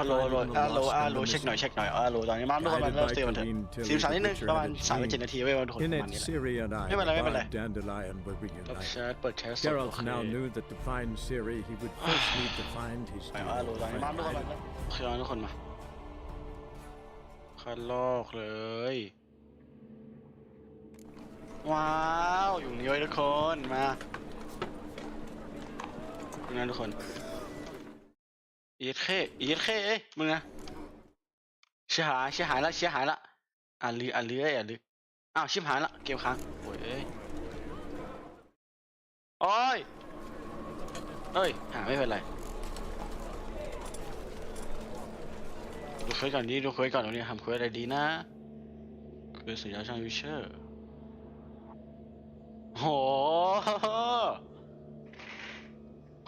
ฮัลโหลฮัลโหลฮัลโหลฮัลโหลเช็คหน่อยฮัลโหลตอนนี้มาทุกคนมันเริ่มเตรียมมันเถอะ43นิดนึงประมาณ3-7 นาทีไว้วันทุกคนประมาณนี้ไม่เป็นไรเปิดแชทสด Geralt now knew that to find Ciri, he would first need to find his ฮัลโหลตอนนี้มาทุกคนมันคือทุกคนมาคันลอกเลยว้าวอยู่นี่ไว้ทุกคนมาดูนะทุกคนอีดเคเอ้ยมึงนะเสียหายละอ่านลืออ้าวชิบหายละเกมค้างโอ้ยโอ้ยเอ้ยไม่เป็นไรดูเควสก่อนดิตรงนี้ทำเควสอะไรดีนะคือสัญญาช่างวิเชอร์โ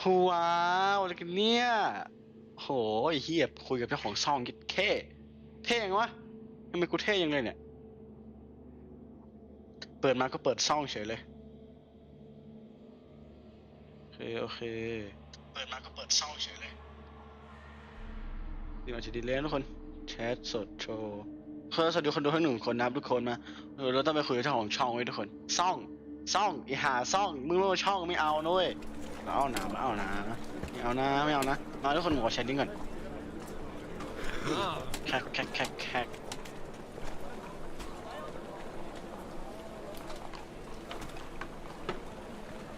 หว้าวอะไรกันเนี่ยโหเฮียคุยกับเจ้าของช่องเท่ยังวะทำไมกูเท่ยังเลยเนี่ยเปิดมาก็เปิดช่องเฉยเลยโอเคเปิดมาก็เปิดช่องเฉยเลยดีมาจะดีเลยทุกคนแชทสดโชว์สวัสดีคนดูทั้ง1 คนนะทุกคนมาเราต้องไปคุยกับเจ้าของช่องไว้ทุกคนช่องอีหาช่องมึงไม่เอาช่องไม่เอานุ้ยไม่เอานะไม่เอานะมาทุกคนขอแชทดิ้งก่อนแคก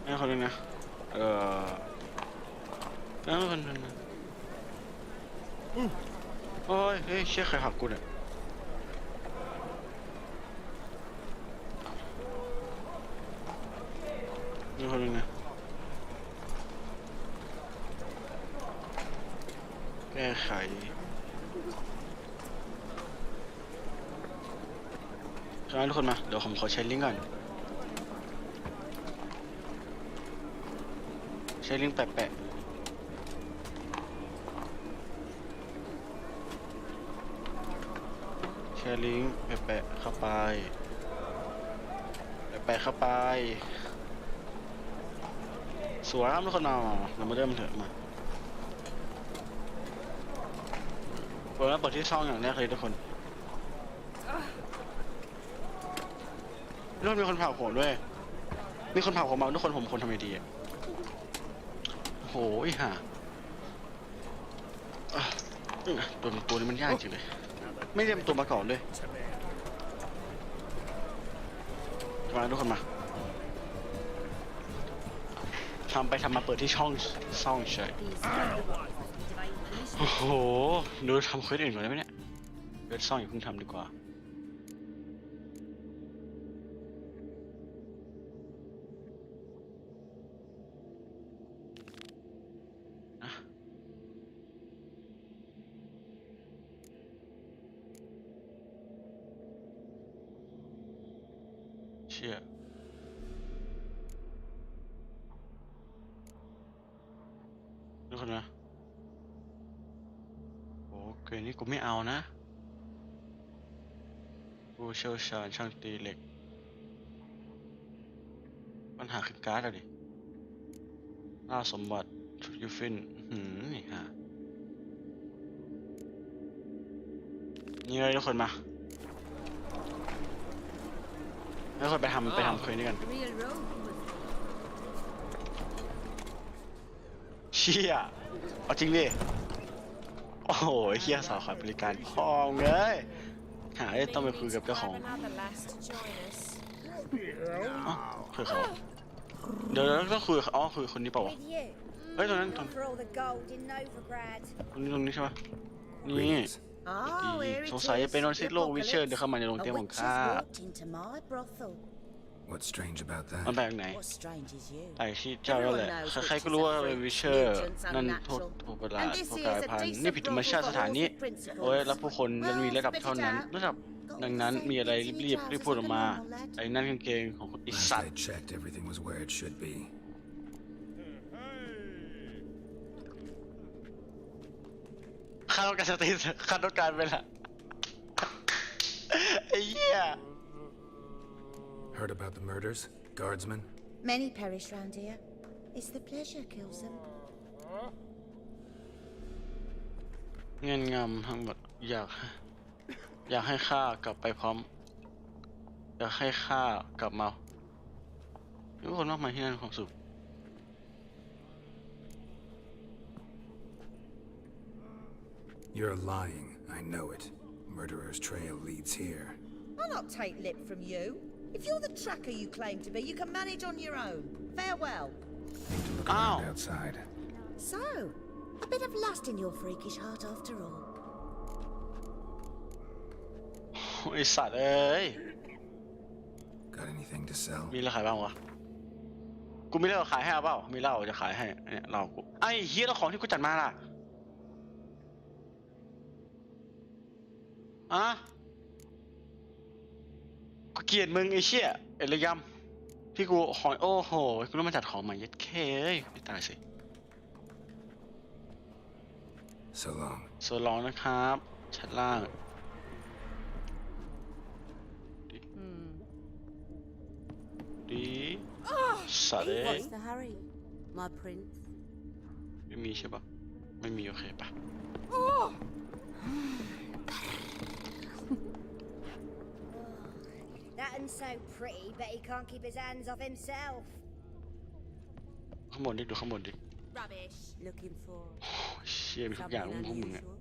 ให้คนนึงนะแล้วคนนึงนะโอ้ยเชี่ยใครหักกูเนี่ยนี่คนนึงนะแก้ไขทุกคนมาเดี๋ยวผมขอใช้ลิงก์ก่อนใช้ลิงก์แปะแชร์ลิงก์แปะเข้าไปสวยครับทุกคนเรามาเริ่มเถอะมาเปิดที่ช่องอย่างแรกเลยทุกคนเริ่มมีคนเผาผมด้วยมีคนเผาผมมาทุกคนผมคนทำไงดีอ่ะโหห่าตัวนี้มันยากจริงเลยไม่เตรียมตัวมาก่อนเลยมาทุกคนมาทำมาเปิดที่ช่องเฉยโอ้โหดูทำเควสอื่นก่อนได้ไหมเนี่ยเควสช่องอย่าเพิ่งทำดีกว่าเชี่ยทุกคนนะโอ้เกมนี้กูไม่เอานะกูเชี่ยวชาญช่างตีเหล็กปัญหาคือการ์ดอะดิล่าสมบัติชุดยูฟินนี่ฮะนี่เลยทุกคนมาแล้วคนไปทำเคยนี่กันเชี่ยเอาจริงดิโอ้โหเฮียสาวขายบริการพองเลยหาต้องไปคุยกับเจ้าของคือเขาเดี๋ยวต้องคุยคุยคนนี้เปล่าวะเฮ้ยตรงนี้ใช่ปะนี่สงสัยจะเป็นนอนซิโลวิเชอร์เดินเข้ามาในโรงเตียงของข้ามันแปลกไหนไอ้ที่เจ้าแล้วแหละใครๆก็รู้ว่าเป็นวิเชอร์นั่นโทษประหลาดโทษกลายพันธุ์นี่ผิดธรรมชาติสถานนี้โอ้ยแล้วผู้คนนั้นมีระดับเท่านั้นดังนั้นมีอะไรรีบพูดออกมาไอ้นั่นกางเกงของคนอิสัตข้าต้องการสติข้าต้องการเวลาไอ้เหี้ย Heard about the murders, guardsmen? Many perish round here. It's the pleasure kills them. เงินงำทั้งหมดอยากให้ข้ากลับไปพร้อมอยากให้ข้ากลับมาทุกคนมากมายที่นั่นความสุข You're lying. I know it. Murderer's trail leads here. I'll not take lip from you. If you're the tracker you claim to be, you can manage on your own. Farewell. Need to look around outside. So, a bit of lust in your freakish heart after all. ไอสัตว์เอ้ย Got anything to sell? มีอะไรขายบ้างวะกูมีเหล้าขายให้เปล่ามีเหล้าจะขายให้เนี่ยเหล้ากูไอ้เฮียแล้วของที่กูจัดมาล่ะอะกูเกลียดมึงไอ้เชี่ยไอ้ระยำที่กูหอยโอ้โหกูต้องมาจัดของใหม่ยัดแค่เอ้ยไม่ตายสิ So long. โซลองนะครับชั้นล่างดีสัตว์เอ้ย What's the hurry, my prince? ไม่มีใช่ปะไม่มีโอเคปะ That one's so pretty, but he can't keep his hands off himself. ข้างบนดิดูข้างบนดิ Rubbish. Looking for เชี่ยมีทุกอย่าง something พวกมึงอะ unusual.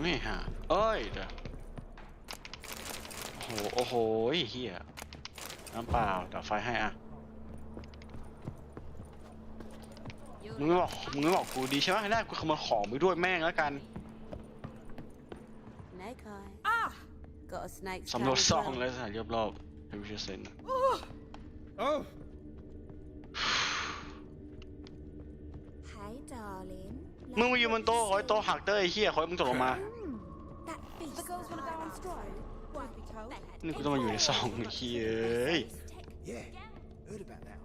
ไม่หาเอ้ยเดี๋ยวโอ้โหเฮียน้ำเปล่าดับไฟให้อะมึงไม่บอกกูดีใช่ไหมให้ได้กูขโมยของไปด้วยแม่งแล้วกัน Snake eye. Got a snake สำรวจ as ซ่อง well. และสถานรอบๆให้วิเชียรเซน Oh! Hey, darling. มึงมาอยู่บนโต๊ะขอให้โต๊ะหักเต้ยไอ้เฮียขอให้มึงตกลงมา That beast. The girls wanna go on strike? Won't be told. นี่กูต้องมาอยู่ในซองไอ้เฮียเอ้ย Yeah, heard about that.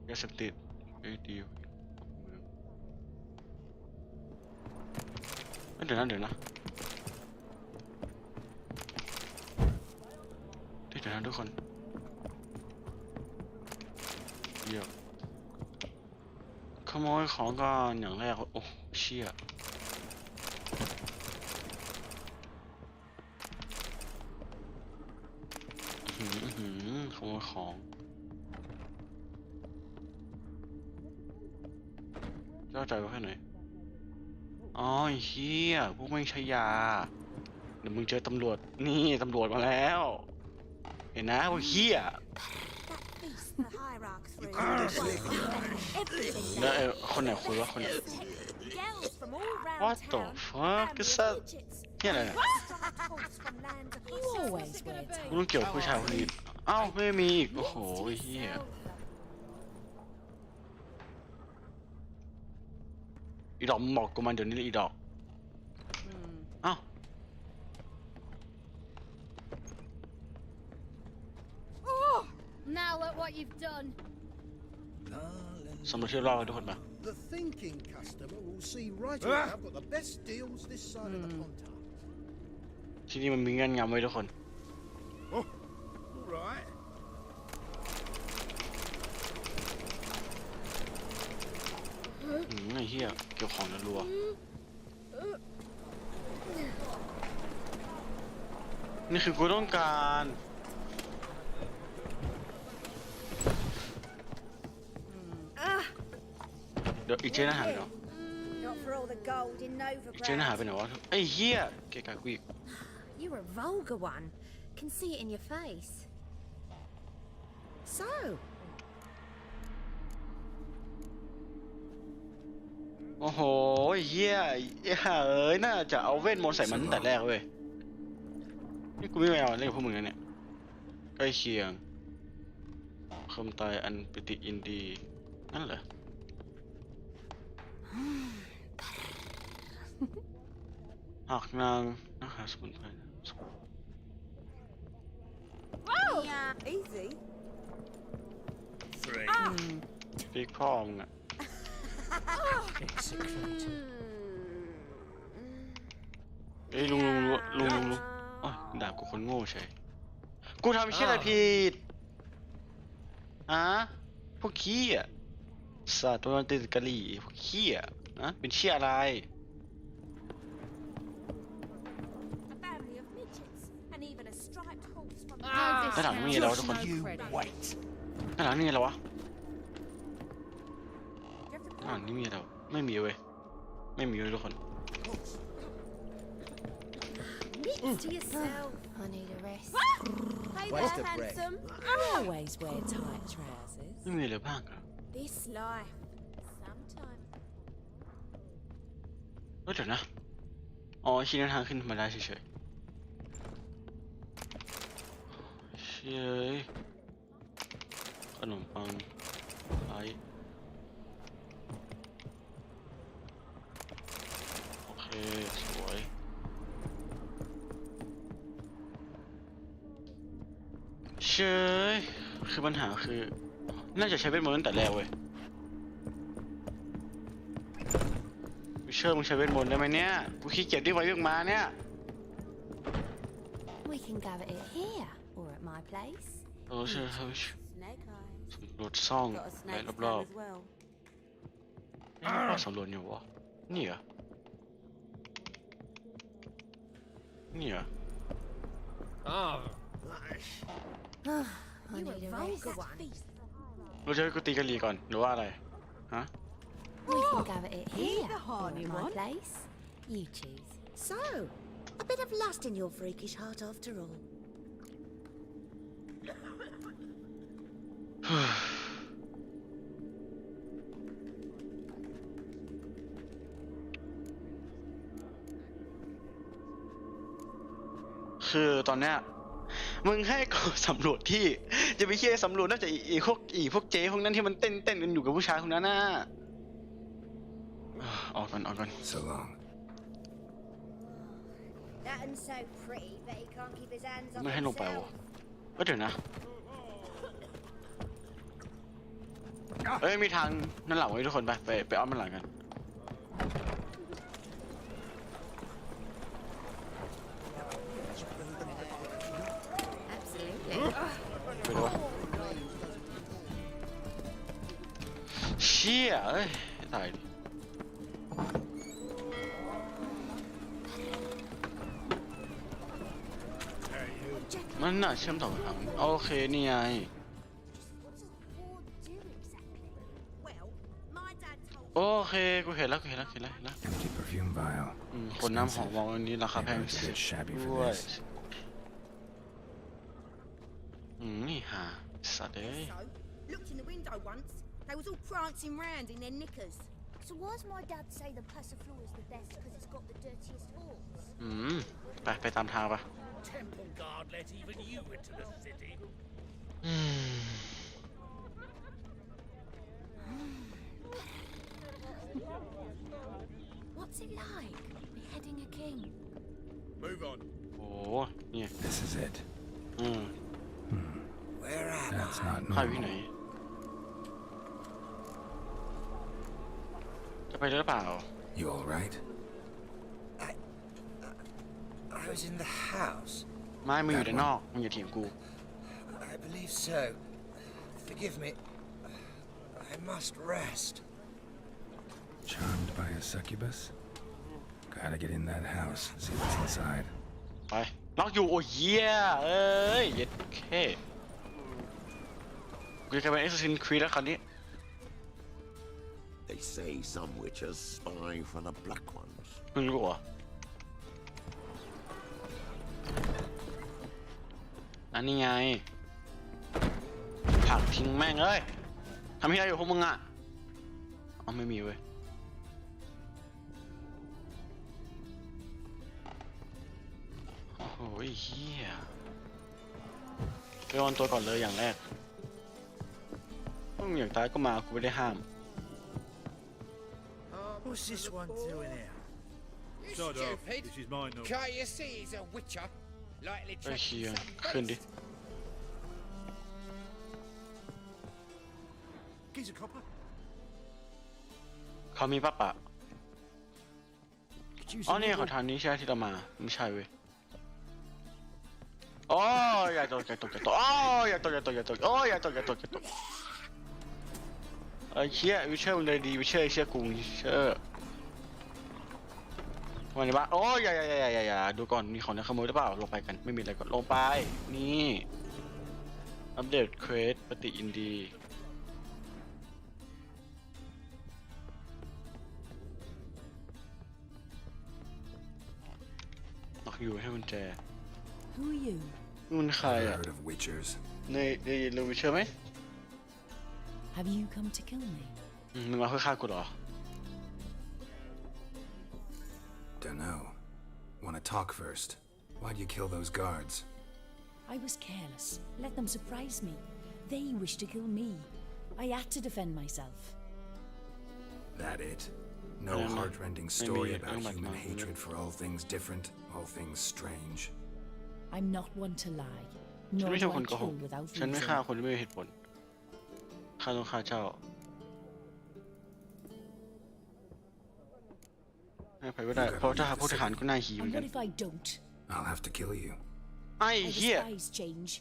ยาเสพติดไอ้ดีเดี๋ยวนะเดี๋ยวนะทุกคนเดี๋ยวขโมยของก่อนอย่างแรกโอ้เชี่ยขโมยของเจ้าใจไว้แค่ไหนอ๋อเฮียพวกไม่ใช่ยาเดี๋ยวมึงเจอตำรวจนี่ตำรวจมาแล้วเห็นนะพวกเฮีย The hierarchs through. แล้วไอ้คนไหนคุยวะคนไหน Girls from all round What the town. fuck and is that? midgets. เนี่ยอะไรเนี่ย Strutholes from land You across always wear กูต้องเกี่ยวกับผู้ชายคนนี้อ้าวไม่มีอีกโอ้โหเฮียอีดอกมึงบอกกูมันเดี๋ยวนี้เลยอีดอกอ้าว Now look what you've done. สำรวจที่รอบๆทุกคนมา The thinking customer will see right away I've got the best deals this side of the pond. ที่นี่มันมีเงื่อนงำไว้ทุกคน All right. ไอ้เหี้ยเกี่ยวของรัวๆนี่คือกูต้องการเดี๋ยวอีเจน่าหายไปไหนวะ Not for all the gold in อีเจน่าหาย Novigrad. ไปไหนวะไอ้เหี้ยเกะกะกูอีก You're a vulgar one. Can see it in your face. So, โอ้โหเหี้ยเอ้ยน่าจะเอาเวทมนต์ใส่มันตั้งแต่แรกเว้ยนี่กูไม่เอาเล่นกับพวกมึงนะเนี่ยใกล้เคียงคำตายอันปิติอินดีนั่นเหรอหากนางนักหาสมุนไพร Yeah. Easy. ปีกพ่อมึงอะเอ้ยลุงอ๋อด่ากูคนโง่ใช่กูทำเชี่ยอะไรผิดฮะ พวกขี้อ่ะสัตว์ตัวมันติดกะหรี่พวกขี้อ่ะนะเป็นเชี่ยอะไร A family of midgets, and even a striped horse from ด้านหลังไม่มีแล้วทุกคน Wait. ด้านหลังนี่มีอะไรวะด้านหลังนี่มีอะไรไม่มีเว้ยไม่มีเว้ยทุกคน Knit to yourself. I need a rest. Hey Where's there, the break? handsome. I always wear tight trousers. ไม่มีอะไรบ้างอะ This life. Sometime. เดี๋ยวนะอ๋อชี้ทางขึ้นมาได้เฉยๆเชี่ยขนมปังไอโอเคสวยเชยคือปัญหาคือน่าจะใช้เวทมนต์ตั้งแต่แรกเว้ยวิเชอร์มึงใช้เวทมนต์ได้ไหมเนี่ยกูขี้เกียจวิ่งไปวิ่งมาเนี่ย We can gather it here or at my place. เออใช่ครับ Snake eyes. สำรวจซ่อง Got a ไป snake รอบ stand as well. ๆรอบสำรวจอยู่วะนี่เหรอนี่เหรอ I need a vulgar one. เราจะให้กูตีกะหรี่ก่อนหรือว่าอะไรฮะ We can gather it here the or horny at my one. place. You choose. So, a bit of lust in your freakish heart after all. คือตอนเนี้ยมึงให้กูสำรวจที่จะไปเชี่ยสำรวจน่าจะพวกเจ๊พวกนั้นที่มันเต้นกันอยู่กับผู้ชายคนนั้นน่ะออกก่อน So long. That one's so pretty, but he can't keep his hands off ไม่ให้ลงไปวะ himself. เดี๋ยวนะเอ้ยมีทางนั่นหลังไว้ทุกคนไปอ้อมมันหลังกัน Absolutely. ไปดูเชี่ยเอ้ยตายดิมันน่าเชื่อมต่อกันโอเคนี่ไง Well, my dad told โอเคกูเห็นแล้ว Empty perfume vial. คนน้ำหอมมองอันนี้ราคาแพง It's a bit shabby ด้ for วย this. นี่หาสัตว์เอ้ย So, looked in the window once. They was all prancing round in their knickers. So why's my dad say the Passiflora is the best because it's got the dirtiest horse? ไปตามทางปะ Temple guard let even you into the city. What's it like beheading a king? Move on. โอ้นี่ This is it. Where am That's not ค่ายวิไหน normal. จะไปหรือเปล่า You all right? I was in the house. ไม่มึงอยู่ด้านนอกมึงอย่าเถียงกู I believe so. Forgive me. I must rest. Charmed by a succubus? Gotta get in that house, see what's inside. ไปล็อกอยู่โอ้ยเหี้ยเอ้ยเย็ดแค่กูจะกลายเป็น Assassin's Creed แล้วคราวนี้ They say some witches spy for the black ones. มึงรู้เหรออันนี้ไงผลักทิ้งแม่งเอ้ยทำให้อะไรอยู่พวกมึงอ่ะอ๋อไม่มีเว้ยโอ้โหเฮียไปออนตัวก่อนเลยอย่างแรกมึงอยากตายก็มากูไม่ได้ห้าม What's this one doing here? You Shut up. stupid. This is mine now. Can't you see he's a witcher? Likely ไอ้ to เฮีย some ขึ้นดิ beast. He's a copper. เขามีป้าปะ Could use อ๋อ a นี่ little- ขอทานนี้ใช่ที่เรามาไม่ใช่เว้ยอ๋ออย่าตกอ๋ออย่าตกโอ้อย่าตก ไอ้เชี่ยวิเชอร์มึงเลยดีวิเชอร์เชี่ยกูวิเชอร์วันนี้บ้าโอ้ยอย่าดูก่อนมีของจะขโมยหรือเปล่าลงไปกันไม่มีอะไรก่อนลงไปนี่อัปเดตเควสปฏิอินดีล็อกอยู่ให้กุญแจ Who are you? นู่นใครอ่ะ Heard of witchers? ในเรื่องวิเชอร์ไหม Have you come to kill me? มึงมาเพื่อฆ่ากูเหรอ Don't know. Wanna talk first? Why'd you kill those guards? I was careless. Let them surprise me. They wished to kill me. I had to defend myself. That it? No heartrending story about human hatred for all things different, all things strange. I'm not one to lie. ฉัน Nor ไม่ do ใช่คน I โกหก kill without ฉันไม่ฆ่า reason. คนที่ไม่มีเหตุผลฆ่าต้องฆ่าเจ้าให้ไปไม่ได้เพราะถ้าหาผู้ทหารก็น่าหีเหมือ And นกัน what if I don't? I'll have to kill you. ไอ้ I เหี้ย despise change.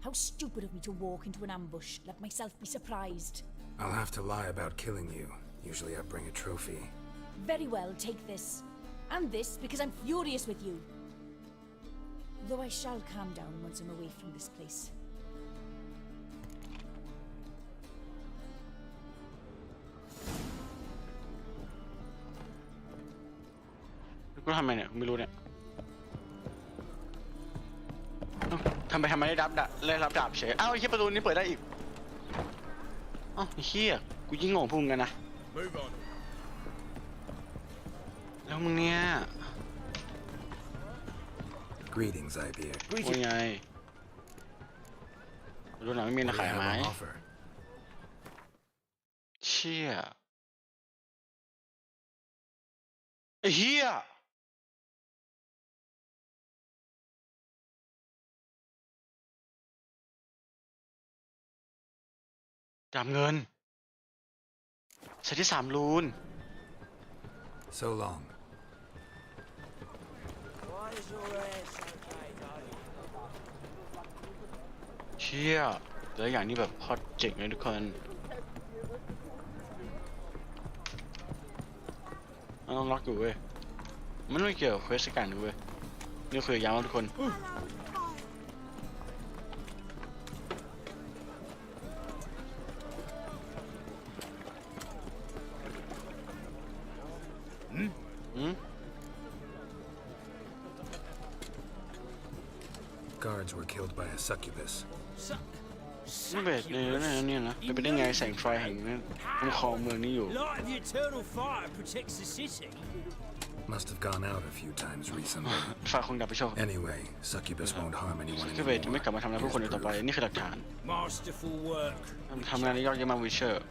How stupid of me to walk into an ambush. Let myself be surprised. I'll have to lie about killing you. Usually I bring a trophy. Very well, take this. And this, because I'm furious with you. Though I shall calm down once I'm away from this place. กูทำไมเนี่ยไม่รู้เนี่ยทำไมได้รับดาบเฉยอ้าวไอ้เหี้ยประตูนี้เปิดได้อีกอ้าวไอ้เหี้ยกูยิ่งงงพุ่งกันนะแล้วมึงเนี่ย Greetings, Ibeer. ว่าไงรู้หนังไม่มี What นะ do ขาย you ไหม have on offer? เชี่ยไอ้เหี้ยดาบเงินใส่ที่3 รูน So long. เชี่ยแต่ละอย่างนี้แบบฮอตเจ๋งเลยทุกคนมันต้องล็อกอยู่เว้ยมันไม่เกี่ยวกับเควสกันเว้ยนี่คือย้ำทุกคนGuards were killed by a succubus. นี่เบสเลยนะเนี่ยนะจะไปได้ไงแสงไฟแห่งนั้นคุ้มครองเมืองนี้อยู่ Must have gone out a few times recently. ไฟคงดับไปโชว์ Anyway, succubus won't harm anyone คือเบสจะไม่กลับมาทำร้ายผู้คนอีกต่อไปนี่คือหลักฐานทำงานในยอดเยี่ยมมากวิเชอร์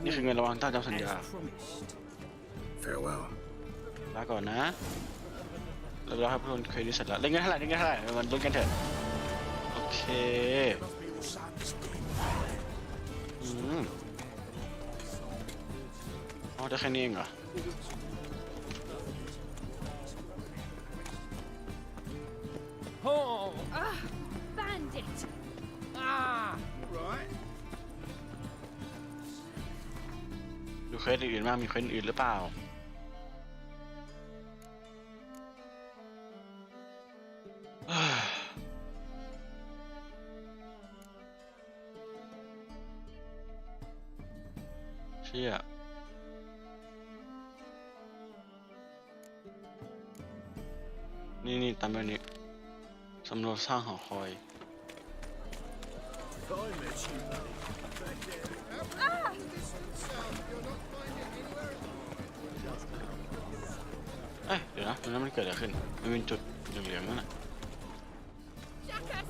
นี่คือเงินรางวัลตามสัญญา Farewell. ลาก่อนนะเราให้ผู้คนเคยได้เสร็จแล้วเล่นกันเท่าไหร่มันลุ้นกันเถอะโอเคอ๋อได้แค่นี้เองเหรอBandit! Right. ดูเควสอื่นๆบ้างมีเควสอื่นหรือเปล่าเชี่ยนี่ตามแบบนี้สำรวจสร้างหอคอยเอ้ยเดี๋ยวนะตรงนั้นมันเกิดอะไรขึ้นมันเป็นจุดเหลืองๆนั่นน่ะ Jackass!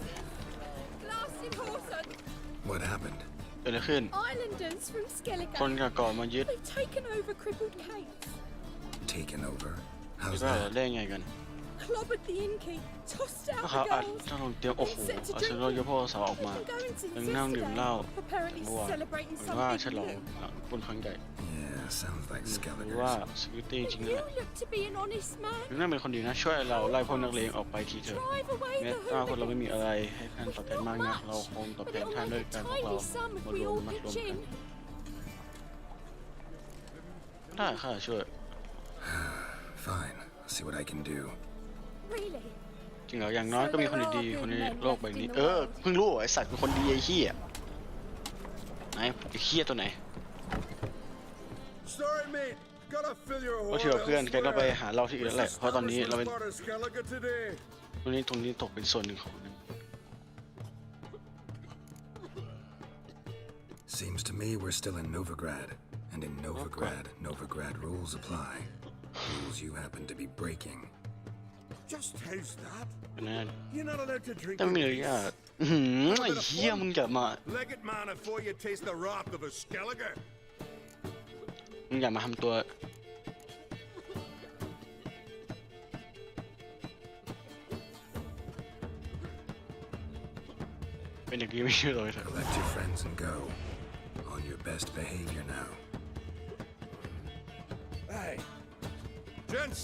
Blasted Horton! What happened? เกิดอะไรขึ้น Islanders from คน Skellige. ก่อนมายึด They've taken over crippled Kate. Taken over? หรือ How's ว่า that? เล่นไงกัน Clobbered the innkeep. Tossed ก็ out เขา the อัด girls. เจ้าลงเตียงโอ้โห Set to อาฉันรอยกพวกสาวออกมา They've been going since ยังนั่งดื่มเหล้า yesterday. Apparently เมื่อวาน celebrating หรือว่า something ฉลอง new. บุญครั้งใหญ่ Yeah, sounds like หรือว่า Skelligers. สวิตตี้จริง But ๆ you นะ look to be an honest man. ถึงนั่นเป็นคนดีนะช่วยเราไล่พวกนักเลงออกไปทีเถอะ Drive away แม้ the ว่าคนเรา hooligans. ไม่มีอะไรให้ท่านตอบแทนมากนะเราคงตอบ But แทน it'll ท่านด้วย make a การพวกเรา tiny sum if มา we รวม all มารวม pitch กัน in. ได้ค่ะช่วย Fine. I'll see what I can do. Really? จริงเหรออย่างน้อยก็มีคนดีๆคนในโลกใบนี้เพิ่งรู้ไอ้สัตว์เป็นคนดีไอ้เหี้ยไหนไอ้เหี้ยตัวไหน Sorry, mate. Gotta fill your ก็ hole ที่ว่าเพื่อนแกต้องไป elsewhere. หาเราที่อื่นแล้วแหละเพราะตอนนี้เราเป็น Sparta Skellige today. ตรงนี้ตกเป็นส่วนหนึ่งของนั้น Seems to me we're still in Novigrad. And in Novigrad rules apply. Rules you happen to be breaking. Just how's that? เป็นนั่น You're not allowed to drink. แต่ไม่มีเลยอ่ะไอ้เหี้ยมึงอย่ามา Leg it, man, before you taste the wrath of a Skellige. มึงอย่ามาทำตัวเป็นอย่างนี้ไม่ใช่เลยเถอะ Collect your friends and go. On your best behavior now. Hey, gents,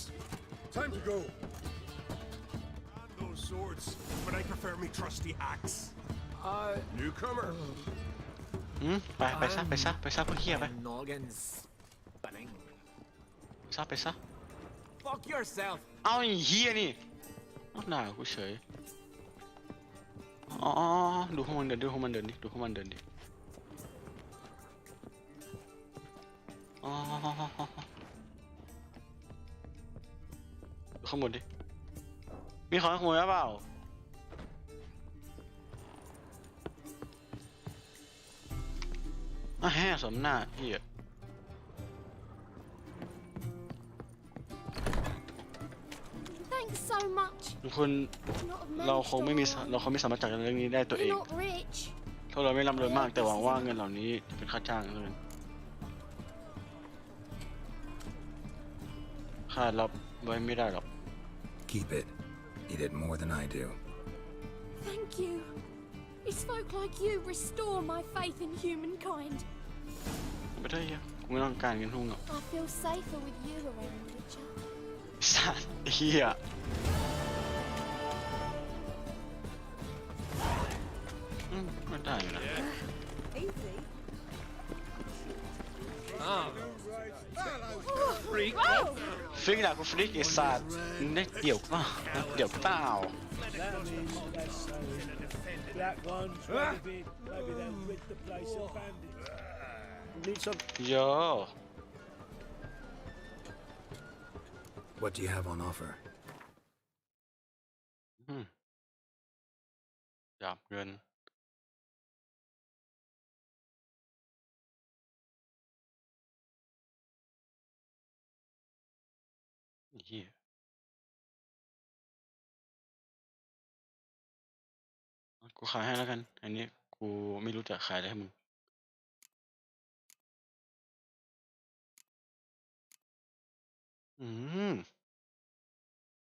time to go. And those swords, but I prefer me trusty axe. Newcomer. ไปซะพวกเหี้ยไป Noggins spinning. ไปซะ Fuck yourself. เอาไอ้เหี้ยนี่เอาหน้ากูเฉยอ๋อดูพวกมันเดินดิอ๋อดูข้างบนดิมีของขโมยหรือเปล่าแห่สมหน้าเหี้ย Thanks so much. ทุกคนเราคงไม่สามารถจัดการเรื่องนี้ได้ตัวเอง You're not rich. ถ้าเราไม่ร่ำรวยมากแต่หวังว่าเงินเหล่านี้จะเป็นค่าจ้างเท่านั้นค่ารับไว้ไม่ได้หรอก Keep it. You did more than I do. Thank you. It's folk like you restore my faith in humankind. ไม่ได้ยังกูไม่ต้องการเงินทุ่งหรอก I feel safer with you around, Witcher. สัตว์เหี้ยไม่ได้อยู่นะ Easy. Freak. ฟริกด่ากูฟริกไอ้สัตว์มึงได้เดี่ยวเปล่าThat means that's so. Black ones, maybe they'll rid the place of bandits. You need some. โย What do you have on offer? จับเงินเหี้ยกูขายให้แล้วกันอันนี้กูไม่รู้จะขายอะไรให้มึง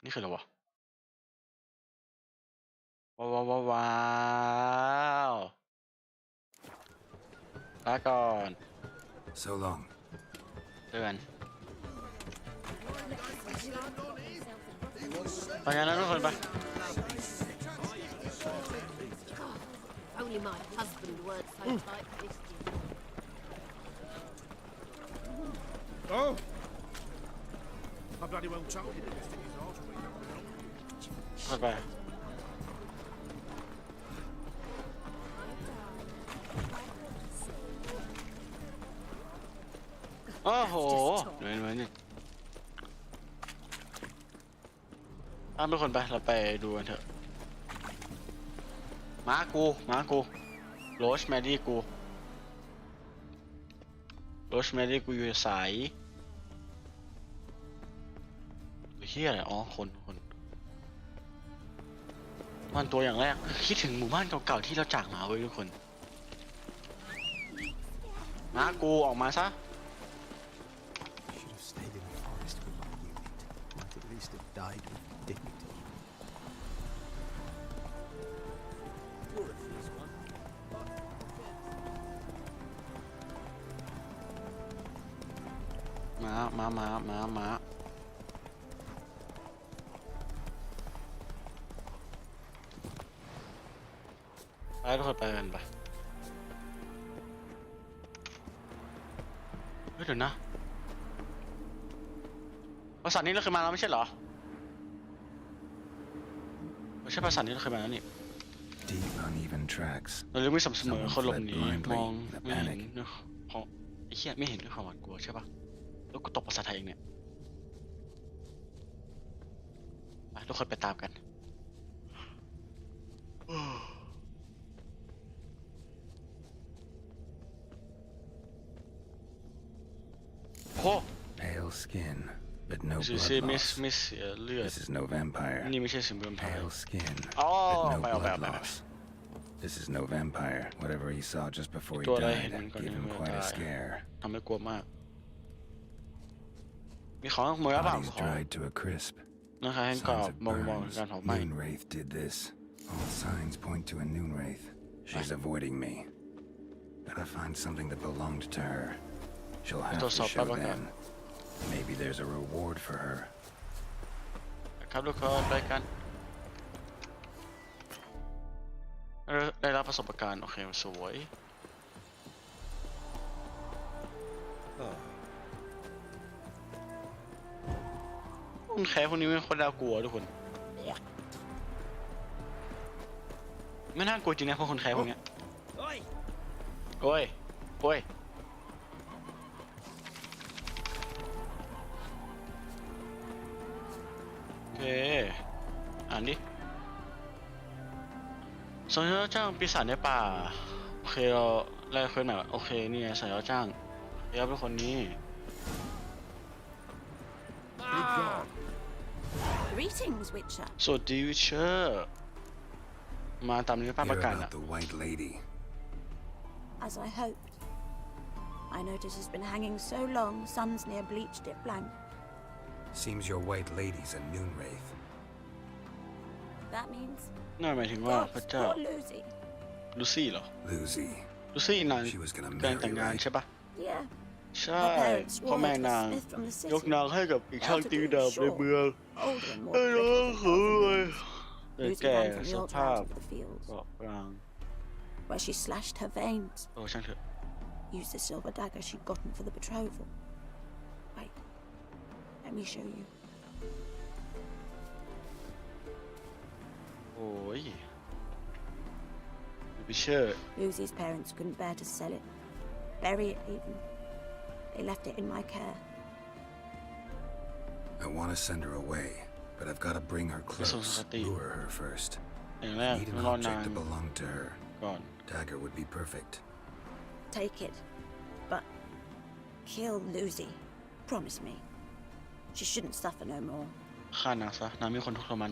นี่คืออะไรวะว้าวลาก่อน So long. เจอกันไปกันแล้วทุกคนไป Only my husband works so tight-fisted. Oh! I bloody well told you that this thing is ours. ไปโอ้โหเหนื่อยนี่ตามทุกคนไปเราไปดูกันเถอะม้ากูโรสแมรี่กูอยู่สายเฮียอะไรอ๋อคนมันตัวอย่างแรกคิดถึงหมู่บ้านเก่าๆที่เราจากมาเว้ยทุกคนม้ากูออกมาซะ Should have stayed in the forest with my unit. Might at least have died with dignity. ม้าไปทุกคนไปกันไปเฮ้ยเดี๋ยวนะ ราสาทนี้เราเคยมาแล้วไม่ใช่เหรอไม่ใช่ภาษาทนี้เราเคยมาแล้วนี่ Deep, uneven tracks. เราเรื่องไม่สม่ำเสมอ Someone คนหลบ fled หนี blindly มอง in a ไม่เห็น panic. ด้วยเพราะไอ้เหี้ยไม่เห็นด้วยความหวาดกลัวใช่ปะแล้วกูตกภาษาไทยเองเนี่ยไปทุกคนไปตามกันโอ้ Pale skin, but no ซู blood ซี่ไม่ loss. เสียเลือด This is no vampire. นี่ไม่ใช่สิ่งเดิมแพ้ Pale skin, Oh, but no bye, blood bye, bye. loss. This is no vampire. Whatever he saw just before he ตัวอะไร died เห็นมันก่อน gave ที่ him มัน quite ตา a ย scare. ทำให้กลัวมากมีของขโมยหรือเปล่า Bodies ของ dried to a crisp. นะคะแห้งกรอบ Signs of มอง burns. การเผาไหม้ Noon Wraith did this. All signs point to a Noon Wraith. She's avoiding me. Gotta find something that belonged to her. She'll have to show them. Maybe there's a reward for her. ครับทุกคนไปกันได้รับประสบการณ์โอเคสวยคนแคร์พวกนี้ไม่ค่อยน่ากลัวทุกคนไม่น่ากลัวจริงนะพวกคนแคร์พวกเนี้ยโอ้ยโอ้ยโอเคอ่านดิสัญญาจ้างปีศาจในป่าโอเคเราไล่คนไหนโอเคนี่ไงสัญญาจ้างเดี๋ยวเป็นคนนี้ Greetings, Witcher. สวัสดีวิเชอร์มาตามนี้ป้า Hear ประกาศอะ about the White Lady. As I hoped. I notice it's been hanging so long, sun's near bleached it blank. Seems your White Lady's a Noon Wraith. That means น่าหมายถึงว่าพระ God's เจ้า poor Lucy. ลูซี่เหรอ Lucy. ลูซี่นาง She was gonna การ marry, แต่งงาน right? ใช่ปะ Yeah. ใช่ Her parents พ่อ swore แม่ to a นาง smith from the city. ยกนางให้กับอีกช่างตีดาบในเมือง Older and more เอ้ยน้อง brittle คือ than เลย Lucy แต่แก่ ran from the ส altar ภาพ out of the fields, เกาะกลาง where she slashed her veins. โอ้ช่างเถอะ Used the silver dagger she'd gotten for the betrothal. Wait, let me show you. โอ้ยวิเชอร์ Lucy's parents couldn't bear to sell it, bury it even. They left it in my care. I want to send her away, but I've got to bring her close, lure her first. อย่างแรก Need ต้อ an งรอนาง object that belonged to her. ก่อน Dagger would be perfect. Take it, but kill Lucy. Promise me. She shouldn't suffer no more. ฆ่านางซะนางมีคนทุกข์ทรมาน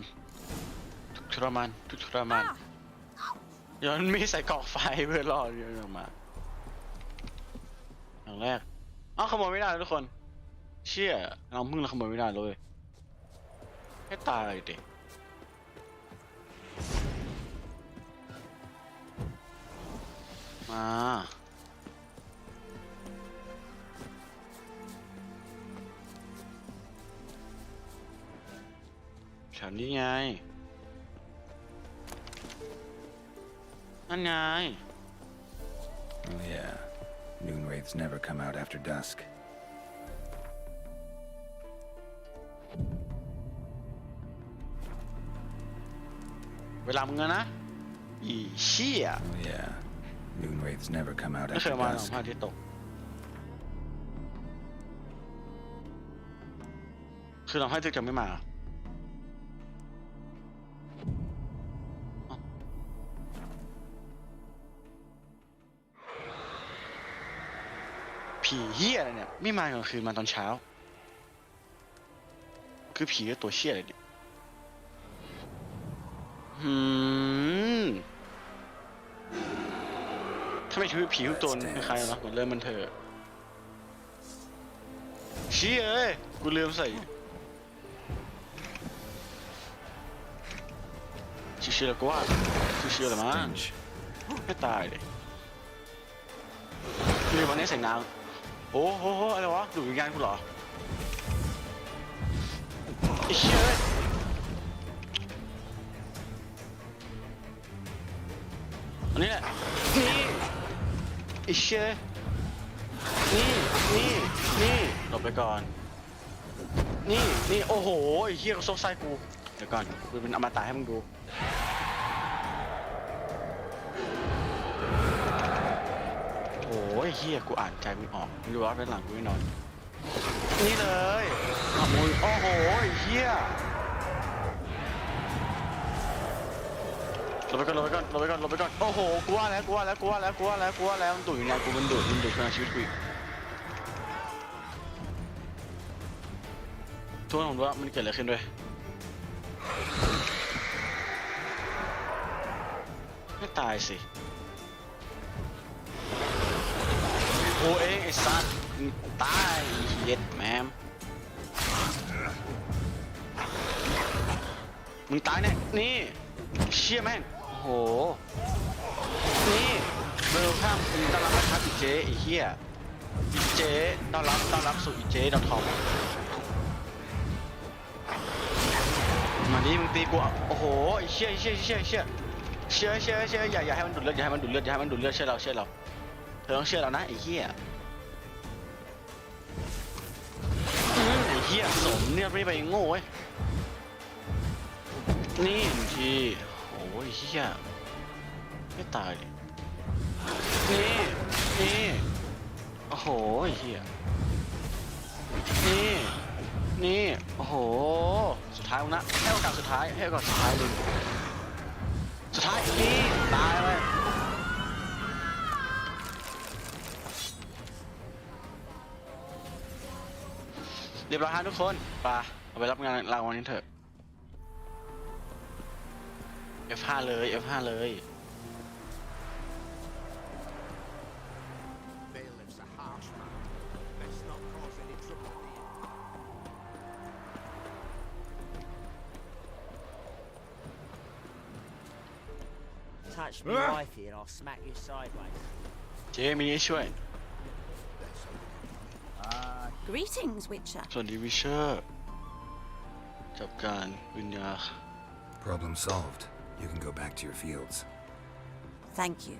ทุกข์ทรมานทุกข์ทรมานย้อนมีใส่กรอกไฟเพื่อรอเรื่องออกมาอย่างแรกอ้าวขโมยไม่ได้ทุกคนเชี่ยเราพึ่งเราขโมยไม่ได้เลยให้ตายดิมาแถวนี้ไงนั่นไง Oh yeah. Noon Wraiths never come out after dusk. เวลามึงนะอีเชี่ย Oh yeah. Noon Wraiths never come out ไม่เคย after มาหรอก dusk. พระอาทิตย์ตกคือเราให้ตึกจะไม่มาผีเหี้ยอะไรเนี่ยไม่มากลางคืนมาตอนเช้าคือผีตัวเชี่ยอะไรเนี่ยทำไมชีวิตผีทุกตัวคล้ายๆวะเหมือนเริ่มมันเถอะเชี่ยเอ้ยกูลืมใส่ชิๆแล้วก็ว่าชิๆแล้วมั้ง Stench. ไม่ตายเลยคือวันนี้ใส่นางโอ้โหอะไรวะดูวิญญาณกูเหรอไอ้เชี่ยอันนี้แหละนี่ไอ้เชี่ยนี่หลบไปก่อน นี่โอ้โหไอ้เหี้ยเขาซกไส้กูเดี๋ยวก่อนกูเป็นอมตะให้มึงดูโอ้ยเหี้ยกูอ่านใจมึงออกมึงดูว่าเป็นหลังกูไม่นอนนี่เลยขโมยโอ้โหไอ้เหี้ยลงไปก่อนโอ้โหกูว่าแล้วมันดุอยู่ไงกูมันดุขนาดชีวิตกูทุกคนผมรู้ว่ามันเกิดอะไรขึ้นด้วยไม่ตายสิโอ้เองไอ้สัตว์ตายเย็ดแมมมึงตายแน่นี่เชี่ยแม่งโอ้โหนี่เบลข้ามคุณต้อนรับนะครับอีเจไอ้เหี้ยอีเจต้อนรับสู่อีเจ.comมาดิมึงตีกูโอ้โหไอ้เชี่ยอย่าให้มันดูดเลือดเชื่อเราเธอต้องเชื่อเรานะไอ้เหี้ยไอ้เหี้ยสมเนี่ยไม่ไปโง่เว้ยนี่ทีโอ้ยเหี้ยไม่ตายเลยนี่โอ้โหเหี้ยนี่โอ้โหสุดท้ายนะให้โอกาสสุดท้ายเลยสุดท้ายนี่ตายเลยเรียบร้อยฮะทุกคนไปเอาไปรับงานรางวัลนี้เถอะ F5 เลย Bailiff's a harsh man. Best not cause any trouble here. Touch me wifey and I'll smack you sideways. เจมีช่วย Greetings, Witcher. สวัสดีวิเชอร์จับการวิญญา Problem solved. You can go back to your fields. Thank you.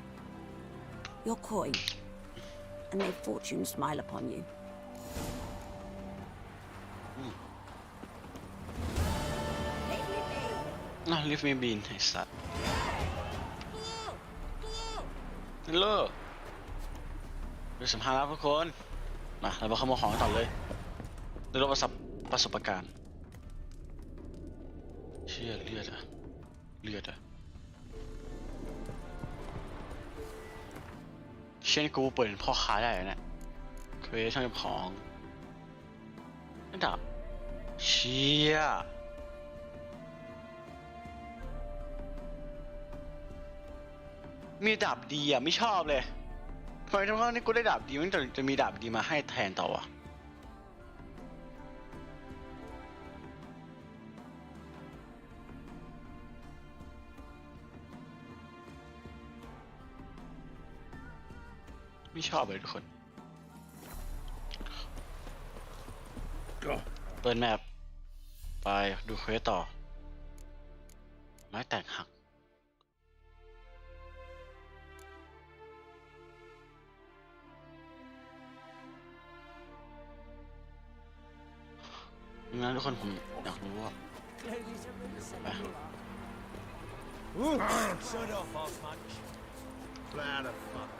Your coin, and may fortune smile upon you. Leave me be ไอ้สัตว์เลิกดูสัมภาระทุกคนมาเราไปขโมยของต่อเลยได้รับประสบการณ์เชี่ยเลือดอะเช่นกูเปิดพ่อค้าได้เนี่ยเควสช่างของนั่นดับเชี่ยมีดาบดีอ่ะไม่ชอบเลยทำไมทั้งนี้กูได้ดาบดีมันจะมีดาบดีมาให้แทนต่อวะไม่ชอบเลยทุกคนเปิดแมปไปดูเควสต่อไม้แตกหักงั้นทุกคนผมอยากรู้ว่าไป Shut up, boss munch. Plan of fuck.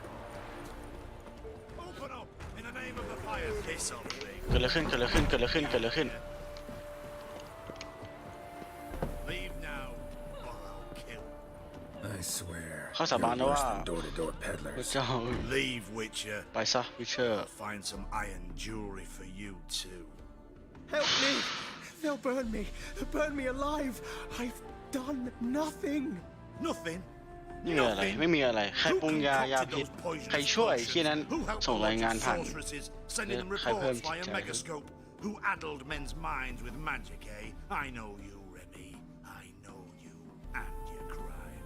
Open up in the name of the fire. Piss off, thing. เกิดอะไรขึ้น Leave now, or I'll kill. I swear. ข้าสาบานนะ You're ว่า worse than door-to-door พระ peddlers. เจ้า Leave, Witcher. ไปซะวิเชอร์ Find some iron jewelry for you too. Help me! They'll burn me alive. I've done nothing. Nothing. ไม่มีอะไรใครปรุงยาพิษใครช่วยที่นั้นส่งรายงานผ่าน Sending them ใครเพิ่ม reports จิต via ใจ megascope. Who addled men's minds with magic, eh? I know you, Remy. I know you and your crime.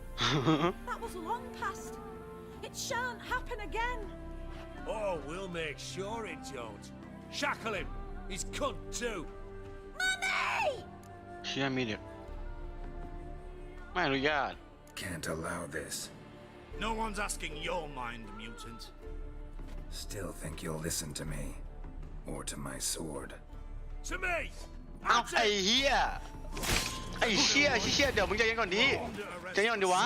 That was long past. It shan't happen again. Oh, we'll make sure it don't. Shackle him. He's cunt too. Mummy! เชื่อมีเด็กไม่อนุญาต Can't allow this. No one's asking your mind, mutant. Still think you'll listen to me? Or to my sword? To me! เอ้าไอ้เหี้ยไอ้เชี่ยเดี๋ยวมึงใจเย็นก่อนดิใจเย็นก่อนดิวะ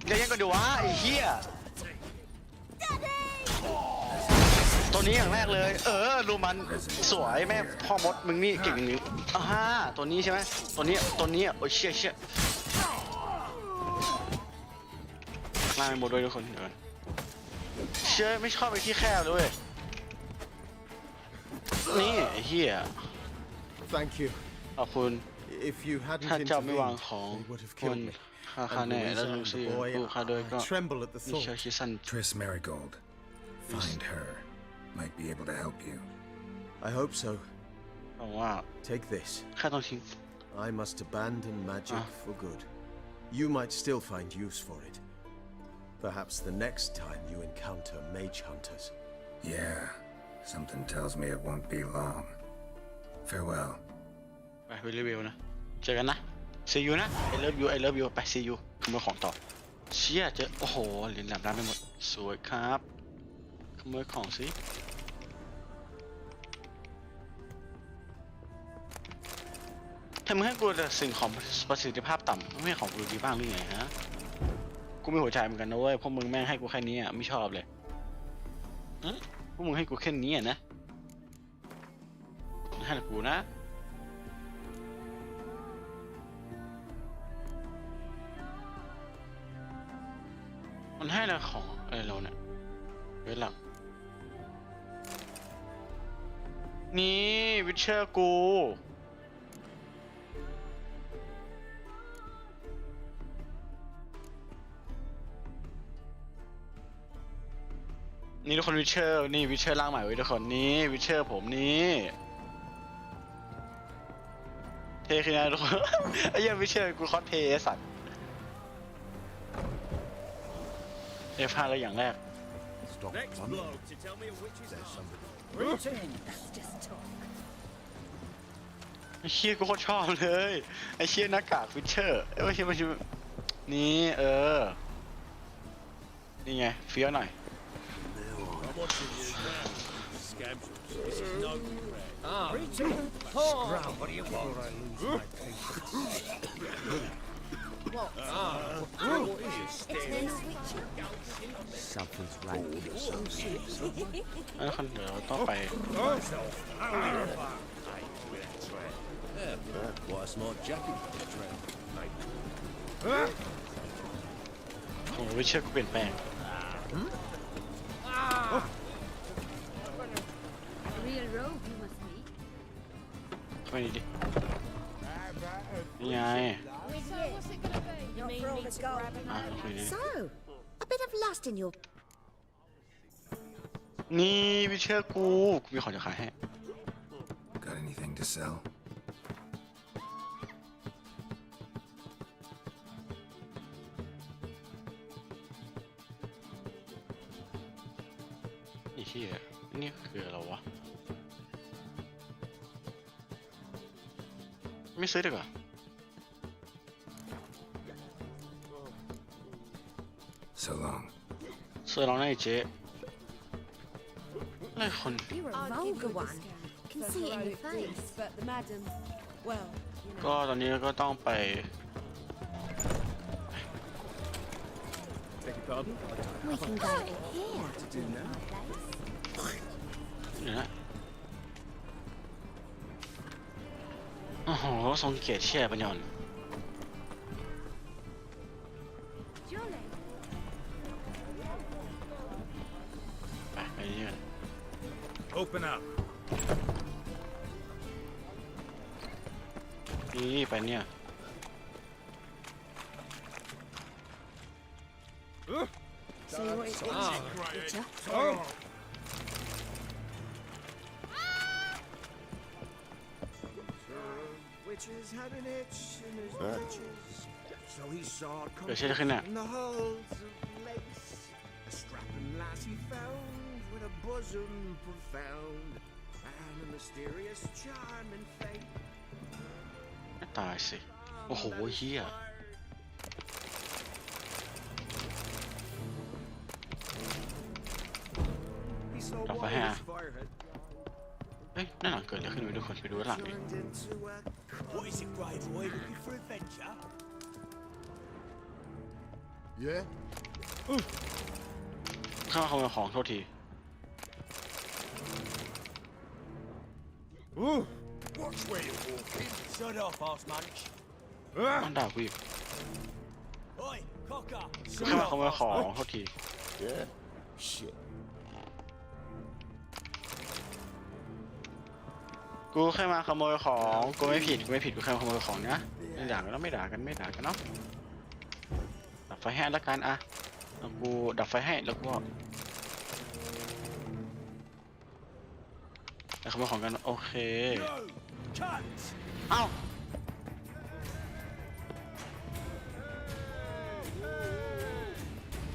ใจเย็นก่อนดิวะไอ้เหี้ยตัวนี้อย่างแรกเลยดูมันสวยแม่พ่อมดมึงนี่เก่งจริงตัวนี้ใช่ไหมตัวนี้โอ้ยเชี่ยล่าไปหมดด้วยทุกคนเดี๋ยวเชื่อไม่ชอบไปที่แคบเลยนี่ไอ้เหี้ย Thank you. ขอบคุณ If you ถ้า hadn't เจ้าไม่วาง intervened, ของ they would have คน killed me. ฆ่าแน่แล้วลูซี่ลูกฆ่าด้วยก็ I tremble at the มีเชื้อ thought. คิดสั้น Triss Marigold. Find her. Might be able to help you. I hope so. บอกว่า Take this. ข้าต้องทิ้ง I must abandon magic for good. You might still find use for it. Perhaps the next time you encounter mage hunters. Yeah. Something tells me it won't be long. Farewell. ไปรีวิวนะเจอกันนะ see you นะ I love you ไป see you ขโมยของต่อเชี่ยเจอโอ้โหเหรียญดำไปหมดสวยครับขโมยของสิทำไมให้กูแต่สิ่งของประสิทธิภาพต่ำไม่ให้ของกูดีบ้างหรือไงฮะกูมีหัวใจเหมือนกันนะเว้ยพวกมึงแม่งให้กูแค่นี้อ่ะไม่ชอบเลยพวกมึงให้กูแค่นี้อ่ะนะให้กูนะมันให้อะไรของอะไรเราเนี่ยเวลานี่วิเชอร์กูนี่ทุกคนวิเชอร์นี่วิเชอร์ร่างใหม่ไว้ทุกคนนี่วิเชอร์ผมนี่เท่ขึ้นนะทุกคน ไอ้เหี้ยวิเชอร์กูคอสเพย์สัตว์F5 แล้วอย่างแรก Next bloke to tell me a witch's somebody. ไอ้เชี่ยกูโคตรชอบเลยไอ้เชี่ยหน้ากากวิเชอร์ไอ้เชี่ยมันนี่นี่ไงเฟี้ยวหน่อย I'm watching you now. Scabs. This is no threat. Scrub, what do you want? Something's right. แล้วคนเดี๋ยวต้องไป Quite a smart jacket. โอ้วิเชอร์กูเปลี่ยนแปลง Real rogue you must be. เข้าไปดินี่ไง So what's it gonna be? Not for all the gold. เข้าไปดิ So, a bit of lust in your นี่วิเชอร์กูมีของจะขายให้ Got anything to sell? ไอ้เหี้ยนี่คืออะไรวะไม่ซื้อดีกว่า So long. ซื้อเราได้เจ๊ไอ้คน You're a vulgar one. Can see it in your face. But the madam, well, ก็ตอนนี้ก็ต้องไป We can go in here. เดี๋ยวนะโอ้โหทรงเกียรติเชี่ยปัญญาอ่อน Jolly. ไปนี่กัน Open up. นี่ไปเนี่ย See what it's Witcher. Witches had an itch in his britches, so he sawed เดี๋ยวเชื่อขึ้นเนี่ย in the halls of lace. A strapping lass he found with a bosom profound and a mysterious charm and fate. ไม่ตายสิโอ้โหเฮียเราไปให้อ่ะ เฮ้ยนั่นหลังเกิดอะไรขึ้นไปดูคนไปดูหลังดิ What is it, Grey Boy? Looking for adventure? Yeah? ข้าขโมยของโทษที Watch where you're walking. Shut off, arse munch. มันด่ากูอีก Oi, cocker. ข้าขโมยของโทษที Yeah? Shit. กูแค่มาขโมยของกูไม่ผิดกูแค่มาขโมยของนะไม่ด่ากันแล้วไม่ด่ากันเนาะดับไฟให้แล้วกันอะแล้วกูดับไฟให้แล้วกูขโมยของกันโอเค Cut. เอ้า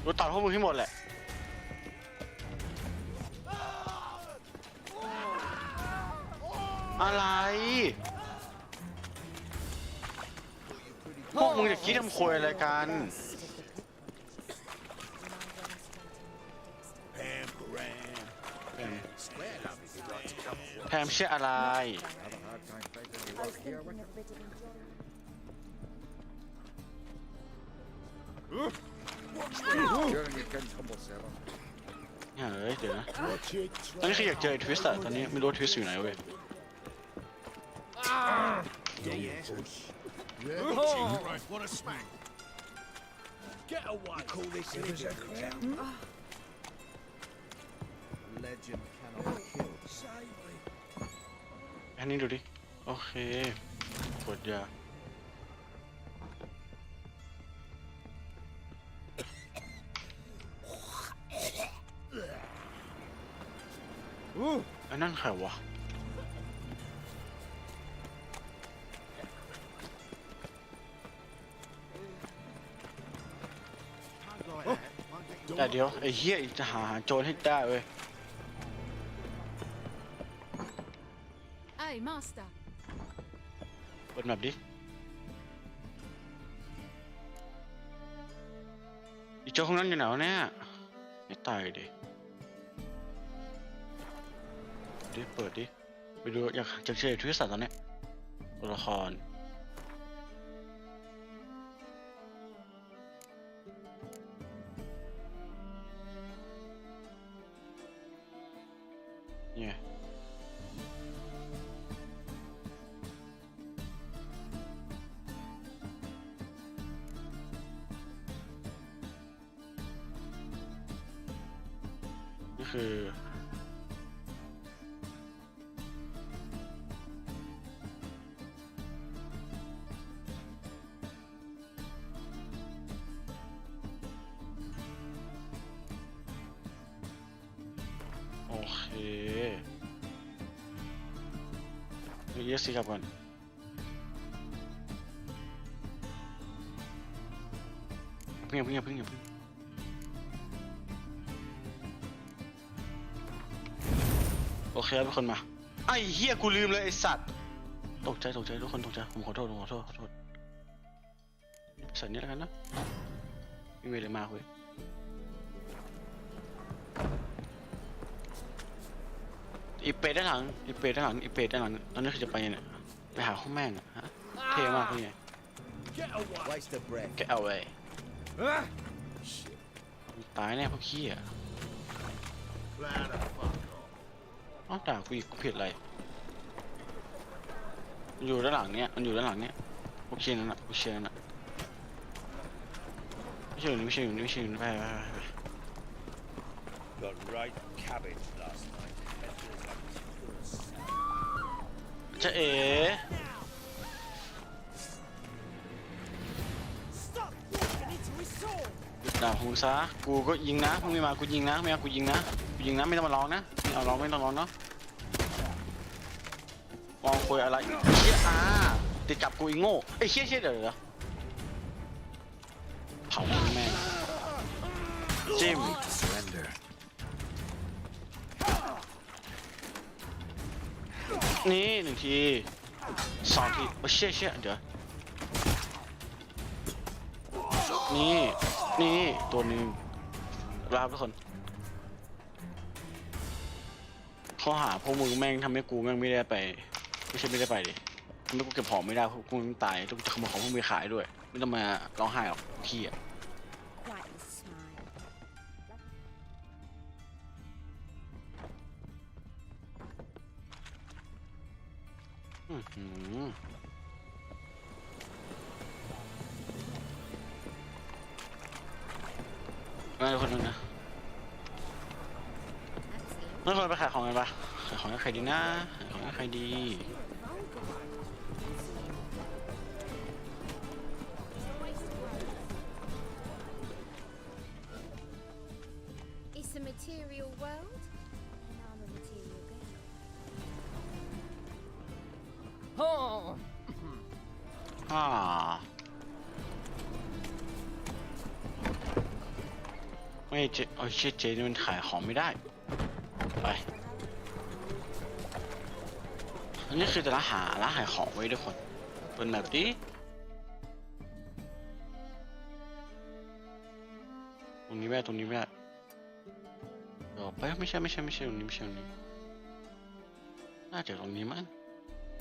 กูตัดพวกมึงให้หมดแหละอะไรพวกมึงจะคิดทำควยอะไรกัน Pam, Pam. แพมเชื่ออะไร เฮ้ยเดี๋ยวนะ Watch it. ตอนนี้คืออยากเจอไอ้ทวิสต์อะตอนนี้ไม่รู้ทวิสต์อยู่ไหนเว้ย Yeah? Right, what a smack. Get away. You call this legend? Legend cannot kill. Say me. อันนี้ดูดิ โอเคกดยาไอ้นั่นใครวะ แต่เดี๋ยวไอ้เหี้ยอีกจะหาโจรให้ได้เว้ย Hey, master. เปิดแบบดิอีโจรคนนั้นอยู่ไหนวะเนี่ยไม่ตายดิเปิดดิไปดูอยากเจอทวิสต์ตอนนี้ตัวละครเนี่ยนี่คือโอเคเรียกสิครับก่อนเพิ่งโอเคครับทุกคนมาไอ้เหี้ยกูลืมเลยไอ้สัตว์ตกใจทุกคนตกใจผมขอโทษสัตว์นี้แล้วกันนะไม่มีอะไรมากเว้ยอีเป็ดด้านหลังตอนนี้คือจะไปเนี่ยไปหาห้องแม่งอะฮะเท่มากเลยไง Get away. Waste of breath. Get away ตายแน่พวกขี้อ่ะ Plan a fuck off. อ้าวด่ากูอีกกูผิดอะไรมันอยู่ด้านหลังเนี้ยพวกขี้นั่นน่ะไม่ใช่อยู่นี่ไป Got right cabbage last night. จะเอ๋ Stop walking into his sword. ด่าหูซะกูก็ยิงนะมึงไม่มากูยิงนะไม่ต้องมาร้องนะไม่ต้องร้องเนาะมองคุยอะไรเชี่ยติดจับกูอีโง่ไอ้เชี่ยเดี๋ยวเผาแม่งจิ้ม Surrender. นี่1 ที2 ทีโอ้เชี่ยเดี๋ยวนี่ตัวหนึ่งรับทุกคนโอเค ข้อหาพวกมึงแม่งทำให้กูแม่งไม่ได้ไปไม่ใช่ไม่ได้ไปดิทำให้กูเก็บของไม่ได้พวกกูต้องตายต้องขโมยของพวกมึงไปขายด้วยไม่ต้องมาร้องไห้หรอกพี่อะ Quite a smile. มาทุกคนนึงนะเมื่อคนไปขายของกันปะขายของให้ใครดีนะขายของให้ใครดี It's a material world, and I'm a material girl. ไม่เจโอ้ยเจนี่มันขายของไม่ได้ไปอันนี้คือจะร้านขายของไว้ทุกคนเป็นแบบนี้ตรงนี้แม่ตรงนี้แม่ต่อไปไม่ใช่ตรงนี้ไม่ใช่ตรงนี้น่าจะตรงนี้มั้ง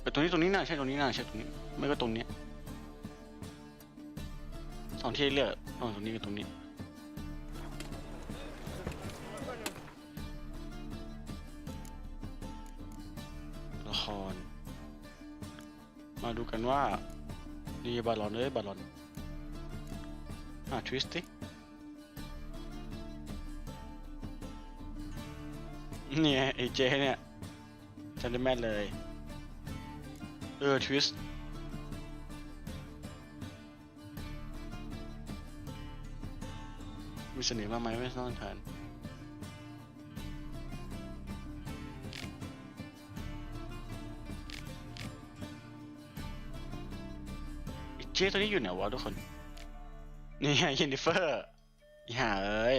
แต่ตรงนี้น่าใช่ตรงนี้ไม่ก็ตรงนี้สองที่เลือกตรงนี้กับตรงนี้ละครมาดูกันว่านี่บาลอนทวิสต์เนี่ยไอเจเนี่ยจำได้แม่นเลยทวิสต์มีเสน่ห์มากไหมไม่ต้องทานเจตัวนี้อยู่ไหนวะทุกคนนี่ไงเยนนิเฟอร์อย่าเอ้ย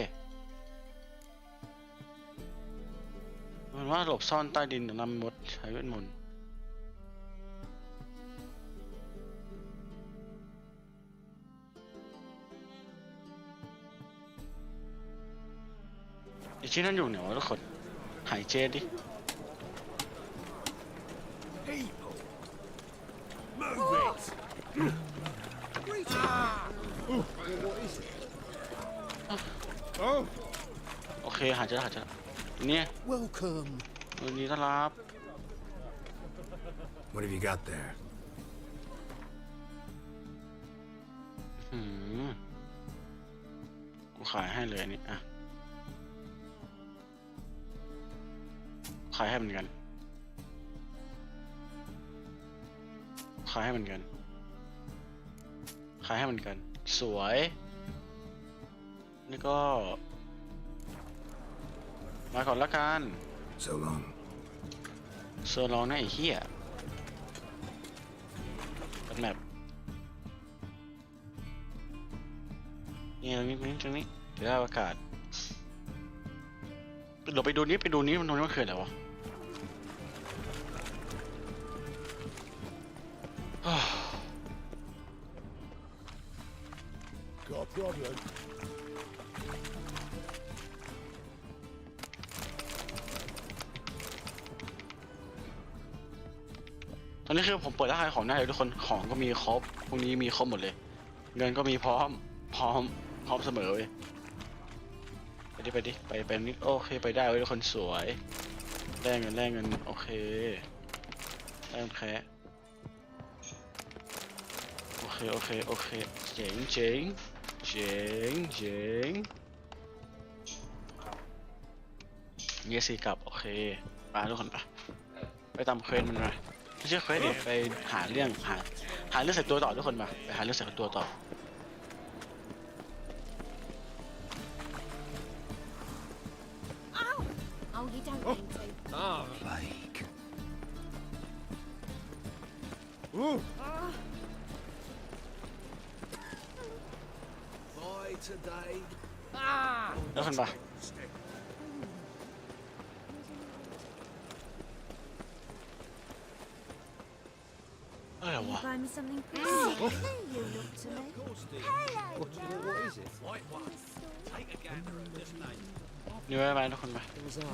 มันว่าหลบซ่อนใต้ดินนำมดใช้เวทมนต์ไอ้ชิ้นนั้นอยู่ไหนวะทุกคนหายเจดิ People, move it. What is it? โอเคหายเจอเนี่ย Welcome. วันนี้ต้อนรับ What have you got there? กูขายให้เลยอันนี้อ่ะขายให้เหมือนกันสวยนี่ก็มาก่อนละกัน So long. เซอร์ลองนะไอ้เหี้ยเป็นแมปนี่ตรงนี้เดี๋ยวอากาศเดี๋ยวไปดูนี้มันตรงนี้มันคืออะไรวะGot a problem. ตอนนี้คือผมเปิดร้านขายของได้เลยทุกคนของก็มีครบพวกนี้มีครบหมดเลยเงินก็มีพร้อมเสมอเว้ยไปนี่โอเคไปได้เว้ยทุกคนสวยแลกเงินโอเคแลกแค่โอเคเจ๋งเยสีกลับโอเคไปทุกคนไปตามเควสมันมาไม่ใช่เควสดิไปหาเรื่องใส่ตัวต่อทุกคนมาไปหาเรื่องใส่ตัวต่อ Oh, you don't mean to. Like. By today. แล้วคนปะอะไรวะ Buy me something pretty. You look to me. What is it? Right one. Take a gander at this name. นี่ไว้ทุกคนปะ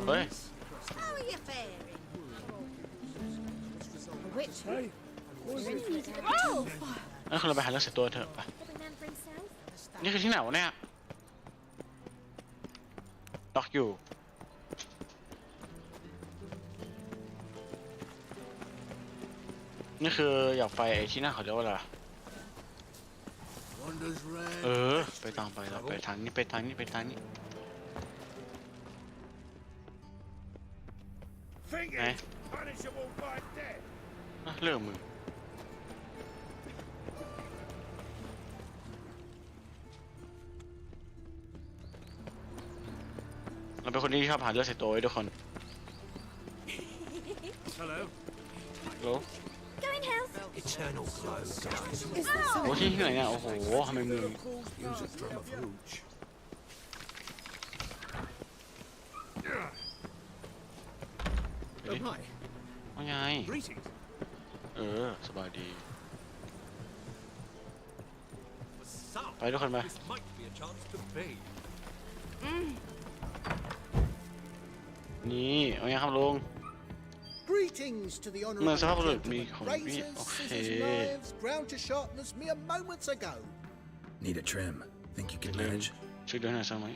เฮ้ย How are you faring? A witch? Hey, what's it? Oh! นั่นคือเราไปหาเรื่องเสียตัวเถอะไป Helping man for himself? นี่คือที่ไหนวะเนี่ยล็อกอยู่นี่คืออยากไปไอ้ที่นั่นเขาเรียกว่าอะไร Wanders round. ไปตามไปเราไปทางนี้ไปทางนี้ไปทางนี้ Thinking punishable by death. เรื่องมึงเราเป็นคนที่ชอบหาเรื่องเสียตัวไว้ทุกคน Hello. โอ้ Going health? Eternal glow, guys. โหที่ไหนเนี่ยโอ้โหทำไมมึง Use a drum of hooch. เฮ้ย Hi. ว่าไง Greetings. สบายดี So, ไปทุกคนไป this might be a chance to bathe. นี่ว่าไงครับลุง Greetings to the เมื่อ honourable สภาพบุรุษมี gentlemen. ของพี่ Razors, โอเค scissors, knives, ground to sharpness mere moments ago. Need a trim. Think you can manage? ช่วยด้วยหน่อยสักไหม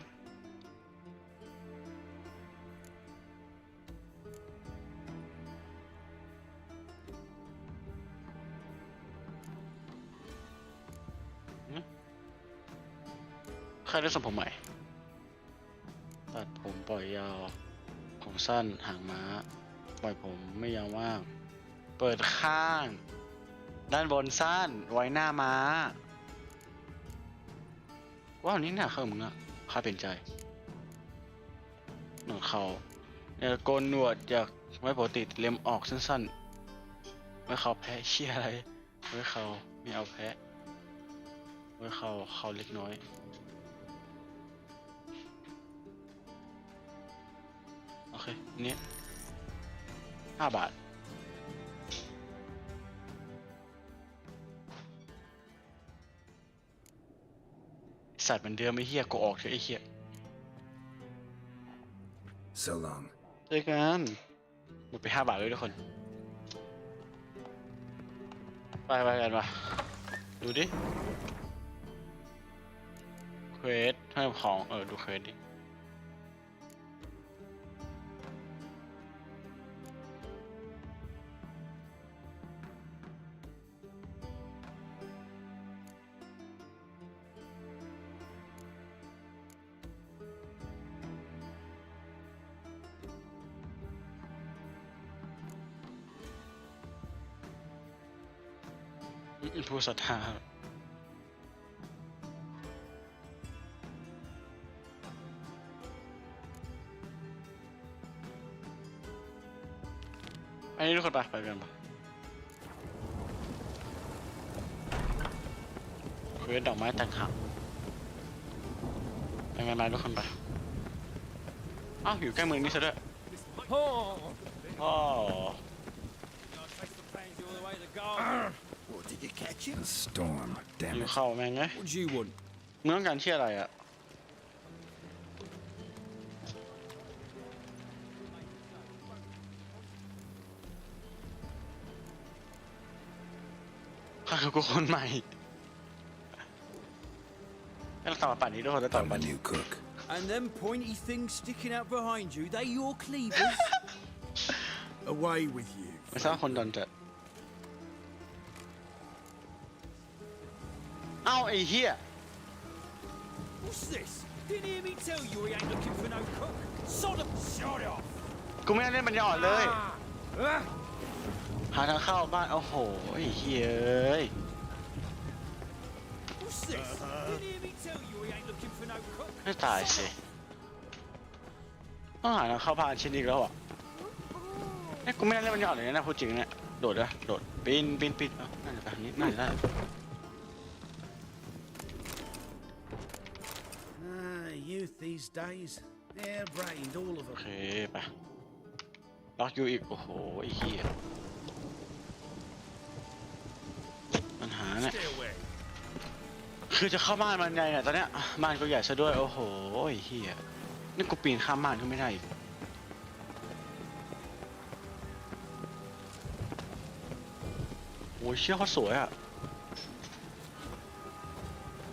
ใครได้ส่งผมใหม่ตัดผมปล่อยยาวผมสั้นหางม้าปล่อยผมไม่ยาวมากเปิดข้าง ด้านบนสั้นไว้หน้าม้าว้าวนี่หน้าเขามึงอะข้าเป็นใจหนวดเขาเนี่ยโกนหนวดอยากไว้ปกติเล็มออกสั้นๆไว้เขาแพ้เชี่ยอะไรไว้เขาไม่เอาแพ้ไว้เขาเล็กน้อยโอเคนี่5 บาทสัตว์มันเดิมไอ้เหี้ยกูออกเถอะไอ้เหี้ย So long. เจอกันหมดไป5 บาทเลยทุกคนไปกันวะดูดิเควสให้ของดูเควสดิผู้ศรัทธาอันนี้ทุกคนไปกันปะเควสดอกไม้ตัดขาไปกันมาทุกคนไปอ้าวอยู่ใกล้เมืองนี้ซะด้วยอ๋อ What, did you catch him? A storm. อ Damn ยู่ it. เข้าแม่งไง What do you want? มึงต้องการที่อะไรอ่ะข้าคือกูคนใหม่ให้เราตามมาป่านนี้ด้วยคนแล้วตาม I'm มา a new cook. And them pointy things sticking out behind you, they your cleavers? Away with you. ไม่ทราบคนโดนจัดเอ้าไอ้เหี้ย What's this? Didn't hear me tell you he ain't looking for no cook? Sod him! Shut off! กูไม่ได้เล่นมันยอดเลยหาทางเข้าบ้านโอ้โหไอ้เหี้ยเอ้ย What's this? Didn't hear me tell you he ain't looking for no cook? ไม่ตายสิต้องหาทางเข้าบ้านชิ้นอีกแล้วอ่ะเนี่ยกูไม่ได้เล่นมันยอดเลยนะพูดจริงเนี่ยโดดนะโดดปีนน่าจะไปทางนี้น่าจะได้ Youth these days. They're brained, all of โอ them. เคไปล็อกอยู่อีกโอ้โหไอ้เหี้ยปัญหาเนี่ย Stay away. คือจะเข้าบ้านมันไงเนี่ยตอนเนี้ยบ้านก็ใหญ่ซะด้วยโอ้โหไอ้เหี้ยนี่กูปีนข้ามบ้านก็ไม่ได้อีก อ้ยเชี่ยเขาสวยอ่ะ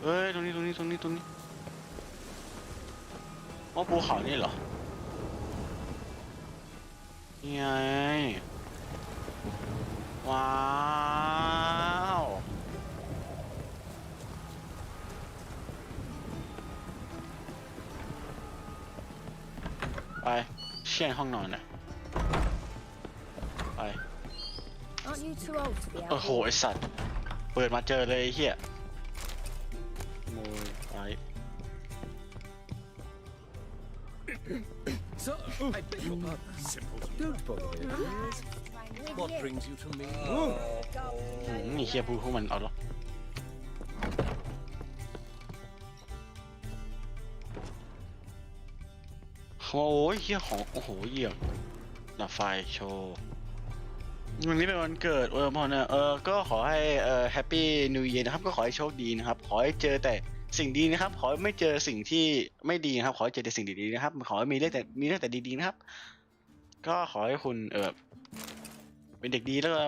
เอ้ยตรงนี้อ๋อภูเขานี่เหรอนี่ไงว้าวไปเชี่ยห้องนอนน่ะไป Aren't you too old to be โอ้ out โห here? ไอสัตว์เปิดมาเจอเลยไอ้เหี้ยโมยไป So, I beg your pardon. Simple. Don't bother me. What brings you to me? นี่เหี้ยพูดพวกมันเอาหรอโอ้ยเหี้ยของโอ้โหเยี่ยมดับไฟโชว์วันนี้เป็นวันเกิดพอนะก็ขอให้แฮปปี้นิวเยียร์นะครับก็ขอให้โชคดีนะครับขอให้เจอแต่สิ่งดีนะครับขอให้ไม่เจอสิ่งที่ไม่ดีนะครับขอให้เจอแต่สิ่งดีๆนะครับขอให้มีเรื่องแต่ดีๆนะครับก็ขอให้คุณเป็นเด็กดีแล้วก็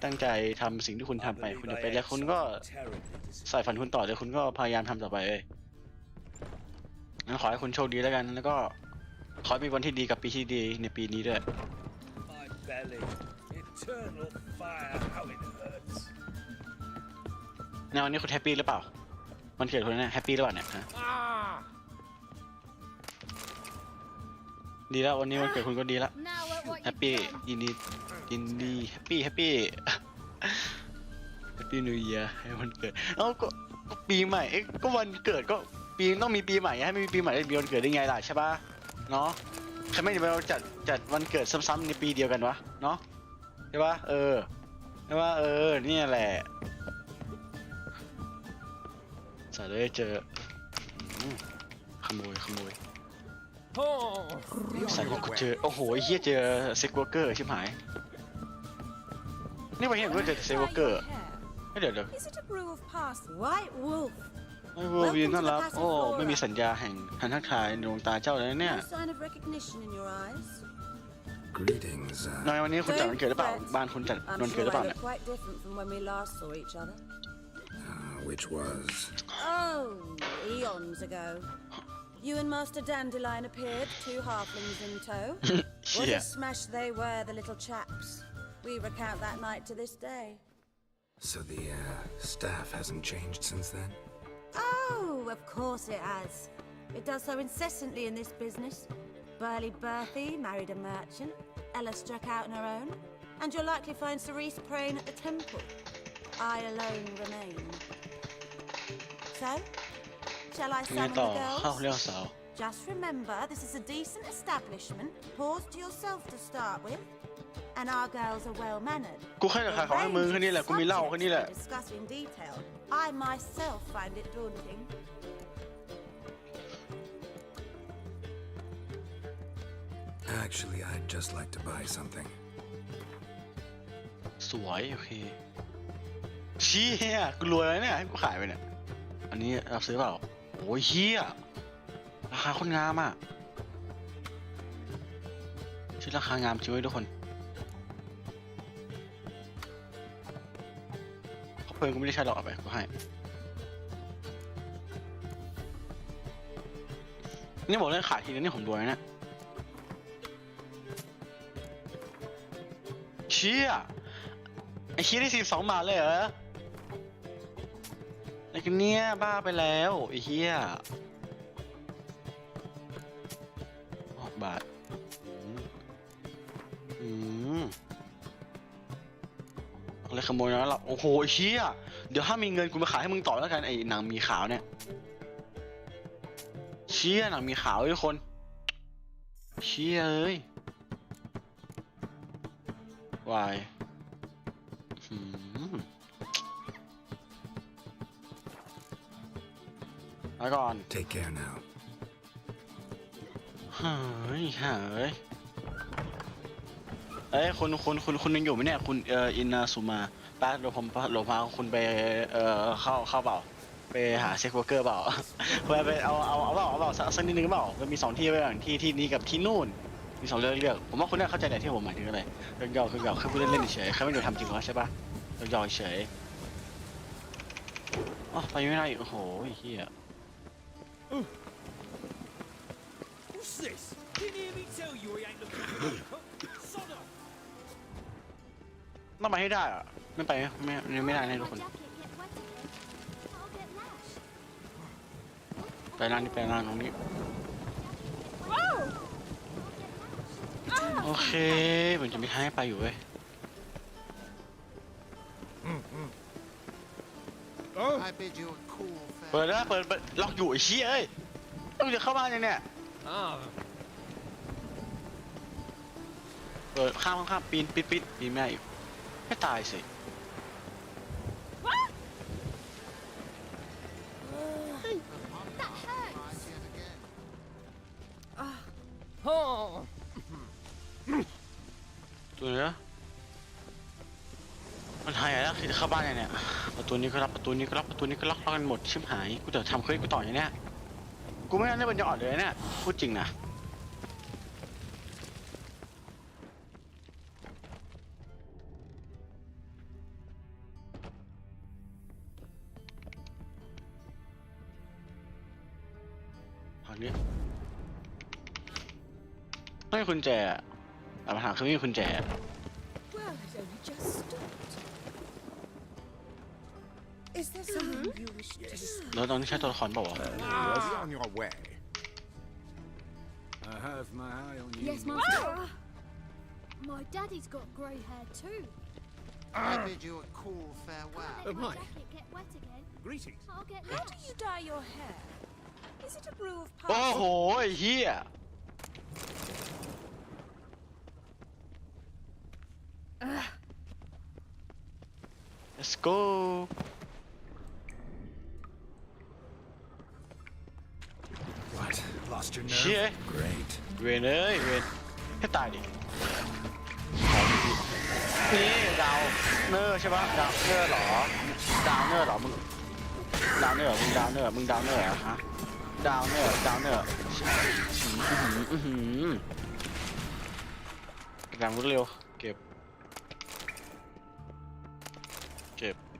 ตั้งใจทำสิ่งที่คุณทำไปคุณจะเป็นแล้วคุณก็ใส่ฝันคุณต่อเลยคุณก็พยายามทำต่อไปเลยงั้นขอให้คุณโชคดีแล้วกันแล้วก็ขอให้มีวันที่ดีกับปีที่ดีในปีนี้ด้วย My belly. Eternal fire, how it hurts. ในวันนี้คุณแฮปปี้หรือเปล่าวันเกิดคุณเนี่ยแฮปปี้หรือเปล่าเนี่ยฮะดีแล้ววันนี้วันเกิดคุณก็ดีแล้ว Now at what แฮป you've ปี้ done. ยินดีแฮปปี้แฮปปี้นิวเยียร์ให้วันเกิดก็ปีใหม่ก็วันเกิดก็ปีต้องมีปีใหม่ให้ไม่มีปีใหม่ได้มีวันเกิดได้ไงล่ะใช่ปะเนาะใครไม่จะไปจัดวันเกิดซ้ำๆในปีเดียวกันวะเนาะใช่ปะใช่ปะนี่แหละจะได้เจอขโมยสัตว์กูเจอโอ้โหเฮียเจอเซ็กวอร์เกอร์ชิบหายนี่ไปเห็นว่าเจอเซ็กวอร์เกอร์เดี๋ยว Is it a brew of parsley? White wolf. ไอ้วัววีน่ารักโอ้ไม่มีสัญญาแห่งหันทักทายในดวงตาเจ้าเลยเนี่ย No sign of recognition in your eyes. Greetings. ในวันนี้คุณจัดวันเกิดหรือเปล่าบ้านคุณจัด I'm วันเกิดหรือ sure เป I ล่าเนี่ย look quite different from when we last saw each other. Which was? Oh, eons ago. You and Master Dandelion appeared, 2 halflings in tow. What a smash they were, the little chaps. We recount that night to this day. So the staff hasn't changed since then? Oh, of course it has. It does so incessantly in this business. Burly Berthie married a merchant, Ella struck out on her own, and you'll likely find Cerise praying at the temple. I alone remain. So, shall I ไง summon ต่อ the เข้า girls? เรื่องสาว Just remember, this is a decent establishment. Pause to yourself to start with. And our girls are well mannered. กูแค่จะขายของให้มึงแค่นี้แหละกูมีเหล้าแค่นี้แหละ Discuss in detail. I myself find it daunting. Actually, I'd just like to buy something. สวยโอเคเชี่ยกูรวยแล้วเนี่ยให้กูขายไปเนี่ยอันนี้รับซื้อเปล่าโอ้ยเฮียราคาคนงามอ่ะชื่อราคางามจริงเว้ยทุกคนเขาเพลิงกูไม่ได้ใช้หรอกเอาไปกูให้นี่บอกเรื่องขายทีนี้นี่ผมรวยนะเนี่ยเชี่ยไอ้เชี่ยได้12 บาทเลยเหรออะไรกันเนี่ยบ้าไปแล้วไอ้เหี้ย6 บาทอะไรขโมยนะเราโอ้โหไอ้เชี่ยเดี๋ยวถ้ามีเงินกูมาขายให้มึงต่อแล้วกันไอ้หนังมีขาวเนี่ยเชี่ยหนังมีขาวทุกคนเชี่ยเอ้ยวายมาก่อน Take care now. เฮ้ยคุณยังอยู่ไหมเนี่ยคุณอินาสุมาป้าเราพาคุณไปเข้าเปล่าไปหาเซ็กวอร์เกอร์เปล่าไปเอาเปล่าสักนิดนึงเปล่ามันมี2 ที่ไว้อย่างที่นี้กับที่นู่นมี2 เรื่องผมว่าคุณน่าเข้าใจแต่ที่ผมหมายถึงอะไรเรื่องเก่าคือพูดเล่นๆเฉยๆเขาไม่ได้ทำจริงหรอใช่ปะ หยอกเฉยอ๋อไปไม่ได้โอ้โหเฮีย What's this? Didn't hear me tell you he ain't looking for me. Sod off. ต้องไปให้ได้อะไม่ไปไม่ได้แน่ทุกคน ไปร้านนี้ไปร้านตรงนี้โอเคเหมือนจะมีทางให้ไปอยู่เว้ยเปิดแล้วเปิดล็อกอยู่ไอ้เชี่ยเอ้ยต้องจะเข้าบ้านยังเนี่ยเปิดข้ามปีนปิดปีนไม่ได้อีกไม่ตายสิตัวเนี้ยมันหายแล้วคือจะเข้าบ้านเนี่ยประตูนี้ก็รับประตูนี้ก็ล็อกประตูนี้ก็ล็อกกันหมดชิบหายกูเดี๋ยวทำเควสกูต่ออย่างเนี้ยกูไม่ได้เป็นยอดเลยเนี่ยพูดจริงนะทางนี้ไม่มีกุญแจแต่ปัญหาคือไม่มีกุญแจ Well, it only just stopped. Is there something you wish to discuss? แล้วตอนนี้ใช้ตัวละครเปล่าวะ Be on your way. I have my eye on you. Yes, Master. My daddy's got grey hair too. I bid you a cool farewell. Can't let my jacket get wet again. Greetings. I'll get How lost. do you dye your hair? Is it a brew of โอ้โห parsley? ไอ้เฮียlet's go What? Lost your เชี่ย nerve? Great. เวนเอ้ยเวนให้ตายดินี่ดาวเนอร์ใช่ปะดาวเนอร์เหรอดาวเนอร์เหรอมึงดาวเนอร์มึงดาวเนอร์มึงดาวเนอร์อะฮะดาวเนอร์แรงรวดเร็วเก็บ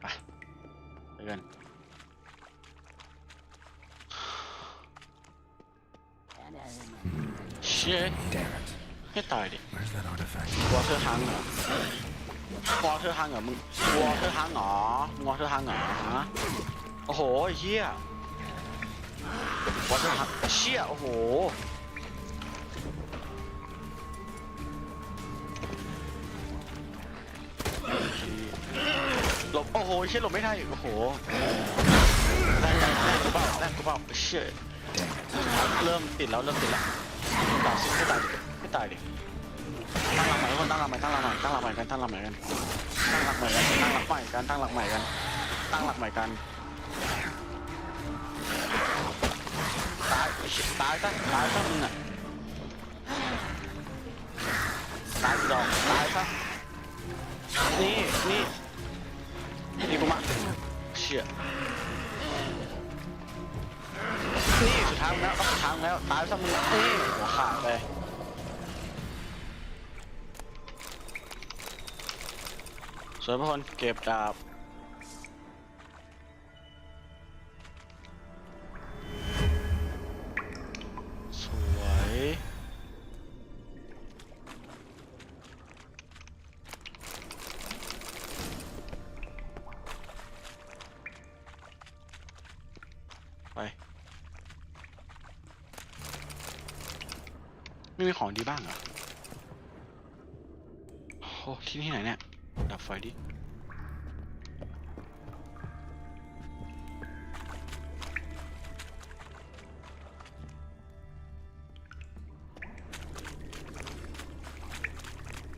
ไปกันเชี่ย Damn it. ให้ตายดิ Where's that artifact? วอเตอร์ฮังเหรอวอเตอร์ฮังเหรอมึงวอเตอร์ฮังเหรอวอเตอร์ฮังเหรอฮะโอ้โหเฮียวอเตอร์ฮังเชี่ยโอ้โหหลบโอ้โหเชี่ยหลบไม่ได้โอ้โหได้กูเปล่าเชี่ยเริ่มติดแล้วตายสิไม่ตายดิตั้งหลักใหม่คนตั้งหลักใหม่กันตั้งหลักใหม่กันตายซะมึงอ่ะตายดอกตายซะนี่กูมาเชี่ยนี่สุดท้ายแล้วตายซะมึงนี่หัวขาดไปสวยพอนเก็บดาบสวยไปไม่มีของดีบ้างเหรอโอ้ที่นี่ไหนเนี่ยดับไฟดิ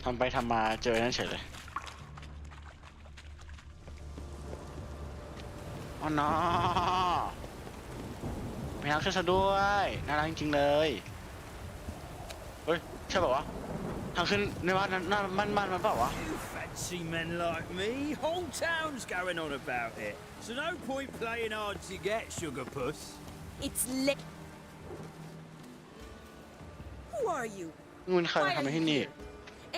ทำไปทำมาเจอนั่นเฉยเลยอ๋อน้อไม่รักช่วยซะด้วยน่ารักจริงๆเลยเฮ้ยใช่ป่าววะทางขึ้นในบ้านนั้นมันเปล่าวะ Fancy men like me? Whole town's going on about it. So no point playing hard to get, sugar puss. It's lit. Who are you? มึงใครมาทำอะไรที่นี่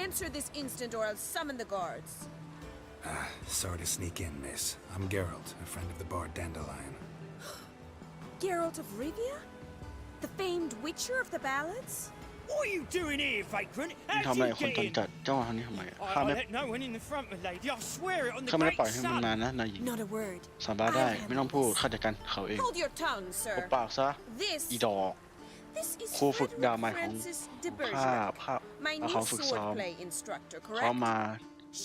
Answer this instant or I'll summon the guards. Sorry to sneak in, miss. I'm Geralt, a friend of the bard Dandelion. Geralt of Rivia? The famed witcher of the ballads? What are you doing here, vagrant? ทำ How'd ไม you คน get ตอน in? จัดเจ้าทำนี่ทำไมข้า I ไม่ let no one in the front, my lady. I swear it on the ข้าไม่ได้ great ปล่อยให้มัน sun. มานะนายหญิง Not a word. สาบานได้ไม่ต้องพูดข้าจัดการเขาเอง Hold your tongue, หุบ sir. ปากซะ This อีดอก is ครูฝึกดาว Frederick ใหม่ของ Francis de ข้า Bergerac, my เขา new ฝึกซ้อม swordplay instructor, เขา correct? มา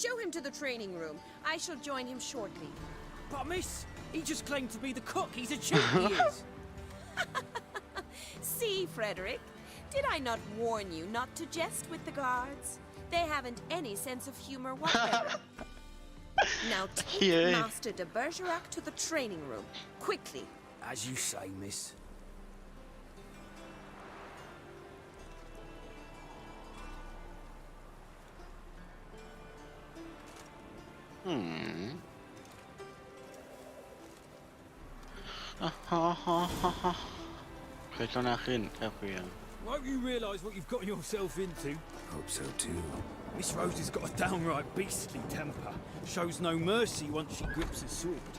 Show him to the training room. I shall join him shortly. But miss, he just claimed to be the cook. He's a cheat, he is. See, Frederick, did I not warn you not to jest with the guards? They haven't any sense of humor whatever. Now take Yeah. Master de Bergerac to the training room, quickly. As you say, miss. เคยเจ้าหน้าขึ้นแค่เพียง Won't you realise what you've gotten yourself into? Hope so too. Miss Rosie's got a downright beastly temper. Shows no mercy once she grips a sword.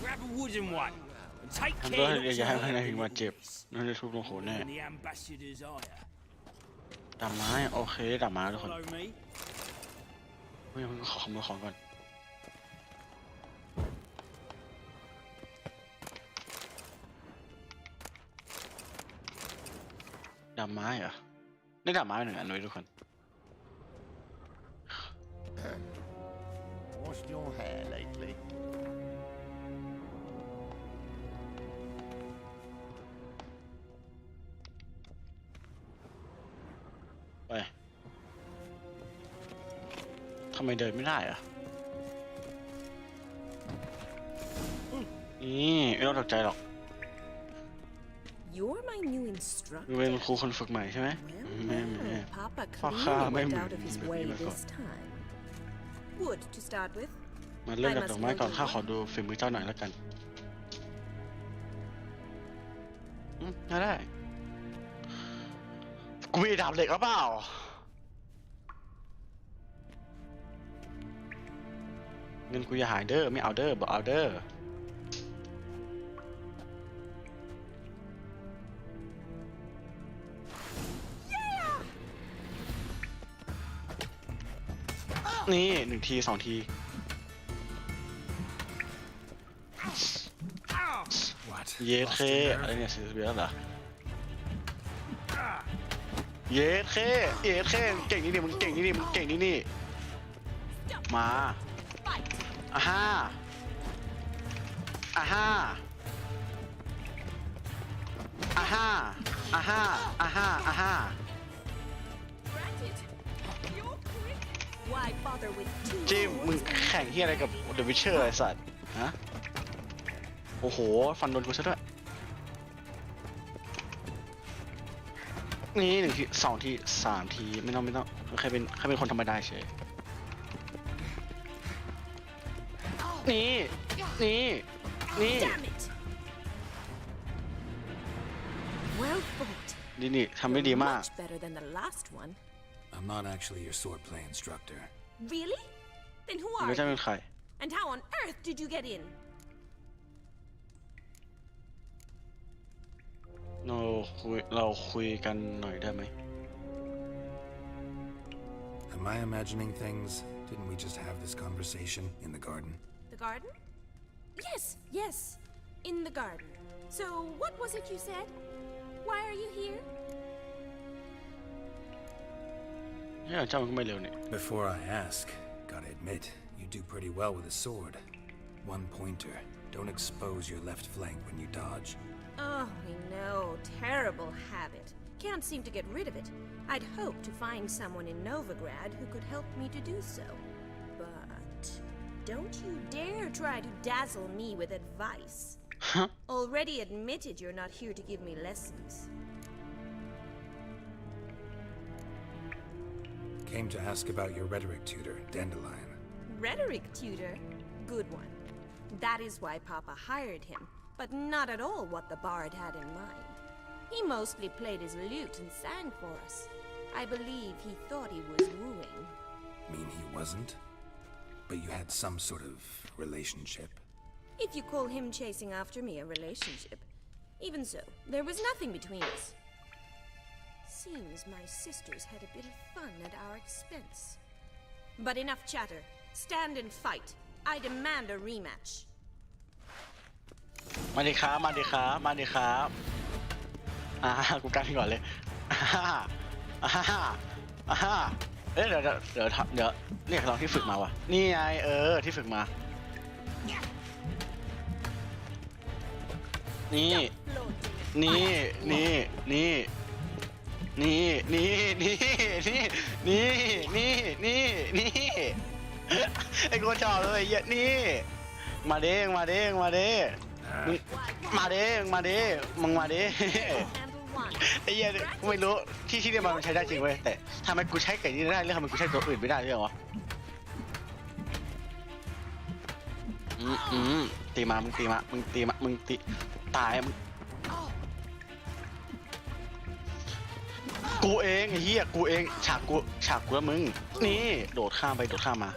Grab a wooden one and take ทำตัว care ให้ not อย่า to ให้ hurt นายหญิงบาดเจ็บ anyone. นั่นจะทุบลงโขนแน่ And the ambassador's ire. ดาบไม้โอเคดาบไม้ทุกคน Follow me. เฮ้ยขอขโมยของก่อนดาบไม้เหรอได้ดาบไม้หนึ่งอันด้วยทุกคน Washed your hair lately? ไปทำไมเดินไม่ได้อะนี่ไม่ต้องตกใจหรอก You're my new ดู instructor. เป็นครูคนฝึกใหม่ใช่ไหมไม่ Well, Papa Papa, clearly may- went out of his may- way may- this time. Wood to start with. มาเริ่มจากดอกไม้ก่อนข้าขอดูฝีมือเจ้าหน่อยแล้วกันได้กูมีดาบเหล็กหรือเปล่าเงินกูอย่าหายเด้อไม่เอาเด้อบอกเอาเด้อนี่หนึ่งทีสองที What? เยสเคอะไรเนี่ยซื้อเบียร์เหรอเยสเคเยสเคมึงเก่งนี่ดิมึงเก่งนี่ดิมึงเก่งนี่นี่มาอ่าฮ่าอ่าฮ่าอ่าฮ่าอ่าฮ่าอ่าฮ่าอ่าฮ่า Why bother with two จิมมึง swords? แข่งที่อะไรกับเดอะวิชเชอร์ไอ้สัตว์ฮะโอ้โหฟันโดนกูซะด้วยนี่หนึ่งทีสองทีสามทีไม่ต้องใครเป็นคนธรรมดาเฉยนี่นี่นี่ Damn it! Well fought. นี่ทำได้ดีมาก Much better than the last one. I'm not actually your swordplay instructor. Really? Then who ไม่ are ใช่ you? เป็นใคร And how on earth did you get in? เราคุยกันหน่อยได้ไหม Am I imagining things? Didn't we just have this conversation in the garden? The garden? Yes. In the garden. So, what was it you said? Why are you here? เนี่ยเจ้ามันก็ไม่เร็วนี่ Before I ask, gotta admit, you do pretty well with a sword. One pointer. Don't expose your left flank when you dodge. Oh, I know. Terrible habit. Can't seem to get rid of it. I'd hoped to find someone in Novigrad who could help me to do so. But don't you dare try to dazzle me with advice. Already admitted you're not here to give me lessons. Came to ask about your rhetoric tutor, Dandelion. Rhetoric tutor? Good one. That is why Papa hired him, but not at all what the bard had in mind. He mostly played his lute and sang for us. I believe he thought he was wooing. Mean he wasn't? But you had some sort of relationship? If you call him chasing after me a relationship. Even so, there was nothing between us. Seems my sisters had a bit of fun at our expense. But enough chatter. Stand and fight. I demand a rematch. มาดิครับมาดิครับมาดิครับกูกันก่อนเลยเอ๊ะเดี๋ยวนี่ลองที่ฝึกมาวะนี่ไงที่ฝึกมานี่ไอ้กูชอบเลยเยอะนี่มาเด้งมาเด้ไอ้เหี้ยไม่รู้ที่เรียกมันใช้ได้จริงเว้ยแต่ทำไมกูใช้ไก่นี่ได้เรื่องทำไมกูใช้ตัวอื่นไม่ได้เรื่องวะตีมามึงตีตายมึงกูเองไอ้เหี้ยกูเองฉากกูแล้วมึงนี่โดดข้ามมา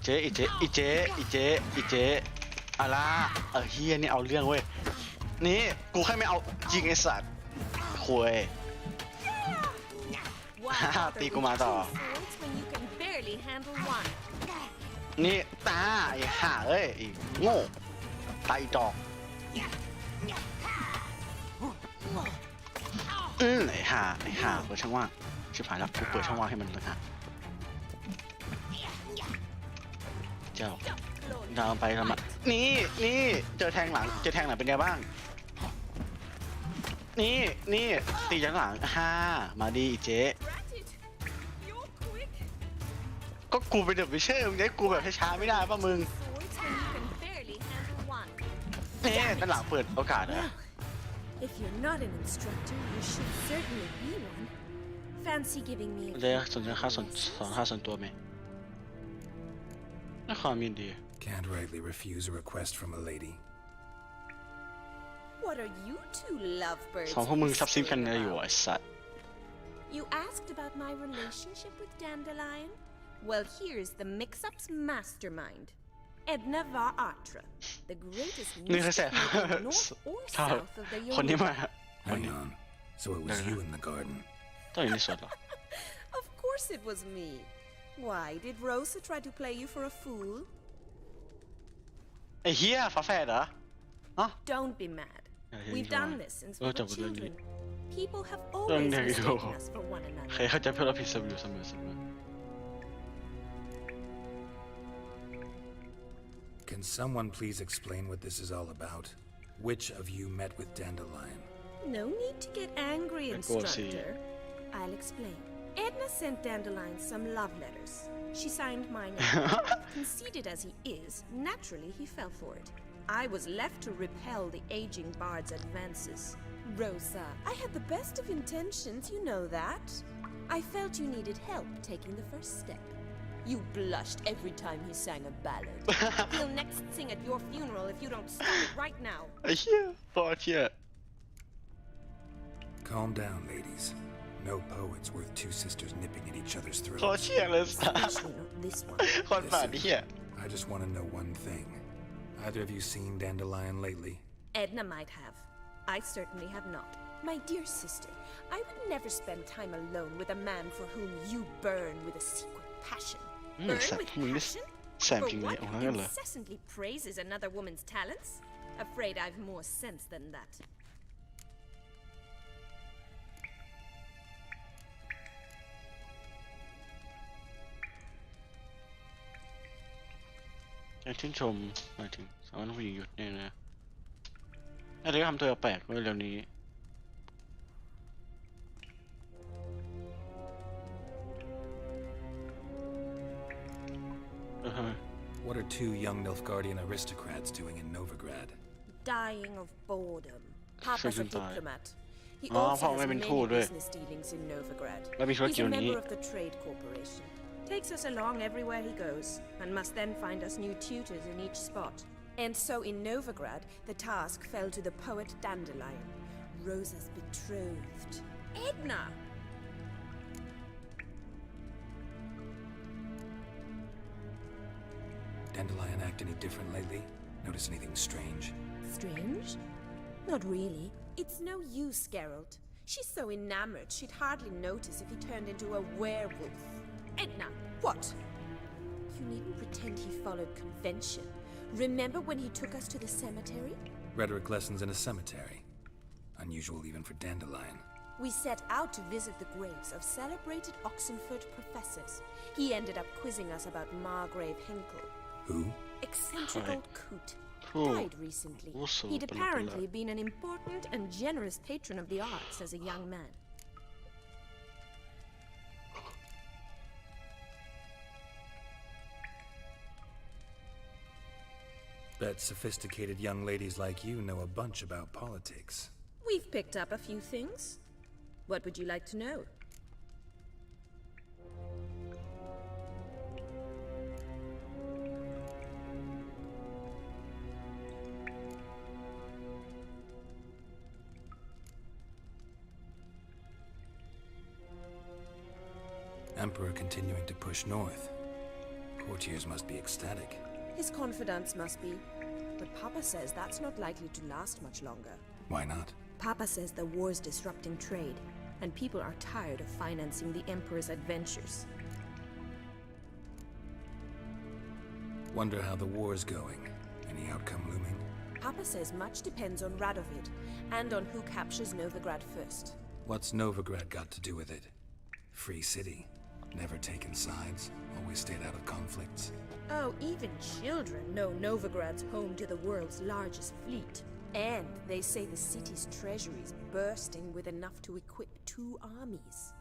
เจ๊อะไรเฮียนี่เอาเรื่องเว้ยนี่กูแค่ไม่เอาจริงไอ้สัตว์คุยตีกูมาต่อนี่ตาไอ้ห่าเอ้ยไอ้โง่ตายดอกไอ้ห่าเปิดช่องว่างชิบหายแล้วกูเปิดช่องว่างให้มันเลยฮะเจ้าดาวไปทำไมนี่เจอแทงหลังเป็นไงบ้างนี่ตีจากหลังมาดีเจ๊ก็กูเป็นเด็กวิเชอร์มึงได้กูแบบช้าๆไม่ได้ป่ะมึงนี่ด้านหลังเปิดโอกาสนะ If you're not an instructor, you should certainly be one. Fancy giving me a ได้สนใจค่าส่วนตัวไหมน่าความยินดี Can't rightly refuse a request from a lady. What are you two lovebirds? สองพวกมึงซับซิบกันอยู่ไอ้สัตว์ You asked about my relationship with Dandelion? Well, here's the mix-up's mastermind. Edna var Atra, the greatest mystic north or south of the คนนี้มา Hang on. So it was you in the garden. ต้องอยู่ในสวนเหรอ Of course it was me. Why, did Rosa try to play you for a fool? ไอ้เหี้ยฝาแฝดเหรอ Don't be mad. We've done this since we were children. People have always mistaken us for one another. ใครเข้าใจเพื่อนเราผิดเสมอ Can someone please explain what this is all about? Which of you met with Dandelion? No need to get angry, instructor. I'll explain. Edna sent Dandelion some love letters. She signed my name. Conceited as he is, naturally he fell for it. I was left to repel the aging bard's advances. Rosa, I had the best of intentions, you know that. I felt you needed help taking the first step. You blushed every time he sang a ballad. He'll next sing at your funeral if you don't stop it right now. ไอ้เหี้ยพอเหี้ย Calm down, ladies. No poet's worth two sisters nipping at each other's พอ throats. เหี้ยเลยสัส Especially not this one. คนฝ่าเหี้ย I just want to know one thing. Either of you seen Dandelion lately? Edna might have. I certainly have not. My dear sister, I would never spend time alone with a man for whom you burn with a secret passion. Burn with passion? For what incessantly praises another woman's talents? Afraid I've more sense than that. การชื่นชมหมายถึงสาวผู้หญิงหยุดเนี่ยนะอะไรก็ทำตัวแปลกไว้เร็วนี้ What are two young Nilfgaardian aristocrats doing in Novigrad? Dying of boredom. Papa's a diplomat. He Oh, also Papa has may be many cool, right? business dealings in Novigrad. Let me show He's you a on member here. of the trade corporation. Takes us along everywhere he goes, and must then find us new tutors in each spot. And so in Novigrad, the task fell to the poet Dandelion. Rosa's betrothed. Edna! Dandelion act any different lately? Notice anything strange? Strange? Not really. It's no use, Geralt. She's so enamored she'd hardly notice if he turned into a werewolf. Edna, what? You needn't pretend he followed convention. Remember when he took us to the cemetery? Rhetoric lessons in a cemetery. Unusual even for Dandelion. We set out to visit the graves of celebrated Oxenford professors. He ended up quizzing us about Margrave Henkel. Who? Eccentric old coot. Died recently. He'd apparently been an important and generous patron of the arts as a young man. Bet sophisticated young ladies like you know a bunch about politics. We've picked up a few things. What would you like to know? Emperor continuing to push north. Courtiers must be ecstatic. His confidants must be. But Papa says that's not likely to last much longer. Why not? Papa says the war's disrupting trade, and people are tired of financing the Emperor's adventures. Wonder how the war's going. Any outcome looming? Papa says much depends on Radovid, and on who captures Novigrad first. What's Novigrad got to do with it? Free city. Never taken sides. Always stayed out of conflicts. Oh, even children know Novigrad's home to the world's largest fleet. And they say the city's treasury's bursting with enough to equip 2 armies.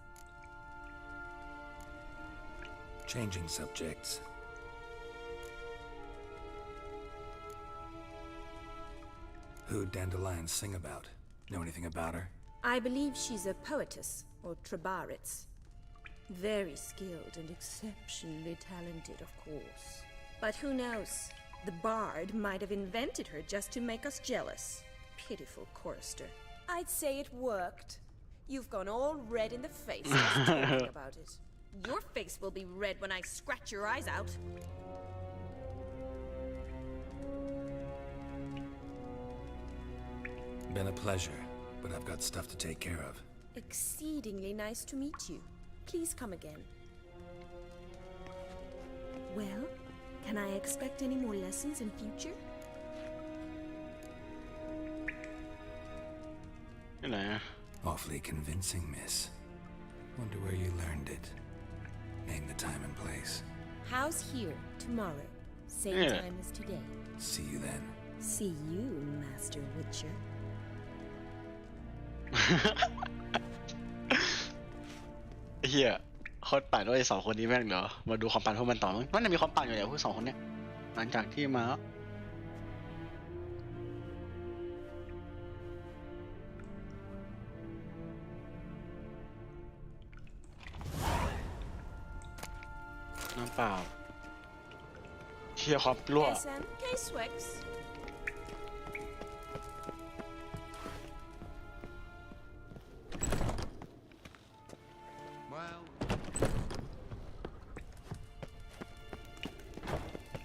Changing subjects. Who'd Dandelion sing about? Know anything about her? I believe she's a poetess, or Trebaritz. Very skilled and exceptionally talented, of course. But who knows? The bard might have invented her just to make us jealous. Pitiful chorister. I'd say it worked. You've gone all red in the face just talking about it. Your face will be red when I scratch your eyes out. Been a pleasure, but I've got stuff to take care of. Exceedingly nice to meet you. Please come again. Well, can I expect any more lessons in future? Awfully convincing, miss. Wonder where you learned it. Name the time and place. How's here tomorrow? Same time as today. See you then. See you, Master Witcher. เฮียเขาปั่นด้วยสองคนนี้แม่งเหรอมาดูความปั่นพวกมันต่อมันจะมีความปั่นอยู่แล้วพวกสองคนเนี้ยหลังจากที่มาน้ำเปล่าเฮียความรั่ว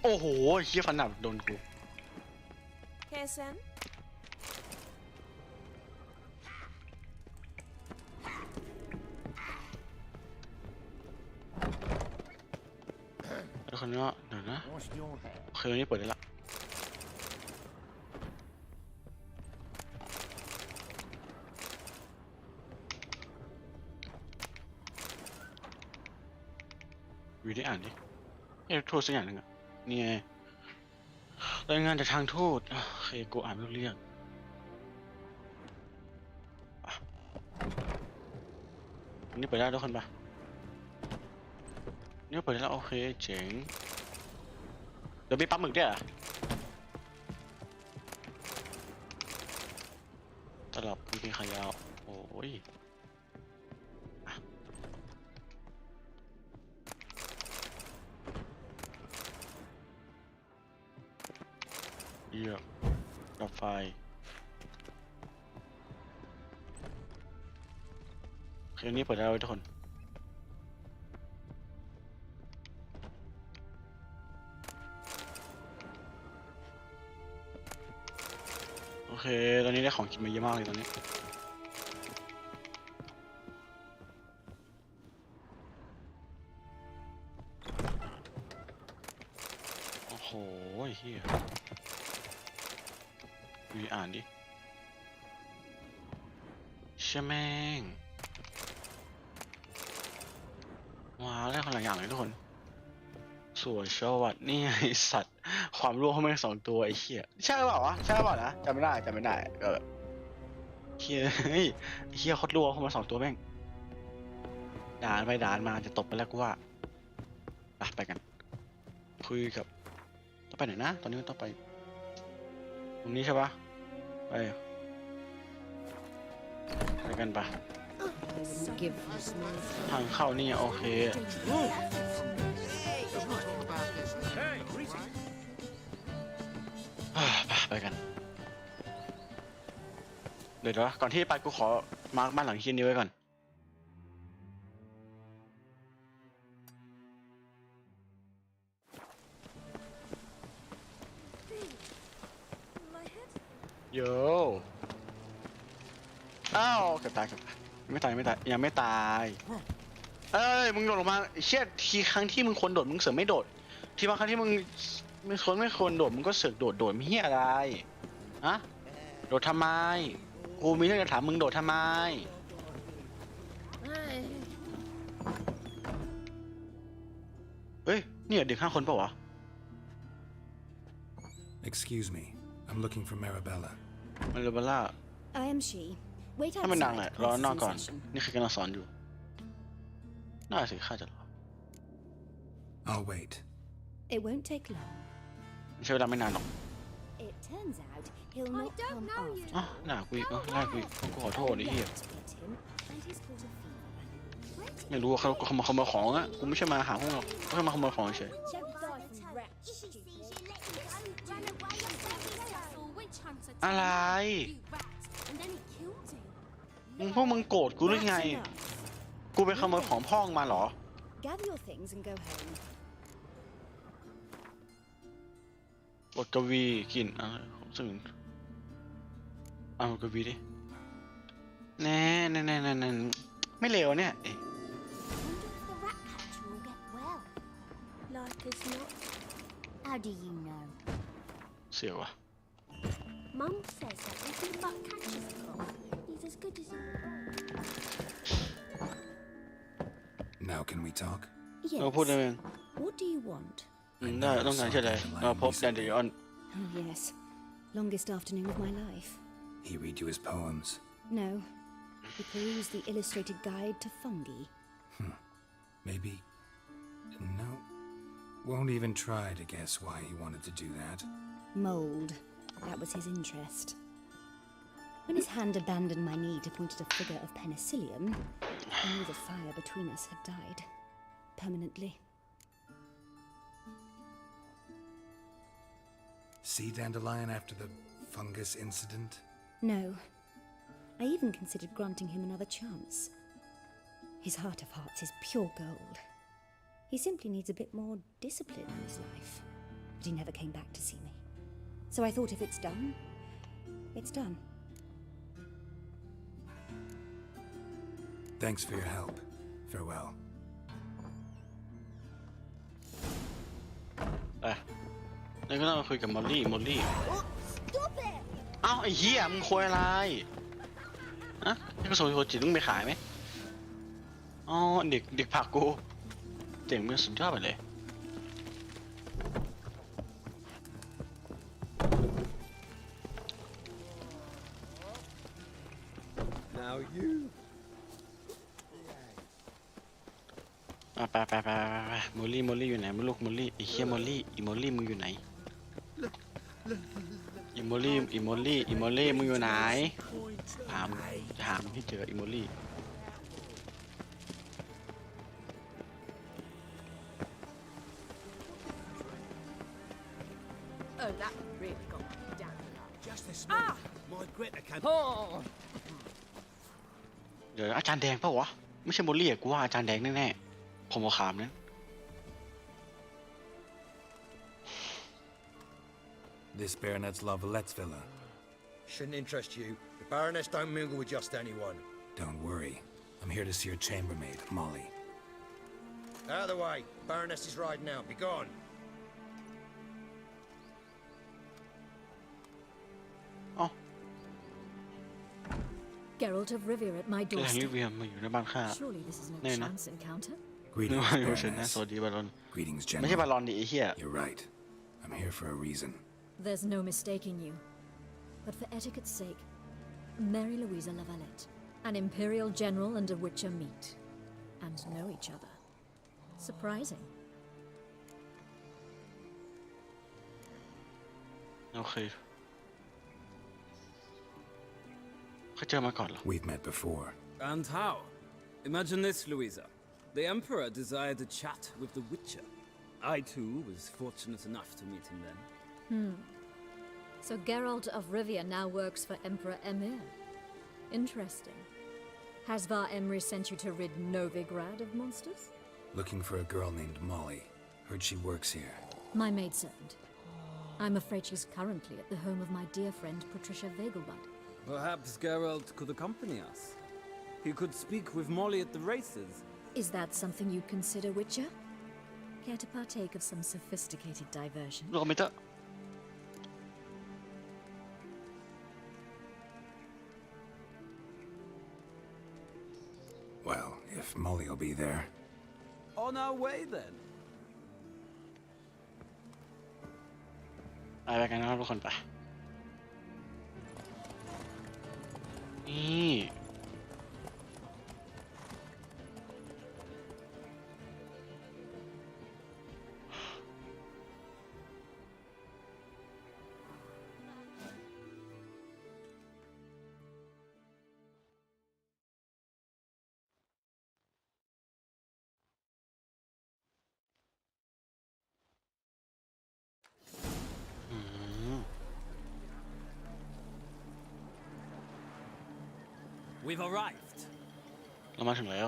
โอ้โหเฮียฟันหนับโดนกู Kessen? แล้วคนนี้เดี๋ยวนะเคยนี้เปิดได้ละวิธีอ่านดิโทษสักอย่างหนึ่งอะนี่ไงรายงานจากทางทูตโอเคกูอ่านไม่รู้เรื่องอันนี้เปิดได้ทุกคนปะนี่เปิดได้แล้วโอเคเจ๋งเดี๋ยวมีปลาหมึกด้วยอ่ะตลับมีขายาวโอ้ยเยี่ยมดับไฟ คืนนี้เปิดแล้วทุกคนโอเคตอนนี้ได้ของกินมาเยอะมากเลยตอนนี้โอ้โหเฮียวีอ่านดิเชี่ยแม่งว้าวได้คนละอย่างเลยทุกคนสวยชวัดนี่ไอสัตว์ความรู้เขาไม่สองตัวไอ้เหี้ยใช่หรือเปล่าวะใช่หรือเปล่านะจำไม่ได้เหี้ยเฮ้ยไอ้เหี้ยโคตรรู้เขามาสองตัวแม่งด่านไปด่านมาจะตบไปแล้วกูว่าไปกันคุยกับต้องไปไหนนะตอนนี้ต้องไปตรงนี้ใช่ปะไปกันปะทางเข้านี่โอเคไปกันเดี๋ยวก่อนที่ไปกูขอมาร์กบ้านหลังชิ้นนี้ไว้ก่อนโย่อ้าวเกือบตายไม่ตายยังไม่ตายเอ้ยมึงโดดลงมาเชี่ยทีครั้งที่มึงควรโดดมึงเสือกไม่โดดทีบางครั้งที่มึงไม่ควรโดดมึงก็เสือกโดดไม่เหี้ยอะไรฮะโดดทำไมกูมีเรื่องจะถามมึงโดดทำไมเฮ้ยเนี่ยเด็ก5 คนเปล่าวะ Excuse me, I'm looking for Marabella. Marabella I am she. Wait ถ้าเป็นนางแหละ outside. รอนอก Classes ก่อน in session. นี่คือกำลังสอนอยู่น่าสิข้าจะรอ I'll wait. It won't take long. ใช้เวลาไม่นานหรอก It turns out he'll I not don't come know you. after. อ๋อหน้ากูอีกไล่กูอีกกูขอโทษไอ้เหี้ย Just bit him, and he's caught a fever. ไม่รู้ว่าเขาขโมยของอ่ะกูไม่ใช่มาหาพวกเราเขาแค่มาขโมยของเฉย Don't die from rat, stupid. Run away and successful witch hunter. อะไร You rat. And then he killed him. พวกมึงโกรธกูหรือไง That's enough. กูไปขโมยของพ่อมาเหรอ Gather your things and go home. บทกวีกินซึ่งบทกวีดิแน่ไม่เลวเนี่ย Wonder if the rat catcher will get well. Like as not. How do you know? เสียวว่ะ Mum says that every buck catches a cock. He's as good as he. Now can we talk? เราพูดได้ไหม What do you want? ได้ต้องการเช่นไรเราพบแดนเดออน Oh, yes. Longest afternoon of my life. He read you his poems. No. He perused the illustrated guide to fungi. Maybe. No. Won't even try to guess why he wanted to do that. Mold. That was his interest. When his hand abandoned my knee to point at a figure of penicillium, I knew the fire between us had died. Permanently. See Dandelion after the fungus incident? No. I even considered granting him another chance. His heart of hearts is pure gold. He simply needs a bit more discipline in his life. But he never came back to see me. So I thought if it's done, it's done. Thanks for your help. Farewell. แล้วก็ต้องคุยกับมอลลี่ Stop it! เอ้าไอ้เหี้ยมึงคุยอะไรอะให้กระสุนโคจิต้องไปขายไหมอ๋อเด็กผักกูเจ๋งมึงสุดยอดไปเลย Now you. ไปมอลลี่อยู่ไหนมาลูกมอลลี่ไอ้เหี้ยมอลลี่อีมอลลี่มึงอยู่ไหนอีมอลลี่มึงอยู่ไหนหามึงให้เจออีมอลลี่ Oh, that really got me down. Just this minute, my Greta came. เดี๋ยวอาจารย์แดงเปล่าวะ ไม่ใช่โมลี่กูว่าอาจารย์แดงแน่ๆผมเอาขามนั้น This Baronet's Lavallette's villa. Shouldn't interest you. The Baroness don't mingle with just anyone. Don't worry. I'm here to see your chambermaid, Molly. Out of the way. Baroness is riding out. Be gone. Oh. Geralt of Rivia at my แกเห็น doorstep. ลิเวียมาอยู่ในบ้านข้า Surely this is no แน่นะ chance encounter. นึก Greetings, ว่าอยู่เฉยนะ Baroness. สวัสดีบาลอน Greetings, ไม่ใช่บา General. ลอนดิไอ้เหี้ย You're right. I'm here for a reason. There's no mistaking you. But for etiquette's sake, Mary Louisa Lavalette, an Imperial General and a Witcher meet, and know each other. Surprising. โอเคเขาเจอมาก่อนเหรอ We've met before. And how? Imagine this, Louisa. The Emperor desired a chat with the Witcher. I, too, was fortunate enough to meet him then. So Geralt of Rivia now works for Emperor Emir. Interesting. Has Var Emry sent you to rid Novigrad of monsters? Looking for a girl named Molly. Heard she works here. My maidservant. I'm afraid she's currently at the home of my dear friend Patricia Vegelbud. Perhaps Geralt could accompany us. He could speak with Molly at the races. Is that something you'd consider, Witcher? Care to partake of some sophisticated diversion? โลมิเตอร์ Well, if Molly'll be there. On our way, then. ไปกันนะครับทุกคนไปนี่ We've arrived. เรามาถึงแล้ว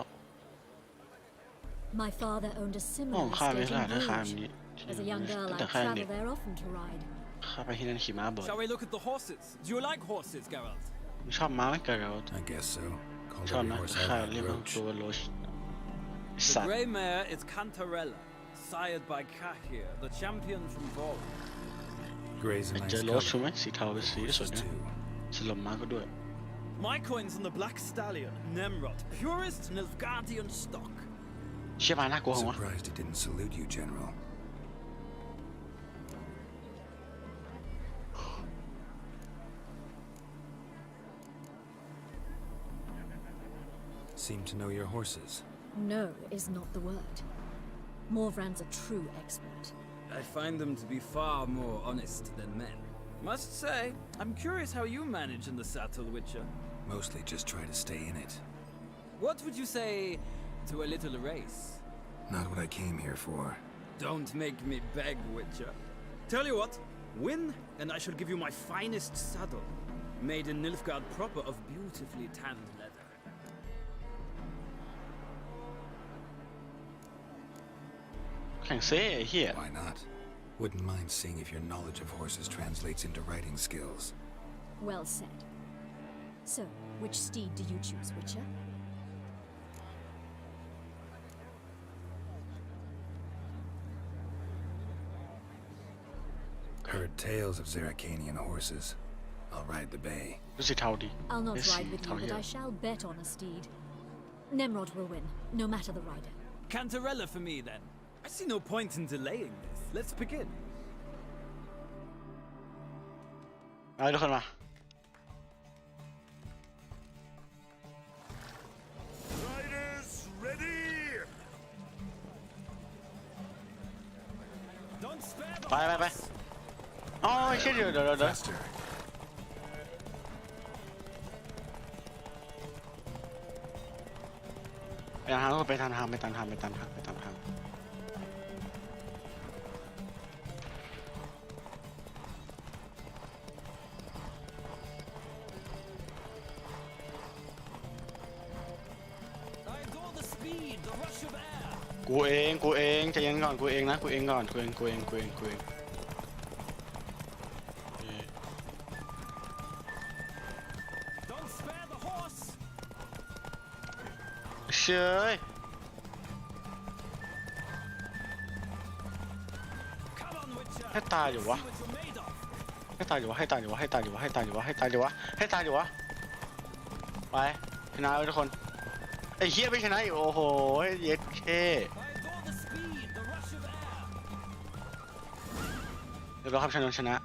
My father owned a ห้อ similar งข้า estate มี in สถานที่ข้า Bruges. มี As a young girl, ตั้ง I แต่ข้าเด็ก traveled there often to ride. ข้าไปที่นั่นขี่ม้าบ่อย Shall we look at the horses? Do you like horses, Geralt? ชอบม้าไหมเกิดเรา I guess so. Call ชอบ every นะ horse ข้า I เรียก ride มัน Roach. ตัวโรช The สัตว์ grey mare is Cantarella, sired by Kahir, the champion from Vol. Gray's a เจ nice อโรชใช่ไหม color. สีเทาเป็นสีที่สวย Horses งาม too. สลมม้าก็ด้วย My coin's on the Black Stallion, Nemrod, purest Nilfgaardian stock. เชี่ยม้าน่ากลัวเหรอวะ Surprised he didn't salute you, General. Seem to know your horses. No is not the word. Morvran's a true expert. I find them to be far more honest than men. Must say, I'm curious how you manage in the saddle, Witcher. Mostly just try to stay in it. What would you say to a little race? Not what I came here for. Don't make me beg, Witcher. Tell you what, win, and I shall give you my finest saddle, made in Nilfgaard proper of beautifully tanned leather. แข่งเซ่ไอ้เหี้ย Why not? Wouldn't mind seeing if your knowledge of horses translates into riding skills. Well said. So, which steed do you choose, Witcher? Heard tales of Zeracanian horses. I'll ride the bay. ดูสีเทาดี I'll not เป็นสี ride with เทา you, เหี้ but ย I shall bet on a steed. Nemrod will win, no matter the rider. Cantarella for me, then. I see no point in delaying this. Let's begin. เอาทุกคนมา Riders, ready! Don't spare the ไปอ๋อเชี่ยเดี๋ยว Faster. ไปตามทางไปตามทาง I adore the กูเองใจเย็นก่อนกูเองนะกูเองก่อนกูเอง Don't spare the horse. เชย Come on, Witcher. ให้ตายอยู่วะ See what you're made of. ให้ตายอยู่วะไปชนะเลยทุกคนไอ้เฮียไม่ชนะอีกโอ้โหเย็ดเค I adore the speed, the rush of air. เดี๋ยวเราครับชนะ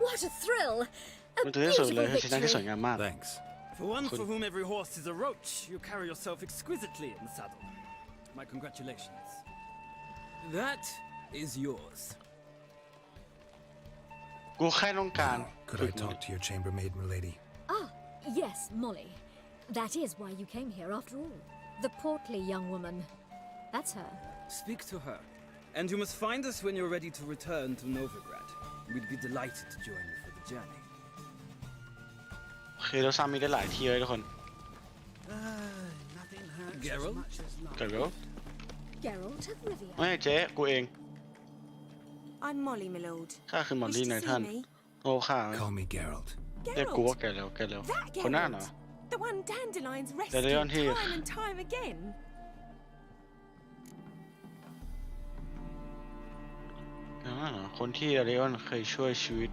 What a thrill! A มันตัวที่สุดเลย beautiful ชนะที่สวย victory. งามมาก Thanks. For one for whom every horse is a roach, you carry yourself exquisitely in the saddle. My congratulations. That is yours. กูแค่ต้องการ Now, could I talk to your chambermaid, milady? Ah, yes, Molly. That is why you came here after all. The portly young woman. That's her. Speak to her. And you must find us when you're ready to return to Novigrad. We'd be delighted to join you for the journey. โอเคเราซ้ำมีได้หลายที่เลยทุกคน Nothing hurts Geralt? as much as love. เกิดแล้ว Geralt of Rivia. ไม่เจ๊กูเอง I'm Molly, my lord. ข้าคือมอลลี่ Wish นาย to ท่าน see me? โอ้ข้า Call me Geralt. เรียกกู Geralt? ว่าแกแล้ว That คนหน้าเหรอ Geralt? The one Dandelion's Dandelion rescued here. time and time again? คนหน้าเหรอคนที่เรออนเคยช่วยชีวิต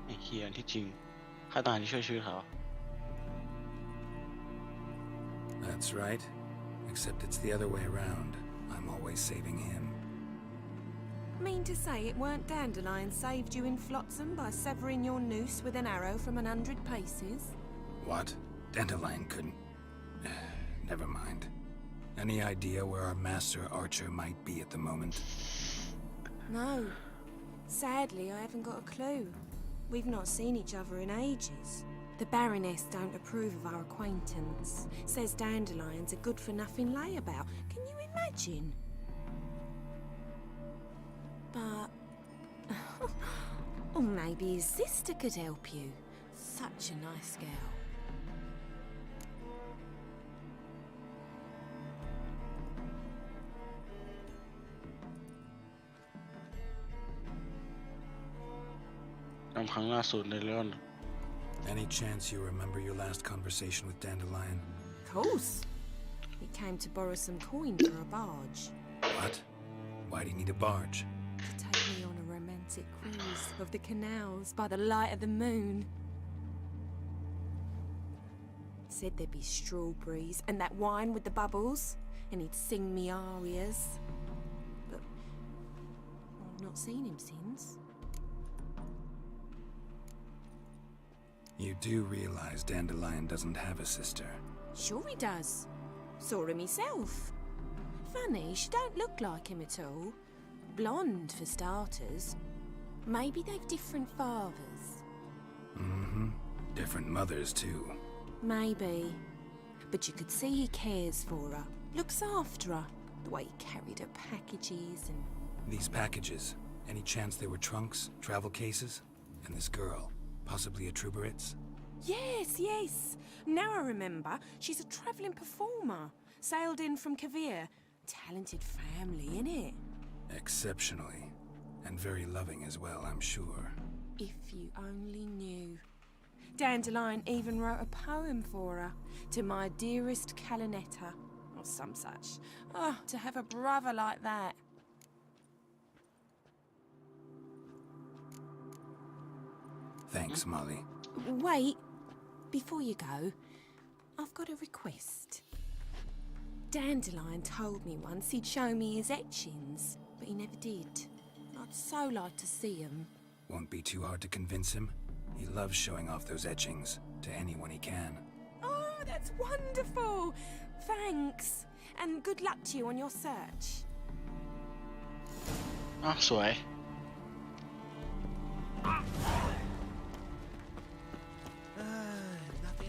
ไอ้เฮียที่จริงข้าต่างที่ช่วยชีวิตเขา That's right. Except it's the other way around. I'm always saving him. Mean to say it weren't Dandelion saved you in Flotsam by severing your noose with an arrow from 100 paces? What? Dandelion couldn't. Never mind. Any idea where our master archer might be at the moment? No. Sadly, I haven't got a clue. We've not seen each other in ages. The Baroness don't approve of our acquaintance. Says Dandelion's a good-for-nothing layabout. Can you imagine? But... or maybe his sister could help you. Such a nice girl. จำครั้งล่าสุดในเรื่อง Any chance you remember your last conversation with Dandelion? Of course. He came to borrow some coin for a barge. What? Why do you need a barge? To take me on a romantic cruise of the canals by the light of the moon. Said there'd be strawberries and that wine with the bubbles, and he'd sing me arias. But I've not seen him since. You do realize Dandelion doesn't have a sister. Sure he does. Saw him myself. Funny, she don't look like him at all. Blonde, for starters. Maybe they've different fathers. Mm-hmm. Different mothers, too. Maybe. But you could see he cares for her. Looks after her. The way he carried her packages and... These packages, any chance they were trunks, travel cases? And this girl, possibly a Truberitz? Yes. Now I remember. She's a travelling performer. Sailed in from Kavir. Talented family, innit? Exceptionally. And very loving as well, I'm sure. If you only knew. Dandelion even wrote a poem for her. To my dearest Calinetta. Or some such. Oh, to have a brother like that. Thanks, Molly. Wait. Before you go, I've got a request. Dandelion told me once he'd show me his etchings, but he never did. I'd so like to see them. Won't be too hard to convince him. He loves showing off those etchings to anyone he can. Oh, that's wonderful! Thanks. And good luck to you on your search. อ้าวสวย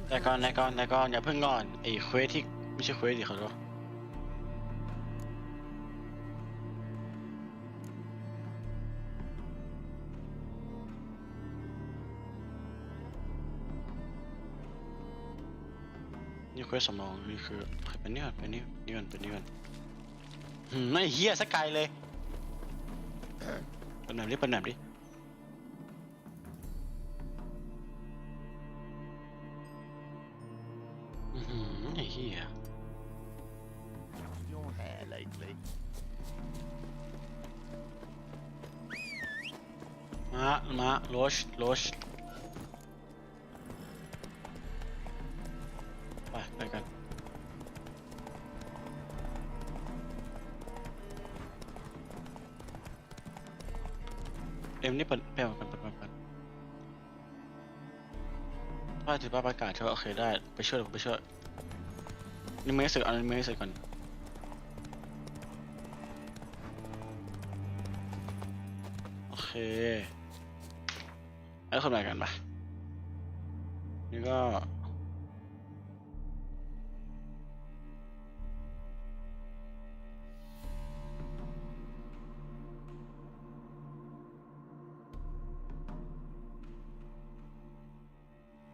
แต่ก่อนอย่าเพิ่งก่อนไอ้เควสที่ไม่ใช่เควสดิเขาด้วย นี่เควสสำรองนี่คือไปนี่ก่อนไปนี่ก่อนไปนี่ก่อนไม่เฮียสักไกลเลยเป็นแบบนี้เป็นแบบนี้ไอ้เฮียมาโรชไปกันเอ็มนี่เปิดป้าถือป้าประกาศเธอโอเคได้ไปช่วยนี่ไม่เสร็จไม่เสร็จก่อนโอเคแล้วคนไหนกันปะนี่ก็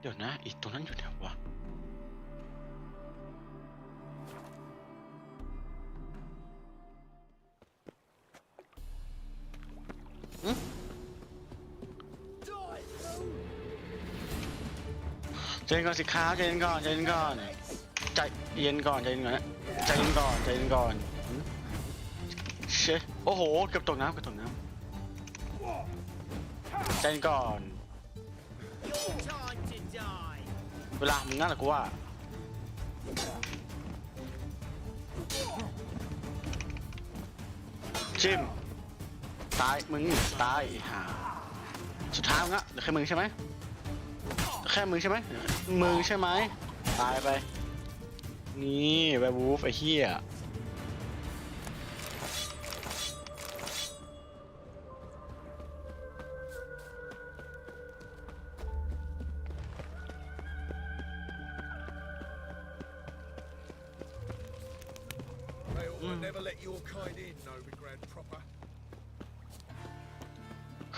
เดี๋ยวนะอีกตรงนั้นอยู่ไหนวะใจเย็นก่อนสิครับใจเย็นก่อนใจเย็นก่อนเชโอ้โหเกือบตกน้ำใจเย็นก่อนเวลามึงงั้นแหละกูว่าจิ้มตายมึงตายห่าสุดท้ายมึงอะเหลือแค่มึงใช่ไหมตายไปนี่แวร์วูฟไอ้เหี้ย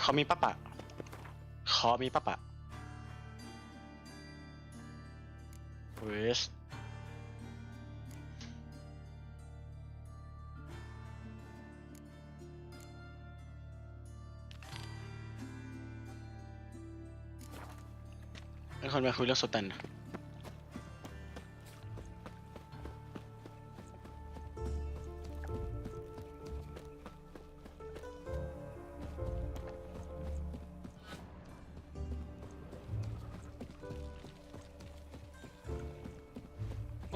เขามีป้าปะเวสไอ้คนมาคุยเรื่องสแตน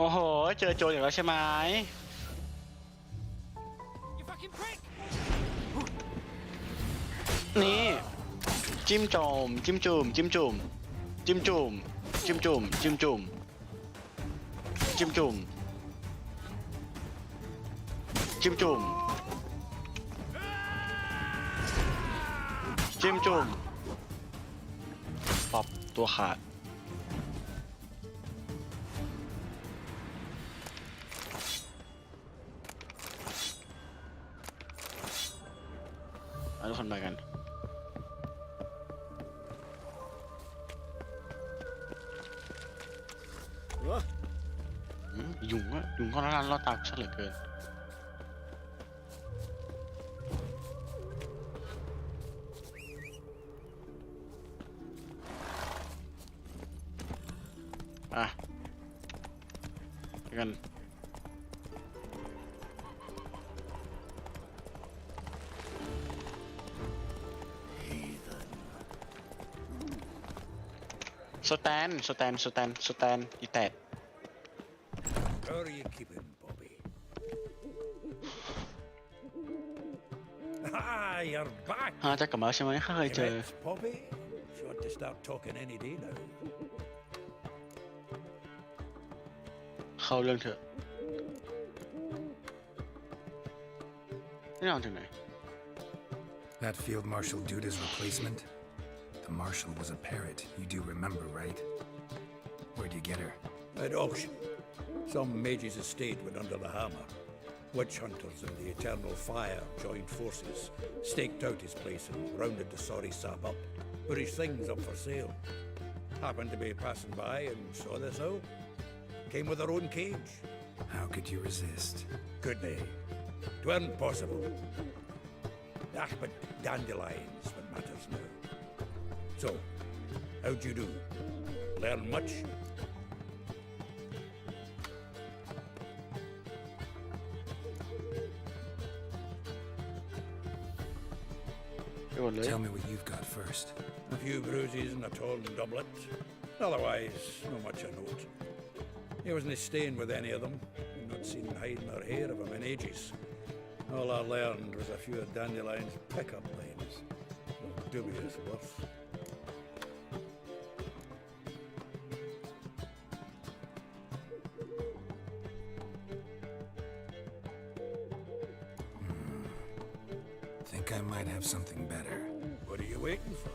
โอ้โหเจอโจรอย่างแล้วใช่ไหมนี่จิ้มจุ่มจิ้มจุ่มจิ้มจุ่มจิ้มจุ่มจิ้มจุ่มจิ้มจุ่มจิ้มจุ่มจิ้มจุ่มจิ้มจุ่มปรับตัวขาดทุกคนไปกันยุงก็ร้านล่อตาฉันเหลือเกินไปกันสแตนอีแตด How are you keeping, Bobby? You're back. จะกลับมาใช่ไหมข้าเคยเจอ Bobby, she ought to start talking any day now. เข้าเรื่องเถอะนี่เอาจากไหน That Field Marshal Duda's replacement? The Marshal was a parrot, you do remember, right? Where'd you get her? At auction. Some mage's estate went under the hammer. Witch hunters and the Eternal Fire joined forces, staked out his place and rounded the sorry sap up. Put his things up for sale. Happened to be passing by and saw this out. Came with their own cage. How could you resist? Could they? 'Tweren't possible. Ah, but dandelions what matters now. So, how'd you do? Learn much? Tell me what you've got first. A few bruises and a torn doublet. Otherwise, not much a note. He wasn't staying with any of them. I've not seen hide nor hair of him in ages. All I learned was a few of Dandelion's pick-up lines. Of dubious worth. Think I might have something better. What are you waiting for?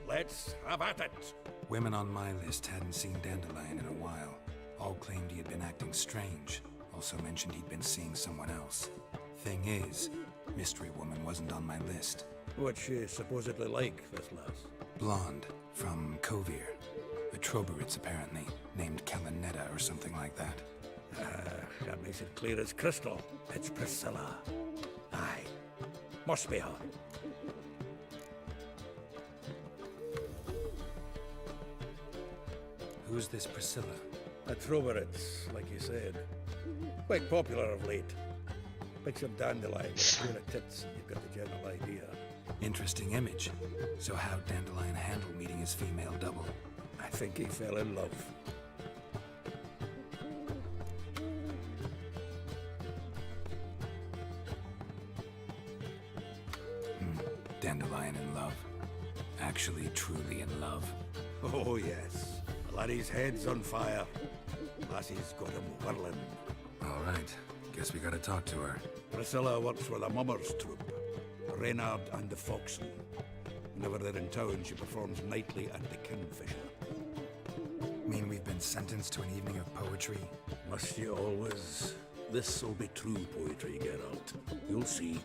Let's have at it. Women on my list hadn't seen Dandelion in a while. All claimed he had been acting strange. Also mentioned he'd been seeing someone else. Thing is, Mystery Woman wasn't on my list. What's she supposedly like, this lass? Blonde, from Kovir. A Troberitz, apparently, named Kalanetta or something like that. That makes it clear as crystal. It's Priscilla. Aye. Must be her. Who's this Priscilla? A Troberitz, like you said. Quite popular of late. Picks up Dandelion, a pair of tits, and you've got the general idea. Interesting image. So how'd Dandelion handle meeting his female double? I think he fell in love. Dandelion in love. Actually, truly in love. Oh, yes. Laddie's head's on fire. Lassie's got him whirling. All right. Guess we gotta talk to her. Priscilla works with a mummers troupe. Reynard and the Foxen. Whenever they're in town, she performs nightly at the Kingfisher. Mean we've been sentenced to an evening of poetry? Must you always? This'll be true poetry, Geralt. You'll see.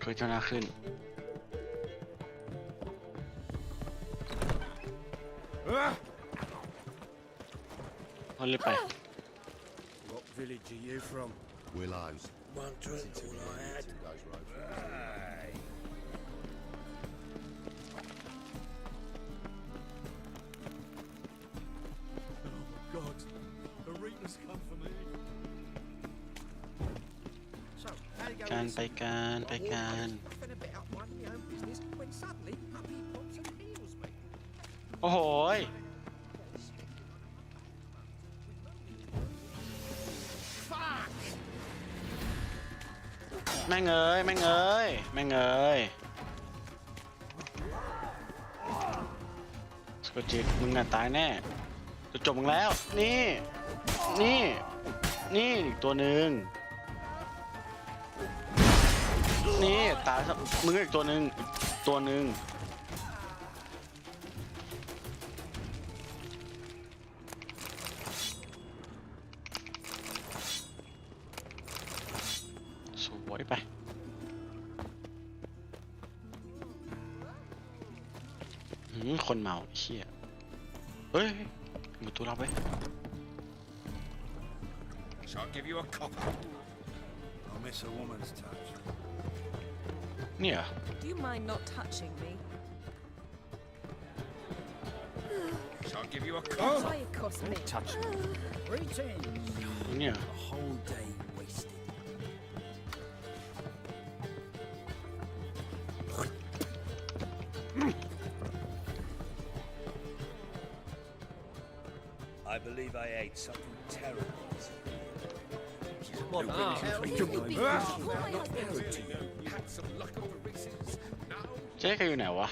คุยจะน่าขึ้นเอาเลยไป What village are you from? Willows. One drink, all I had. Aye. Oh God, the Reaper's come for me. So, how you การ going? ไปการไปการ Nothing about one my own business when suddenly Puppy pops and heals me. โอ้โหยแม่งเอ้ยแม่งเอ้ยแม่งเอ้ยสกอจิตมึงน่ะตายแน่จะจบมึงแล้วนี่นี่นี่อีกตัวหนึ่งนี่ตายมึงอีกตัวหนึ่งตัวหนึ่งสวยไปคนเมาเชี่ยเฮ้ยอยู่ตัวเราไป Shan't give you a copper. I'll miss a woman's touch. เนี่ย Do you mind not touching me? Shan't give you a Why copper. you cost me? Touch me. Greetings. เนี่ย A whole day wasted. I believe I ate something terrible. What the hell? Had some luck at the races. Now เจ๊แกอยู่ไหนวะ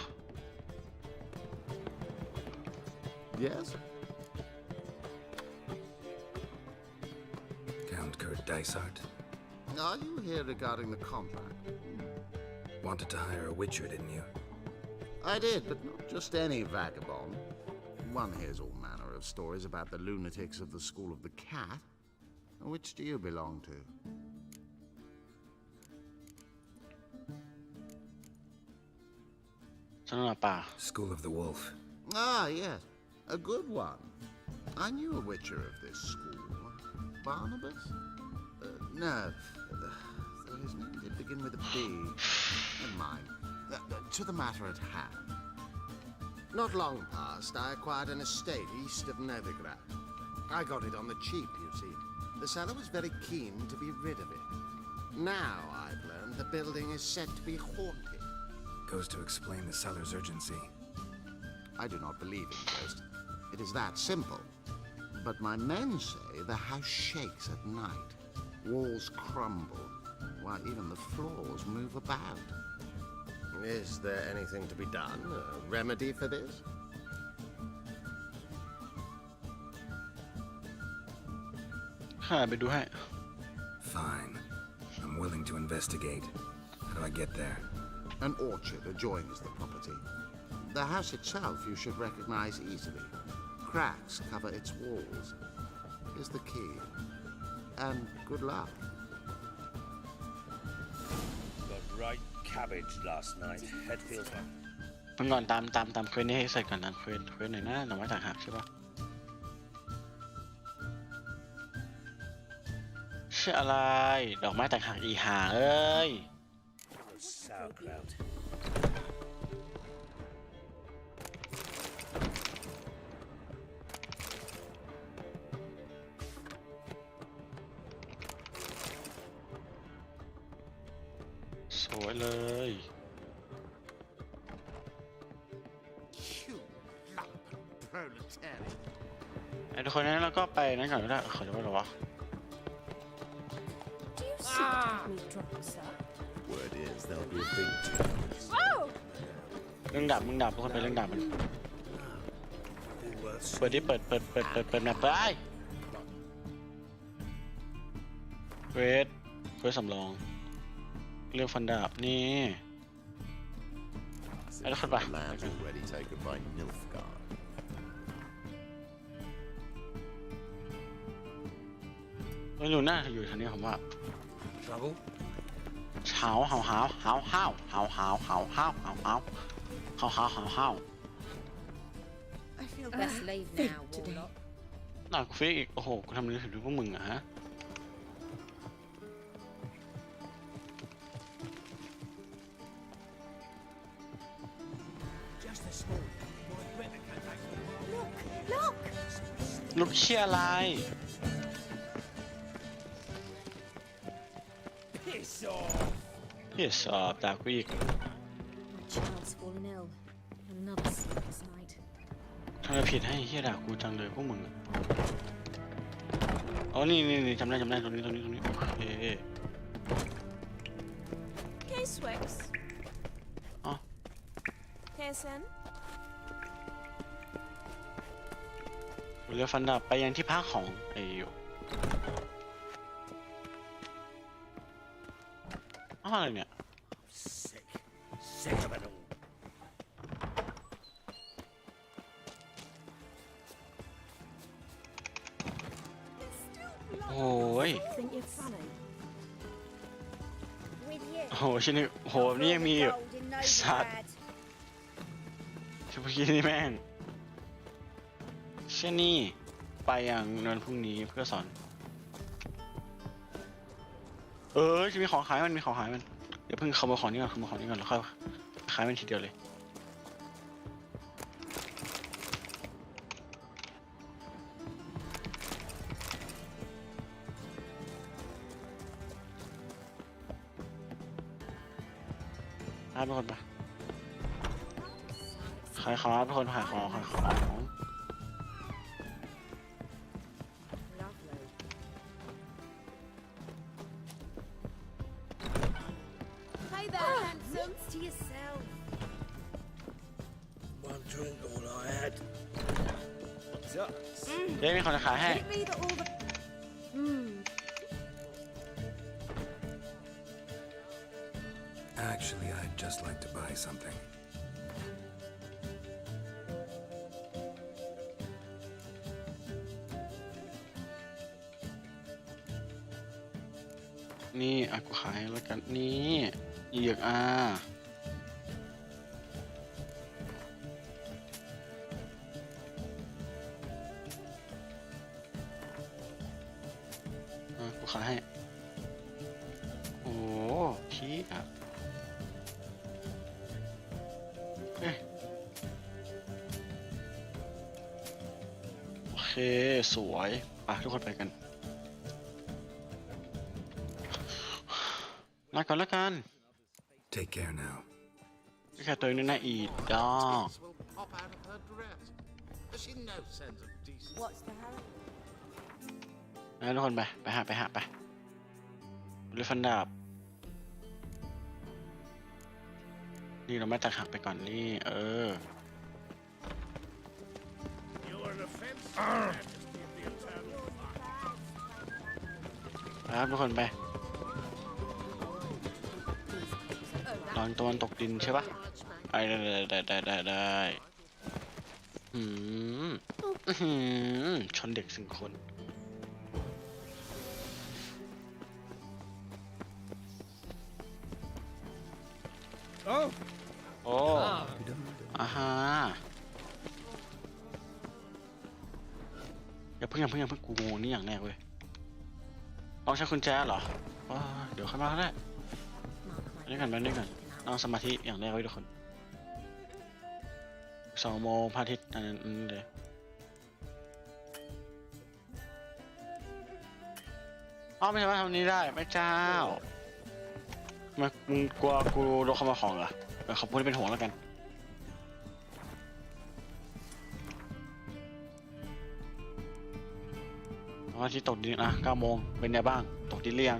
Yes? Count Kurt Dysart. Are you here regarding the contract? Wanted to hire a witcher, didn't you? I did, but not just any vagabond. One hears all manner of stories about the lunatics of the School of the Cat. Which do you belong to? School of the Wolf. Ah, yes. A good one. I knew a witcher of this school. Barnabas? No. His name did begin with a B. Never mind. To the matter at hand. Not long past, I acquired an estate east of Novigrad. I got it on the cheap, you see. The seller was very keen to be rid of it. Now I've learned the building is said to be haunted. Goes to explain the seller's urgency. I do not believe in ghosts. It is that simple. But my men say the house shakes at night. Walls crumble, while even the floors move about. Is there anything to be done? A remedy for this? Fine. I'm willing to investigate. How do I get there? An orchard adjoins the property. The house itself you should recognize easily. Cracks cover its walls. Here's the key. And good luck. Got right cabbage last night. Head feels like. มันก่อนตามเควสนี้ให้เสร็จก่อนนะเควสหน่อยนะหน่อไม้ต่างหากใช่ปะชื่ออะไรดอกไม้ต่างหากอีหาเอ้ย Sauerkraut. สวยเลยไอ้ทุกคนนั้นเราก็ไปนั่นก่อนก็ได้ขอดูว่าหรอวะ Word is there'll be a big เรื่องดาบมึงดาบทุกคนไปเรื่องดาบมันเปิดดิเปิดแมปไปเควสสำรองเรื่องฟันดาบนี่ไอ้ทุกคนไปมันอยู่หน้าอยู่ทางนี้ผมว่าเห่าBest leave now, Warlock. หนักฟิกอีกโอ้โหกูทำนี้ถึงพวกมึงอะฮะลูกเชี่ยอะไรเฮียสอบจากกูอีก Child's fallen ill. Another sleepless night. ทำไมผิดให้เฮียด่ากูจังเลยพวกมึงอ๋อนี่จำได้ตรงนี้โอเค K-Swex. อ๋อ KSN. เรือฟันดาบไปยังที่พักของไออยู่อะไรเนี่ย Sick of it all. โอ้ย Think you're funny? โอ้โหชิ้นนี้โหนี่ยังมีอยู่สัตว์ชุบกี้นี่แม่งเช่นนี้ไปอย่างวันพรุ่งนี้เพื่อสอนจะมีของขายมันเดี๋ยวเพิ่งขโมยของนี้ก่อนแล้วค่อยขายมันทีเดียวเลยทุกคนปะขายของทุกคนขายของHey there, handsome. To yourself. One drink, all I had. What's up? เดี๋ยวมีคนจะขายให้ Actually, I'd just like to buy something. นี่กูขายแล้วกันนี่เหยือก ขอให้โอ้ชี้อ่ะโอเคสวยไปทุกคนไปกันลาก่อนละกัน Take care now. แค่ตัวนี้นะอีดอก Pop out of her dress. Has she no sense of decency? What's the hurry? ทุกคนไปหาเรือฟันดาบนี่เราไม่ตัดหักไปก่อนนี่ครับทุกคนไปลองตะวันตกดินใช่ปะได้ชนเด็ก1 คนโอ้อาฮะอย่าเพิ่งกูงงนี่อย่างแรกเว้ยลองใช้กุญแจเหรอเดี๋ยวค่อยมาก็ได้นี่กันลองสมาธิอย่างแรกไว้ทุกคน2 โมงพระอาทิตย์อันนั้นเลยไม่ใช่ว่าทำนี้ได้ไม่เจ้ามึงกลัวกูโดนขโมยของเหรอขอบคุณที่เป็นห่วงแล้วกันวันที่ตกดิน9 โมงเป็นไงบ้างตกดินเรียง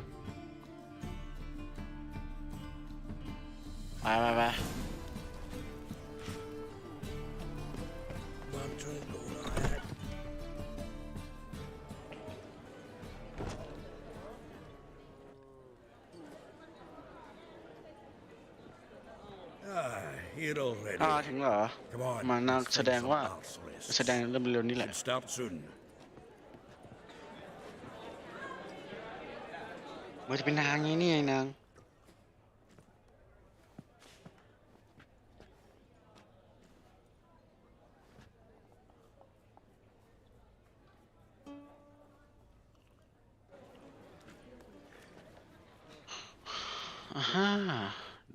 ไปถึงเหรอมานักแสดงว่าแสดงเร็วๆนี้แหละมันจะเป็นนางนี่ไงนาง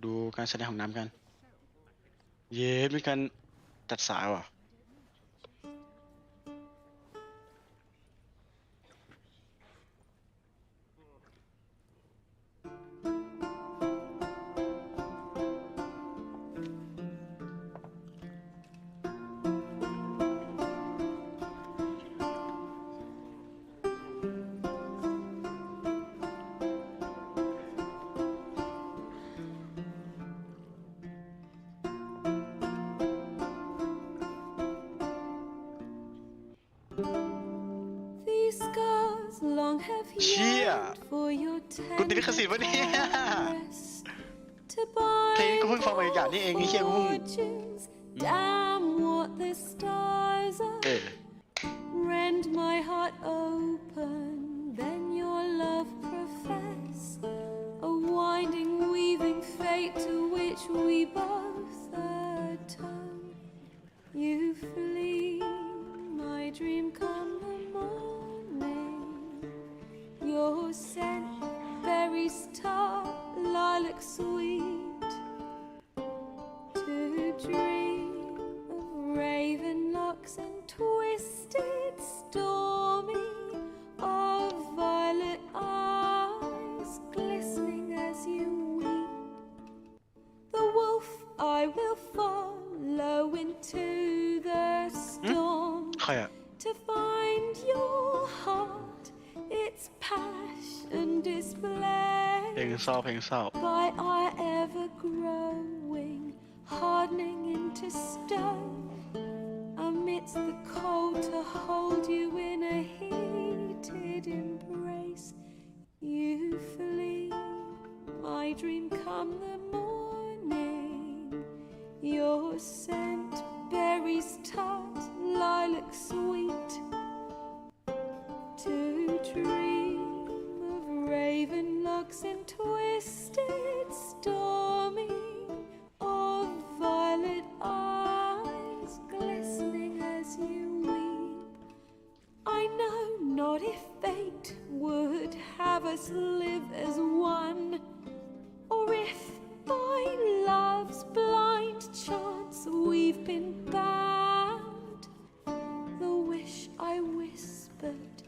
ดูการแสดงของน้ำกันเย้มีการตัดสายว่ะเชี่ยกูติดลิขสิทธิ์วะเนี่ยเพลงนี้กูเพิ่งฟังไปอย่างนี้เองไอ้เชี่ยกูเพิ่งRend my heart open, then your love profess a winding, weaving fate to which we both atone. You flee, my dream come the morning. Your scent, berries tart, lilac sweet. To dream of raven locks and twisted, stormy, of violet eyes glistening as you weep. The wolf I will follow into the storm to find your heart, its passion displayed by our ever-growing, hardening into stone.Amidst the cold to hold you in a heated embrace. You flee, my dream come the morning. Your scent, berries tart, lilac sweet. To dream of raven locks and twisted, stormy.Of violet eyes glistening as you weep. I know not if fate would have us live as one, or if by love's blind chance we've been bound. The wish I whispered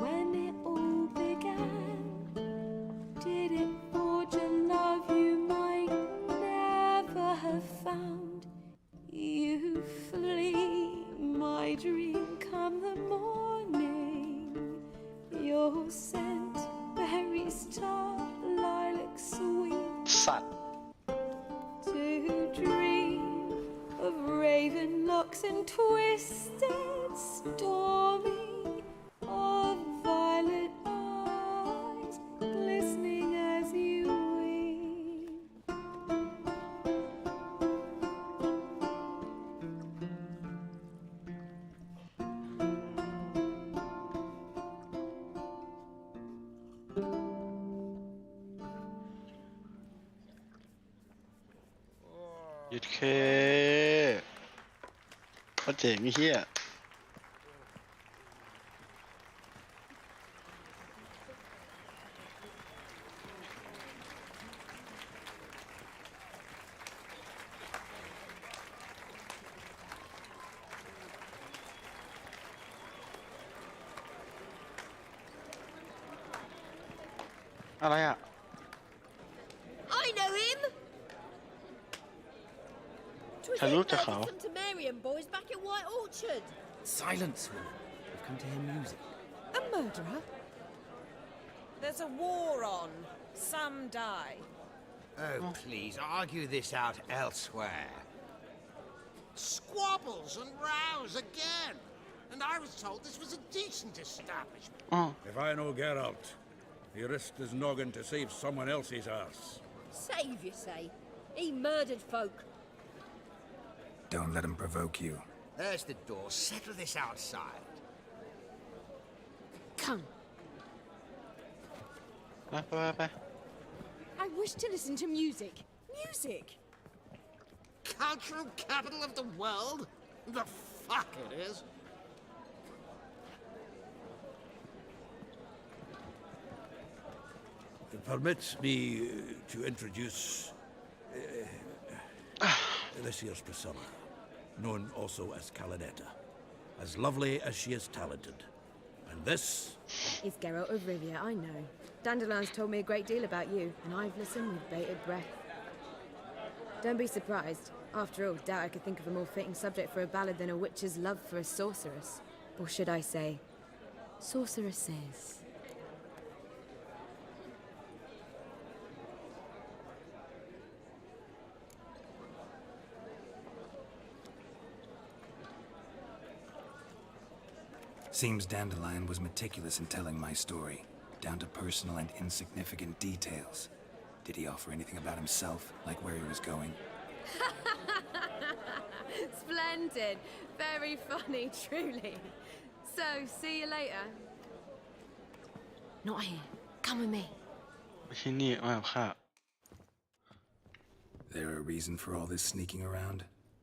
when it all began, did it forge a love you might never have found? You flee, my dream, come the morning. Your scent, berries tart, lilac sweet. สัตว์ To dream of raven locks and twisted stormy, of violet eyes glistening as you weep.หยุดเคก็เจ๋งไอ้เหี้ยอะไรอ่ะ I know him! 'Twas Hello, him that Takhao. come to Marion boys back at White Orchard. Silence, woman. We've come to hear music. A murderer? There's a war on. Some die. Oh, please, argue this out elsewhere. Squabbles and rows again. And I was told this was a decent establishment. If I know Geralt, he risked his noggin to save someone else's arse. Save, you say? He murdered folk. Don't let him provoke you. There's the door. Settle this outside. Come. ไป I wish to listen to music. Music! Cultural capital of the world? The fuck it is. Permit me to introduce this year's Priscilla, known also as Calinetta, as lovely as she is talented. And this is Geralt of Rivia, I know. Dandelion's told me a great deal about you, and I've listened with bated breath. Don't be surprised. After all, doubt I could think of a more fitting subject for a ballad than a witch's love for a sorceress. Or should I say, sorceresses. Seems Dandelion was meticulous in telling my story, down to personal and insignificant details. Did he offer anything about himself, like where he was going? Splendid. Very funny, truly. So, see you later. Not here. Come with me. ที่นี่มากับข้า There a reason for all this sneaking around?